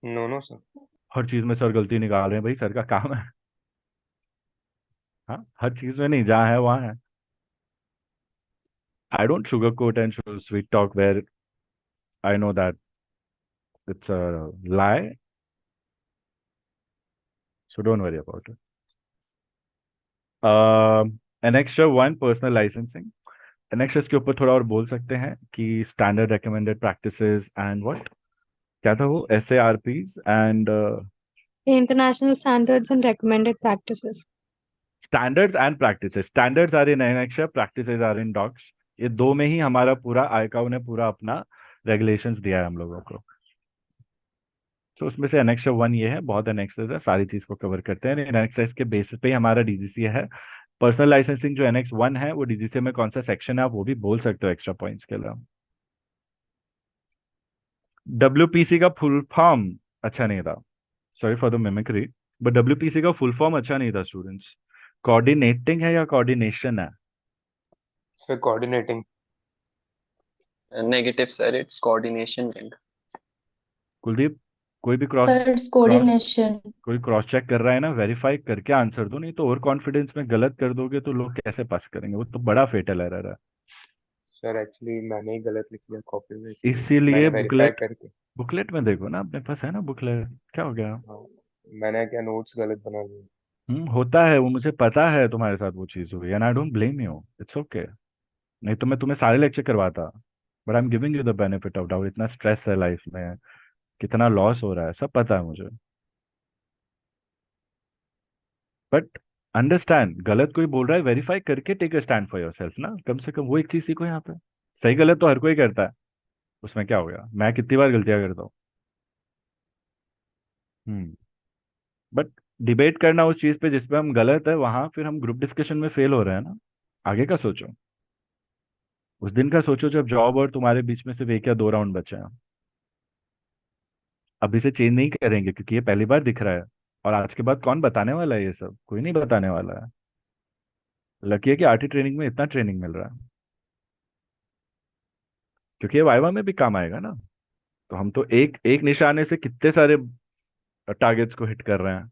S3: No no sir.
S1: हर चीज में सर गलती निकाल रहे हैं, भाई सर का काम है। हाँ, हर चीज में नहीं, जहाँ है वहाँ है। I don't sugar coat and sweet talk where I know that it's a lie, so don't worry about it. Annexure 1, personal licensing. Annexures के ऊपर थोड़ा और बोल सकते हैं कि standard recommended practices and what, क्या था वो, SARPs एंड
S7: International Standards and Recommended Practices.
S1: Standards and practices. Standards are in annexure, practices are in docs. ये दो में ही हमारा पूरा आईकाओ ने पूरा अपना रेगुलेशंस दिया है हम लोगों को। तो उसमें से एनेक्सर 1 ये है, बहुत एनेक्सेस है, सारी चीज को कवर करते हैं। एनेक्सेस के बेसिस पे ही हमारा डीजीसी है। पर्सनल लाइसेंसिंग जो एनेक्स 1 है, वो डीजीसी में कौन सा सेक्शन है आप वो भी बोल सकते हो एक्स्ट्रा पॉइंट्स के लिए। डब्ल्यूपीसी का फुल फॉर्म अच्छा नहीं था, sorry for the mimicry, but WPC का फुल फॉर्म अच्छा नहीं था स्टूडेंट्स। कोऑर्डिनेटिंग है या कोऑर्डिनेशन है?
S3: Sir coordinating.
S5: Negative, sir. It's coordination wing.
S1: Kuldeep, कोई भी cross
S4: sir it's
S1: cross
S4: coordination.
S1: कोई क्रॉस चेक कर रहा है ना, वेरीफाई करके आंसर दो, नहीं तो ओवर कॉन्फिडेंस में गलत कर दोगे तो लोग कैसे पास करेंगे, वो तो बड़ा फेटल एरर है।
S3: सर एक्चुअली मैंने ही गलत लिख लिया कॉपी में, इसलिए
S1: इसीलिए
S3: मैंने वेरीफाई
S1: बुकलेट,
S3: करके।
S1: बुकलेट में देखो ना, अपने पास है ना बुकलेट, क्या हो गया?
S3: हाँ, मैंने क्या नोट्स गलत बना लिए।
S1: होता है वो, मुझे पता है तुम्हारे साथ वो चीज़ हुई, and I don't blame you, it's okay. नहीं तो मैं तुम्हें सारे लेक्चर करवाता, but I am giving you the benefit of doubt. इतना स्ट्रेस है लाइफ में, कितना लॉस हो रहा है, सब पता है मुझे। बट अंडरस्टैंड, गलत कोई बोल रहा है, वेरीफाई करके take a stand for yourself ना, कम से कम वो एक चीज सीखो यहाँ पे। सही गलत तो हर कोई करता है, उसमें क्या हो गया, मैं कितनी बार गलतियां करता हूँ। हम्म। बट डिबेट करना उस चीज पे जिसपे हम गलत है, वहां फिर हम ग्रुप डिस्कशन में फेल हो रहे हैं ना। आगे का सोचो, उस दिन का सोचो जब जॉब और तुम्हारे बीच में सिर्फ एक या दो राउंड बचे हैं। अभी से चेंज नहीं करेंगे क्योंकि ये पहली बार दिख रहा है, और आज के बाद कौन बताने वाला है, ये सब कोई नहीं बताने वाला है। लकी है कि आरटी ट्रेनिंग में इतना ट्रेनिंग मिल रहा है, क्योंकि ये वाइवा में भी काम आएगा ना। तो हम तो एक एक निशाने से कितने सारे टारगेट्स को हिट कर रहे हैं।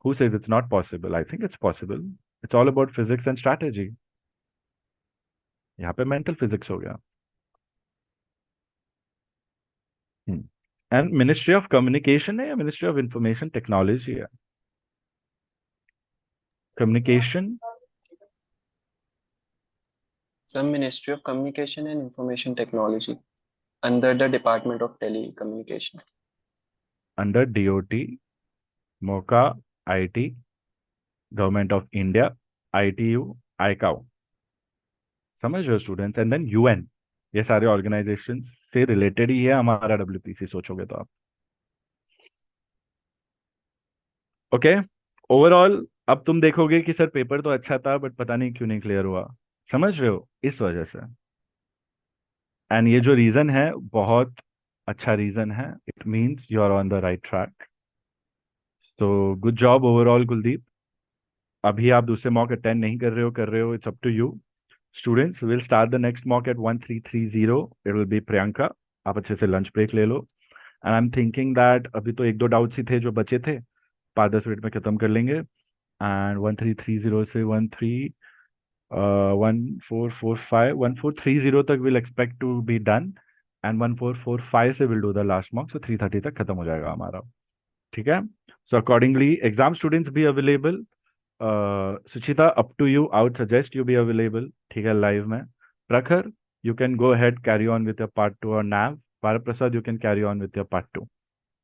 S1: Who says it's not possible? I think it's possible. It's all about physics and strategy. यहाँ पे मेंटल फिजिक्स हो गया। एंड मिनिस्ट्री ऑफ कम्युनिकेशन है या मिनिस्ट्री ऑफ इंफॉर्मेशन टेक्नोलॉजी है? Communication.
S5: Some Ministry of Communication and Information Technology under the Department of Telecommunication.
S1: Under DOT, MOCA, IT, government of India, ITU, ICAO. समझ रहे हो students? And then UN. ये सारे organisation से related ही है हमारा WPC, सोचोगे तो आप। ओके, ओवरऑल अब तुम देखोगे कि सर पेपर तो अच्छा था बट पता नहीं क्यों नहीं क्लियर हुआ। समझ रहे हो? इस वजह से। एंड ये जो रीजन है, बहुत अच्छा रीजन है, it means you are on the right track. So good job overall Kuldeep. अभी आप दूसरे मॉक अटेंड नहीं कर रहे हो, it's up to you. Students will start the next mock at 1330, it will be Priyanka. आप अच्छे से लंच ब्रेक ले लो। And I am thinking that अभी तो एक दो डाउट्स ही थे जो बचे थे, 5-10 मिनट में खत्म कर लेंगे। एंड 1330 से 1430 तक will expect to be done, and 1445 से will do the last mock, so 3:30 तक खत्म हो जाएगा हमारा। ठीक है. So accordingly, exam students be available. Suchita, up to you. I would suggest you be available. ठीक है, live में. Prakhar, you can go ahead, carry on with your part 2, or Nav. Paraprasad, you can carry on with your part 2.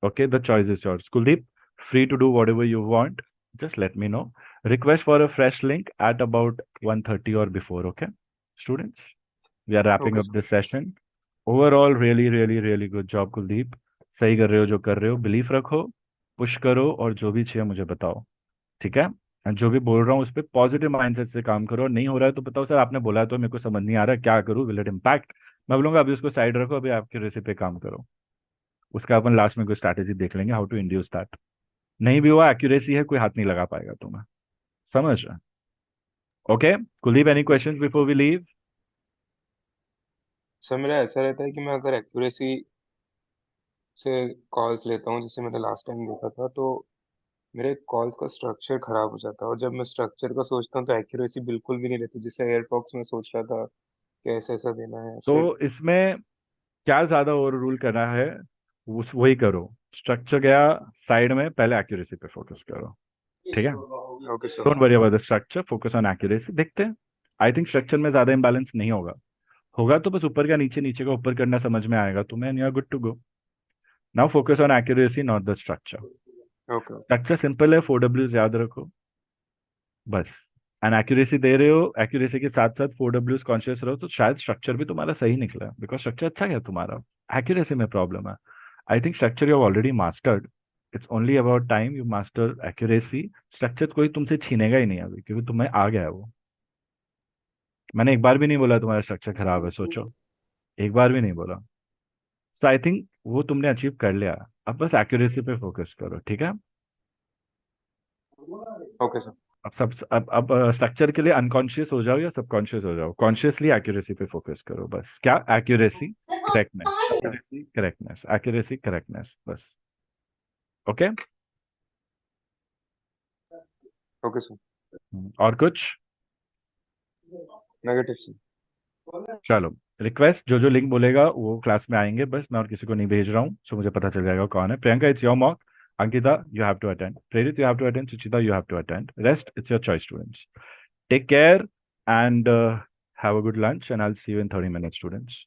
S1: Okay, the choice is yours. Kuldeep, free to do whatever you want. Just let me know. Request for a fresh link at about 1:30 or before. Okay, students, we are wrapping
S3: Okay,
S1: up this session. Overall, really, really, really good job, Kuldeep. सही कर रहे हो जो कर रहे हो. Belief रखो, push करो, और जो भी चाहिए मुझे बताओ. ठीक है. And जो भी बोल रहा हूँ उस पर पॉजिटिव माइंडसेट से काम करो. और नहीं हो रहा है तो बताओ सर आपने बोला है तो मेरे को समझ नहीं आ रहा क्या करूँ, विल इट इम्पैक्ट. मैं बोलूंगा अभी उसको साइड रखो, अभी आपकी रेसिपी पे काम करो. उसका अपन लास्ट में कोई स्ट्रैटेजी देख लेंगे, हाउ टू इंड्यूस दैट. नहीं भी हुआ, एक्यूरेसी है, कोई हाथ नहीं लगा पाएगा तुम्हें. समझ रहे? Okay Kuldeep, any questions before we leave?
S3: Sir मेरा ऐसा रहता है कि मैं अगर एक्यूरेसी से कॉल्स लेता हूँ, जैसे मैंने लास्ट टाइम देखा था, तो मेरे कॉल्स का स्ट्रक्चर खराब हो जाता है, और जब मैं स्ट्रक्चर का सोचता हूँ तो एक्यूरेसी बिल्कुल भी नहीं रहती, जैसे एयरफॉक्स में सोच रहा था कि ऐसा ऐसा देना है
S1: तो
S3: फिर।
S1: इसमें क्या ज्यादा ओवर रूल करना है, वही करो. स्ट्रक्चर गया साइड में, पहले एक्यूरेसी पे फोकस करो. ठीक है.
S3: Okay sir.
S1: Don't worry about the structure, focus on accuracy. देखते हैं. आई थिंक स्ट्रक्चर में ज्यादा इंबैलेंस नहीं होगा. होगा तो बस ऊपर का नीचे, नीचे का ऊपर करना समझ में आएगा तुम्हें, and you are good to go. Now focus on accuracy, not the structure.
S3: Okay
S1: structure simple है, 4 Ws याद रखो बस. एंड एक्यूरेसी दे रहे हो, एक्यूरेसी के साथ साथ 4 Ws कॉन्शियस रहो, तो शायद स्ट्रक्चर भी तुम्हारा सही निकला, बिकॉज स्ट्रक्चर अच्छा गया तुम्हारा. एक्यूरेसी में प्रॉब्लम है. I think structure you already mastered. It's only about time you master accuracy. Structure कोई तुमसे छीनेगा ही नहीं अभी, क्योंकि तुम्हें आ गया है वो. मैंने एक बार भी नहीं बोला तुम्हारा स्ट्रक्चर खराब है, सोचो. एक बार भी नहीं बोला. सो आई थिंक वो तुमने अचीव कर लिया. अब बस एक्यूरेसी पे फोकस करो. ठीक है.
S3: Okay sir.
S1: अब स्ट्रक्चर के लिए अनकॉन्शियस हो जाओ या सबकॉन्शियस हो जाओ, कॉन्शियसली एक्यूरेसी पे फोकस करो बस. क्या? Accuracy, correctness, accuracy, correctness, accuracy, correctness, बस. ओके.
S3: Okay sir.
S1: और कुछ?
S3: Negative sir.
S1: चलो, रिक्वेस्ट, जो जो लिंक बोलेगा वो क्लास में आएंगे बस. मैं और किसी को नहीं भेज रहा हूँ, सो मुझे पता चल जाएगा कौन है. Priyanka, it's your mock. Ankita, you have to attend. Prerit, you have to attend. Suchita, you have to attend. Rest, it's your choice, students. Take care and have a good lunch, and I'll see you in 30 minutes, students.